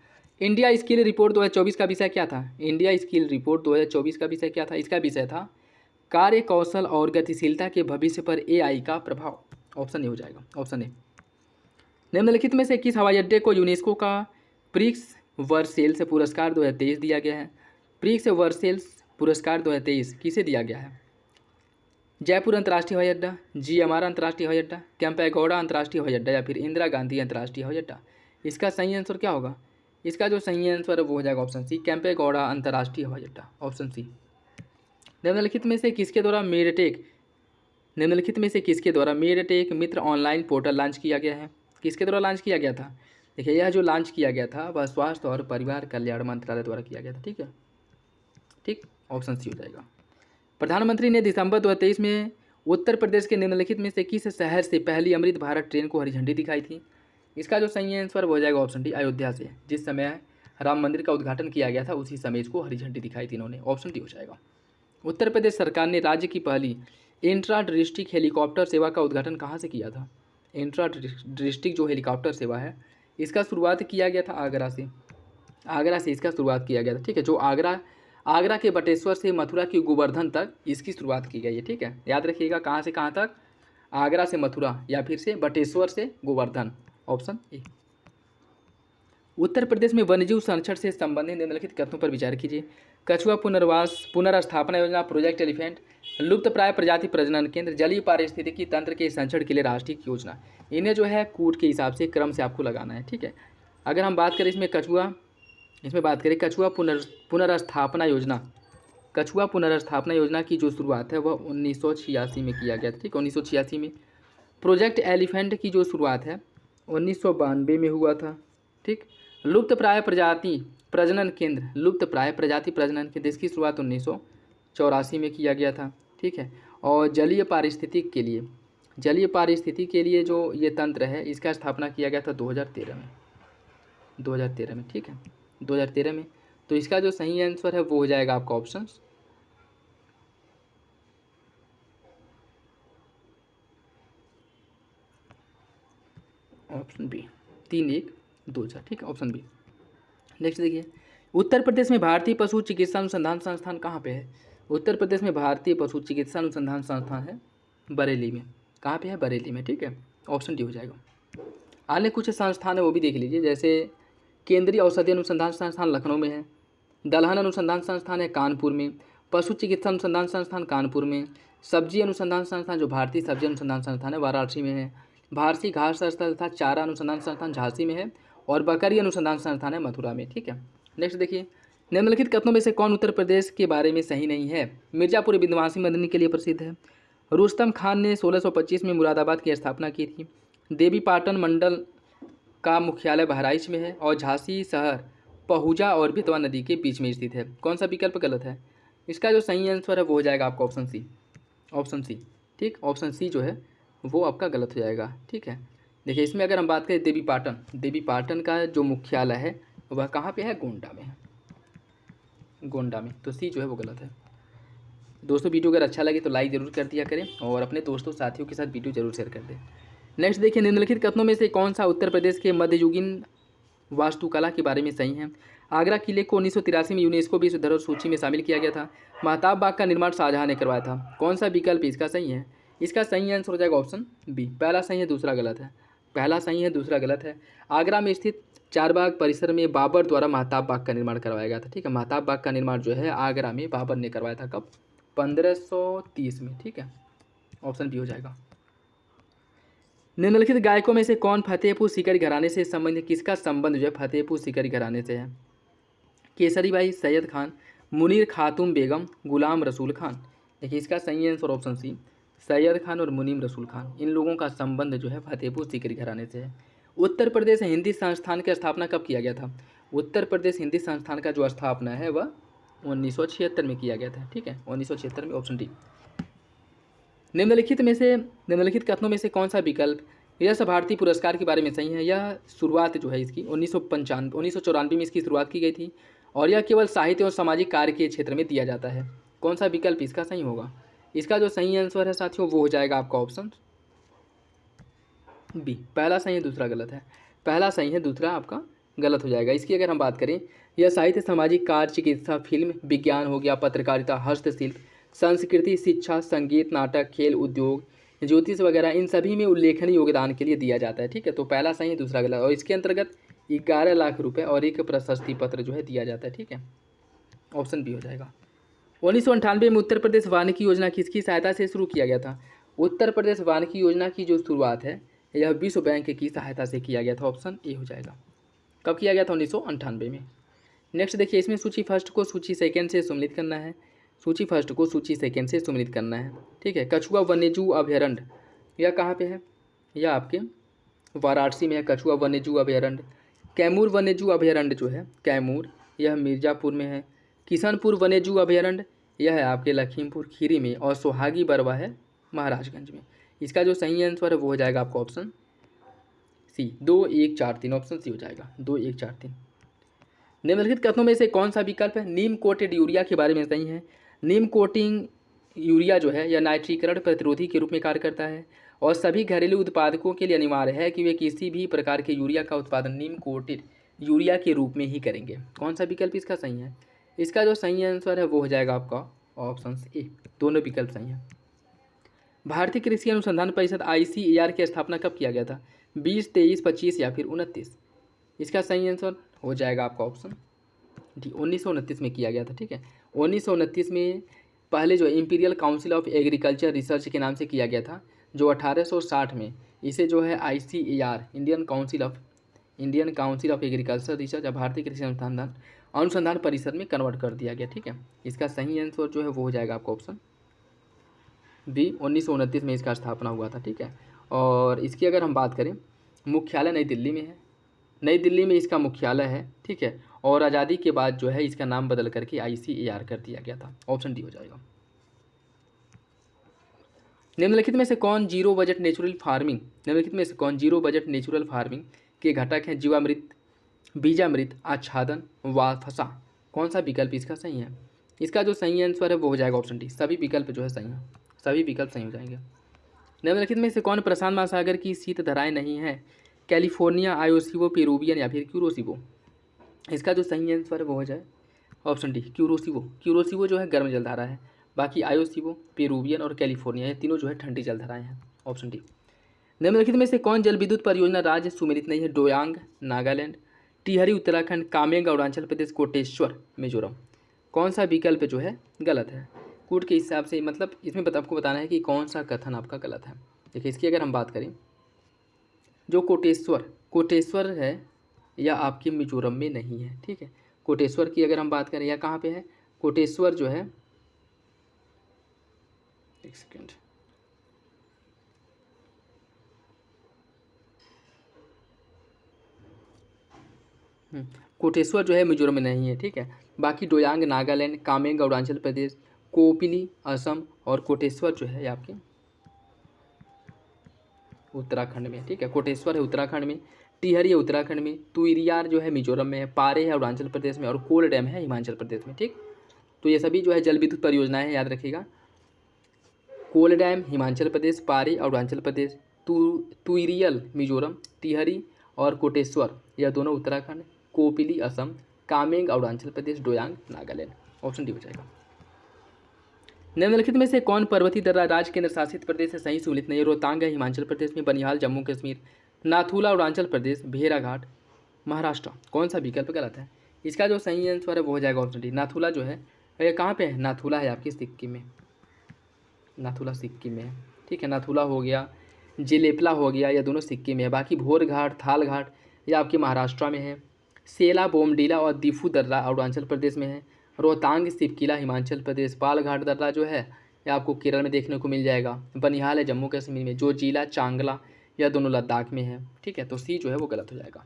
S1: इंडिया स्किल रिपोर्ट 2024 का विषय क्या था? इंडिया स्किल रिपोर्ट 2024 का विषय क्या था? इसका विषय था कार्य कौशल और गतिशीलता के भविष्य पर AI का प्रभाव, ऑप्शन ए हो जाएगा, ऑप्शन ए। निम्नलिखित में से किस हवाई अड्डे को यूनेस्को का प्रिक्स वर्सेल्स पुरस्कार 2023 दिया गया है? प्रिक्स वर्सेल्स पुरस्कार 2023 किसे दिया गया है? जयपुर अंतर्राष्ट्रीय हवाई अड्डा, GMR अंतर्राष्ट्रीय हवाई अड्डा, कैंपेगौड़ा अंतर्राष्ट्रीय हवाई अड्डा या फिर इंदिरा गांधी अंतर्राष्ट्रीय हवाई अड्डा। इसका सही आंसर क्या होगा? इसका जो सही आंसर है वो हो जाएगा ऑप्शन सी, कैंपेगौड़ा अंतर्राष्ट्रीय हवाई अड्डा, ऑप्शन सी। निम्नलिखित में से किसके द्वारा मेडटेक मित्र ऑनलाइन पोर्टल लॉन्च किया गया है? किसके द्वारा लॉन्च किया गया था? देखिए, यह जो लॉन्च किया गया था वह स्वास्थ्य और परिवार कल्याण मंत्रालय द्वारा किया गया था, ठीक है, ठीक, ऑप्शन सी हो जाएगा। प्रधानमंत्री ने दिसंबर 2023 में उत्तर प्रदेश के निम्नलिखित में से किस शहर से पहली अमृत भारत ट्रेन को हरी झंडी दिखाई थी? इसका जो सही आंसर हो जाएगा ऑप्शन डी, अयोध्या से। जिस समय राम मंदिर का उद्घाटन किया गया था उसी समय इसको हरी झंडी दिखाई थी इन्होंने, ऑप्शन डी हो जाएगा। उत्तर प्रदेश सरकार ने राज्य की पहली इंट्रा डिस्ट्रिक्ट हेलीकॉप्टर सेवा का उद्घाटन कहाँ से किया था? इंट्रा डिस्ट्रिक्ट जो हेलीकॉप्टर सेवा है इसका शुरुआत किया गया था आगरा से इसका शुरुआत किया गया था, ठीक है, जो आगरा के बटेश्वर से मथुरा की गोवर्धन तक इसकी शुरुआत की गई है, ठीक है, याद रखिएगा कहाँ से कहाँ तक, आगरा से मथुरा या फिर से बटेश्वर से गोवर्धन, ऑप्शन ए। उत्तर प्रदेश में वन्यजीव संरक्षण से संबंधित निम्नलिखित कथनों पर विचार कीजिए। कछुआ पुनर्स्थापना योजना, प्रोजेक्ट एलिफेंट, लुप्त प्राय प्रजाति प्रजनन केंद्र, जलीय पारिस्थितिकी तंत्र के संरक्षण के लिए राष्ट्रीय योजना। इन्हें जो है कूट के हिसाब से क्रम से आपको लगाना है, ठीक है। अगर हम बात करें इसमें बात करें कछुआ पुनर्स्थापना योजना की जो शुरुआत है वह 1986 में किया गया था, ठीक है, 1986 में। प्रोजेक्ट एलिफेंट की जो शुरुआत है 1992 में हुआ था, ठीक। लुप्त प्राय प्रजाति प्रजनन केंद्र इसकी शुरुआत 1984 में किया गया था, ठीक है। और जलीय पारिस्थितिकी के लिए जो ये तंत्र है इसका स्थापना किया गया था 2013 में, ठीक है, 2013 में। तो इसका जो सही आंसर है वो हो जाएगा आपका ऑप्शन बी, 3124, ठीक है, ऑप्शन बी। नेक्स्ट देखिए, उत्तर प्रदेश में भारतीय पशु चिकित्सा अनुसंधान संस्थान कहाँ पे है? उत्तर प्रदेश में भारतीय पशु चिकित्सा अनुसंधान संस्थान है बरेली में। कहाँ पे है? बरेली में, ठीक है, ऑप्शन डी हो जाएगा। अन्य कुछ संस्थान है वो भी देख लीजिए, जैसे केंद्रीय औषधि अनुसंधान संस्थान लखनऊ में है, दलहन अनुसंधान संस्थान है कानपुर में, पशु चिकित्सा अनुसंधान संस्थान कानपुर में, सब्जी अनुसंधान संस्थान जो भारतीय सब्जी अनुसंधान संस्थान है वाराणसी में है, भारतीय घास स्थल तथा चारा अनुसंधान संस्थान झांसी में है, और बकरी अनुसंधान संस्थान है मथुरा में, ठीक है। नेक्स्ट देखिए, निम्नलिखित कथनों में से कौन उत्तर प्रदेश के बारे में सही नहीं है? मिर्जापुर विंध्यवासिनी मंदिर के लिए प्रसिद्ध है, रुस्तम खान ने 1625 में मुरादाबाद की स्थापना की थी, देवी पाटन मंडल का मुख्यालय बहराइच में है, और झांसी शहर पहुजा और बेतवा नदी के बीच में स्थित है। कौन सा विकल्प गलत है? इसका जो सही आंसर है वो हो जाएगा आपका ऑप्शन सी। ठीक, ऑप्शन सी जो है वो आपका गलत हो जाएगा। ठीक है, देखिए इसमें अगर हम बात करें देवी पाटन का जो मुख्यालय है वह कहाँ पे है, गोंडा में है, गोंडा में। तो सी जो है वो गलत है। दोस्तों वीडियो अगर अच्छा लगे तो लाइक ज़रूर कर दिया करें और अपने दोस्तों साथियों के साथ वीडियो जरूर शेयर कर दें। नेक्स्ट देखिए, निम्नलिखित कथनों में से कौन सा उत्तर प्रदेश के मध्ययुगीन वास्तुकला के बारे में सही है। आगरा किले को 1983 में यूनेस्को विश्व धरोहर सूची में शामिल किया गया था। महताब बाग का निर्माण शाहजहां ने करवाया था। कौन सा विकल्प इसका सही है। इसका सही आंसर हो जाएगा ऑप्शन बी, पहला सही है दूसरा गलत है। पहला सही है दूसरा गलत है। आगरा में स्थित चारबाग परिसर में बाबर द्वारा महताब बाग का निर्माण करवाया गया था। ठीक है, महताब बाग का निर्माण जो है आगरा में बाबर ने करवाया था। कब, 1530 में। ठीक है, ऑप्शन बी हो जाएगा। निम्नलिखित गायकों में से कौन फतेहपुर सीकरी घराने से संबंधित, किसका संबंध जो है फतेहपुर सीकरी घराने से है। केसरी बाई, सैयद खान, मुनीर खातूम बेगम, गुलाम रसूल खान। देखिए इसका सही answer option C, Syed Khan और मुनीम रसूल खान, इन लोगों का संबंध जो है फतेहपुर सीकरी घराने से है। उत्तर प्रदेश हिंदी संस्थान की स्थापना कब किया गया था। उत्तर प्रदेश हिंदी संस्थान का जो स्थापना है वह 1976 में किया गया था। ठीक है, 1976 में, ऑप्शन डी। निम्नलिखित कथनों में से कौन सा विकल्प यश भारती पुरस्कार के बारे में सही है। यह शुरुआत जो है इसकी 1994 में इसकी शुरुआत की गई थी और यह केवल साहित्य और सामाजिक कार्य के क्षेत्र में दिया जाता है। कौन सा विकल्प इसका सही होगा। इसका जो सही आंसर है साथियों वो हो जाएगा आपका ऑप्शन बी, पहला सही है दूसरा गलत है। पहला सही है दूसरा आपका गलत हो जाएगा। इसकी अगर हम बात करें, यह साहित्य, सामाजिक कार्य, चिकित्सा, फिल्म, विज्ञान हो गया, पत्रकारिता, हस्तशिल्प, संस्कृति, शिक्षा, संगीत, नाटक, खेल, उद्योग, ज्योतिष वगैरह, इन सभी में उल्लेखनीय योगदान के लिए दिया जाता है। ठीक है, तो पहला सही है दूसरा गलत, और इसके अंतर्गत 11 लाख रुपए और एक प्रशस्ति पत्र जो है दिया जाता है। ठीक है, ऑप्शन बी हो जाएगा। 1998 में उत्तर प्रदेश वानिकी योजना किसकी सहायता से शुरू किया गया था। उत्तर प्रदेश वानिकी योजना की जो शुरुआत है यह विश्व बैंक की सहायता से किया गया था। ऑप्शन ए हो जाएगा। कब किया गया था, 1998 में। नेक्स्ट देखिए, इसमें सूची फर्स्ट को सूची सेकेंड से सम्मिलित करना है। सूची फर्स्ट को सूची सेकेंड से सम्मिलित करना है। ठीक है, कछुआ वन्यजीव अभयारण्य यह कहाँ पे है, यह आपके वाराणसी में है। कछुआ वन्यजीव अभयारण्य। कैमूर वन्यजीव अभयारण्य जो है कैमूर, यह मिर्ज़ापुर में है। किशनपुर वन्यजीव अभयारण्य यह है आपके लखीमपुर खीरी में, और सोहागी बरवा है महाराजगंज में। इसका जो सही आंसर है वो हो जाएगा आपका ऑप्शन सी, 2 1 4 3, ऑप्शन सी हो जाएगा 2 1 4 3। निम्नलिखित कथनों में से कौन सा विकल्प है नीम कोटेड यूरिया के बारे में सही है। नीम कोटिंग यूरिया जो है यह नाइट्रीकरण प्रतिरोधी के रूप में कार्य करता है और सभी घरेलू उत्पादकों के लिए अनिवार्य है कि वे किसी भी प्रकार के यूरिया का उत्पादन नीम कोटेड यूरिया के रूप में ही करेंगे। कौन सा विकल्प इसका सही है। इसका जो सही आंसर है वो हो जाएगा आपका ऑप्शन ए, दोनों विकल्प सही हैं। भारतीय कृषि अनुसंधान परिषद ICAR की स्थापना कब किया गया था, 20, 23, 25 या फिर 29। इसका सही आंसर हो जाएगा आपका ऑप्शन डी, 1929 में किया गया था। ठीक है, 1929 में पहले जो imperial council of agriculture research के नाम से किया गया था, जो 1860 में इसे जो है ICAR Indian council of agriculture research या भारतीय कृषि अनुसंधान परिषद में कन्वर्ट कर दिया गया। ठीक है, इसका सही आंसर जो है वो हो जाएगा आपका ऑप्शन बी, 1929 में इसका स्थापना हुआ था। ठीक है, और इसकी अगर हम बात करें, मुख्यालय नई दिल्ली में है। नई दिल्ली में इसका मुख्यालय है। ठीक है, और आज़ादी के बाद जो है इसका नाम बदल करके ICAR कर दिया गया था। ऑप्शन डी हो जाएगा। निम्नलिखित में से कौन जीरो बजट नेचुरल फार्मिंग के घटक हैं। जीवामृत, बीजामृत, आच्छादन, वाफसा। कौन सा विकल्प इसका सही है। इसका जो सही आंसर है वो हो जाएगा ऑप्शन डी, सभी विकल्प जो है सही है, सभी विकल्प सही हो जाएंगे। निम्नलिखित में से कौन प्रशांत महासागर की शीत धाराएं नहीं है। कैलिफोर्निया, आयोसीबो, पेरुवियन या फिर क्यूरोसिबो। इसका जो सही आंसर है वो हो जाए ऑप्शन डी, क्यूरोसिबो जो है गर्म जलधारा है, बाकी आयोसीबो, पेरुवियन और कैलिफोर्निया ये तीनों जो है ठंडी जलधाराएं हैं। Option D. निम्नलिखित में से कौन जल विद्युत परियोजना राज्य सुमेलित नहीं है। डोयांग नागालैंड, टिहरी उत्तराखंड, कामेंग अरुणाचल प्रदेश, कोटेश्वर मिजोरम। कौन सा विकल्प जो है गलत है। कूट के हिसाब से मतलब इसमें आपको बताना है कि कौन सा कथन आपका गलत है। देखिए इसकी अगर हम बात करें, जो कोटेश्वर है यह आपके मिजोरम में नहीं है। ठीक है, कोटेश्वर की अगर हम बात करें यह कहाँ पे है, कोटेश्वर जो है, एक सेकेंड, कोटेश्वर जो है मिजोरम में नहीं है। ठीक है, बाकी डोयांग नागालैंड, कामेंग अरुणाचल प्रदेश, कोपिली असम और कोटेश्वर जो है आपके उत्तराखंड में, ठीक है। कोटेश्वर है उत्तराखंड में, टिहरी है उत्तराखंड में, तुइरियार जो है मिजोरम में है, पारे है अरुणाचल प्रदेश में और कोल डैम है हिमाचल प्रदेश में, ठीक। तो ये सभी जो है जल विद्युत परियोजनाएं हैं, याद रखिएगा। कोल डैम हिमाचल प्रदेश, पारे अरुणाचल प्रदेश, तुइरियल मिजोरम, टिहरी और कोटेश्वर यह दोनों उत्तराखंड, कोपिली असम, कामेंग अरुणाचल प्रदेश, डोयांग नागालैंड। ऑप्शन डी हो जाएगा। निम्नलिखित में से कौन पर्वतीय दर्रा राज्य केंद्र शासित प्रदेश से सही सुलित नहीं है? रोहतांग है हिमाचल प्रदेश में, बनिहाल जम्मू कश्मीर, नाथुला अरुणाचल प्रदेश, भेड़ाघाट महाराष्ट्र। कौन सा विकल्प गलत है? इसका जो सही आंसर है वो हो जाएगा ऑप्शन डी। नाथुला जो है ये कहाँ पे है? नाथुला है आपकी सिक्किम में, नाथुला सिक्किम में है, ठीक है। नाथुला हो गया, जिलेपला हो गया, यह दोनों सिक्किम में है। बाकी भोर घाट, थाल घाट ये आपके महाराष्ट्र में है। सेला, बोमडीला और दीफू दर्रा अरुणाचल प्रदेश में है। रोहतांग, सिपकिला हिमाचल प्रदेश, पालघाट दर्रा जो है ये आपको केरल में देखने को मिल जाएगा। बनिहाल है जम्मू कश्मीर में, जो जिला चांगला यह दोनों लद्दाख में है, ठीक है। तो सी जो है वो गलत हो जाएगा।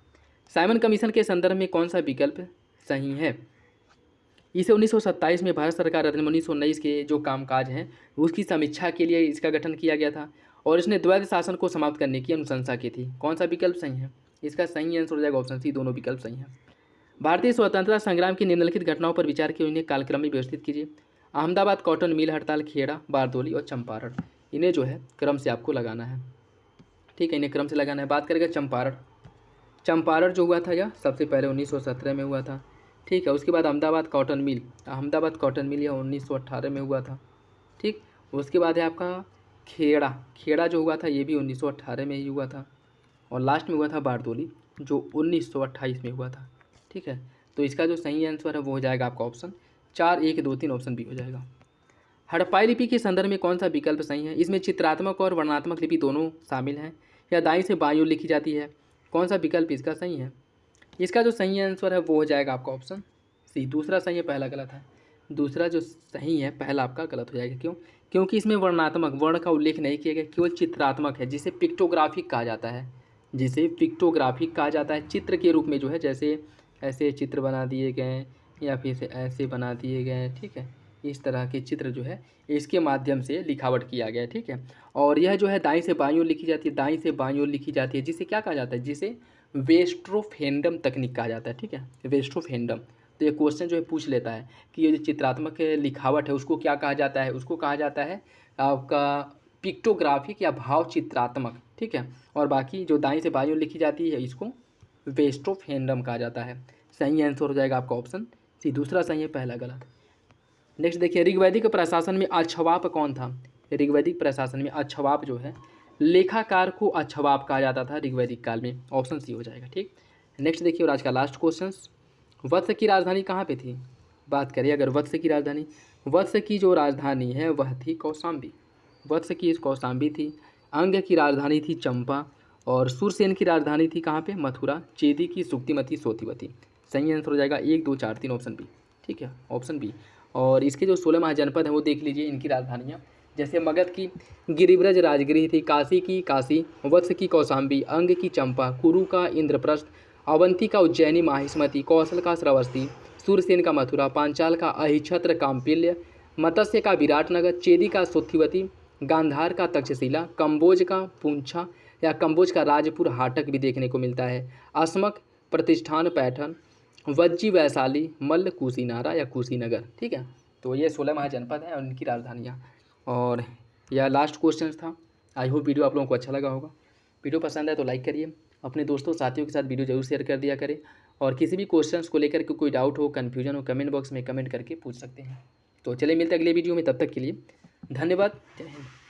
S1: साइमन कमीशन के संदर्भ में कौन सा विकल्प सही है? इसे 1927 में भारत सरकार अधिनियम 1919 के जो कामकाज हैं उसकी समीक्षा के लिए इसका गठन किया गया था और इसने द्वैध शासन को समाप्त करने की अनुशंसा की थी। कौन सा विकल्प सही है? इसका सही आंसर हो जाएगा ऑप्शन सी, दोनों विकल्प सही हैं। भारतीय स्वतंत्रता संग्राम की निम्नलिखित घटनाओं पर विचार किए उन्हें कालक्रम में व्यवस्थित कीजिए। अहमदाबाद कॉटन मिल हड़ताल, खेड़ा, बारदोली और चंपारण। इन्हें जो है क्रम से आपको लगाना है, ठीक है, इन्हें क्रम से लगाना है। बात करेगा चंपारण, चंपारण जो हुआ था यह सबसे पहले 1917 में हुआ था, ठीक है। उसके बाद Ahmedabad cotton mill, Ahmedabad cotton mill यह 1918 में हुआ था, ठीक। उसके बाद है आपका खेड़ा, खेड़ा जो हुआ था ये भी 1918 में ही हुआ था और लास्ट में हुआ था बारदोली जो 1928 में हुआ था, ठीक है। तो इसका जो सही आंसर है वो हो जाएगा आपका ऑप्शन 4, 1, 2, 3 ऑप्शन बी हो जाएगा। हड़प्पाई लिपि के संदर्भ में कौन सा विकल्प सही है? इसमें चित्रात्मक और वर्णनात्मक लिपि दोनों शामिल हैं, या दाईं से बाईं ओर लिखी जाती है। कौन सा विकल्प इसका सही है? इसका जो सही आंसर है वो हो जाएगा आपका ऑप्शन सी। दूसरा सही है, पहला गलत है। दूसरा जो सही है पहला आपका गलत हो जाएगा। क्यों? क्योंकि इसमें वर्णात्मक वर्ण का उल्लेख नहीं किया गया, केवल चित्रात्मक है, जिसे पिक्टोग्राफिक कहा जाता है, जिसे पिक्टोग्राफिक कहा जाता है। चित्र के रूप में जो है, जैसे ऐसे चित्र बना दिए गए या फिर से ऐसे बना दिए गए, ठीक है। इस तरह के चित्र जो है इसके माध्यम से लिखावट किया गया, ठीक है। और यह जो है दाईं से बाईं ओर लिखी जाती है, दाईं से बाईं ओर लिखी जाती है, जिसे क्या कहा जाता है? जिसे वेस्ट्रोफेंडम तकनीक कहा जाता है, ठीक है, वेस्ट्रोफेंडम। तो ये क्वेश्चन जो है पूछ लेता है कि ये जो चित्रात्मक लिखावट है उसको क्या कहा जाता है? उसको कहा जाता है आपका पिक्टोग्राफिक या भाव चित्रात्मक, ठीक है। और बाकी जो दाईं से बाईं ओर लिखी जाती है इसको वेस्ट्रोफेंडम कहा जाता है। सही आंसर हो जाएगा आपका ऑप्शन सी। दूसरा सही है, पहला गलत। नेक्स्ट देखिए, ऋग्वैदिक प्रशासन में अक्षवाप कौन था? ऋग्वैदिक प्रशासन में अक्षवाप जो है, लेखाकार को अक्षवाप कहा जाता था ऋग्वैदिक काल में। ऑप्शन सी हो जाएगा, ठीक। नेक्स्ट देखिए, और आज का लास्ट क्वेश्चन, वत्स की राजधानी कहाँ पे थी? बात करिए अगर वत्स की राजधानी, वत्स की जो राजधानी है वह थी कौशाम्बी, वत्स की कौशाम्बी थी। अंग की राजधानी थी चंपा और सुरसेन की राजधानी थी कहाँ पे? मथुरा। चेदी की सुक्तिमती, सोतिवती। सही आंसर हो जाएगा 1, 2, 4, 3 ऑप्शन बी, ठीक है, ऑप्शन बी। और इसके जो 16 महाजनपद हैं वो देख लीजिए इनकी राजधानियाँ, जैसे मगध की गिरिव्रज राजगृह थी, काशी की काशी, वत्स की कौशाम्बी, अंग की चंपा, कुरु का इंद्रप्रस्थ, अवंती का उज्जैनी माहिष्मति, कौशल का श्रवस्ती, सूरसेन का मथुरा, पांचाल का अहिछत्र काम्पिल्य, मत्स्य का विराटनगर, चेदी का सोथिवती, गांधार का तक्षशिला, कंबोज का पूंछा या कंबोज का राजपुर हाटक भी देखने को मिलता है, असमक प्रतिष्ठान पैठन, वज्जी वैशाली, मल्ल कुशीनारा या कुशीनगर, ठीक है। तो ये 16 महाजनपद हैं और इनकी राजधानियाँ। और यह लास्ट क्वेश्चन था। आई होप वीडियो आप लोगों को अच्छा लगा होगा। वीडियो पसंद है तो लाइक करिए, अपने दोस्तों साथियों के साथ वीडियो जरूर शेयर कर दिया करें और किसी भी क्वेश्चंस को लेकर के कोई डाउट हो, कन्फ्यूजन हो, कमेंट बॉक्स में कमेंट करके पूछ सकते हैं। तो चलिए मिलते हैं अगले वीडियो में, तब तक के लिए धन्यवाद, जय हिंद।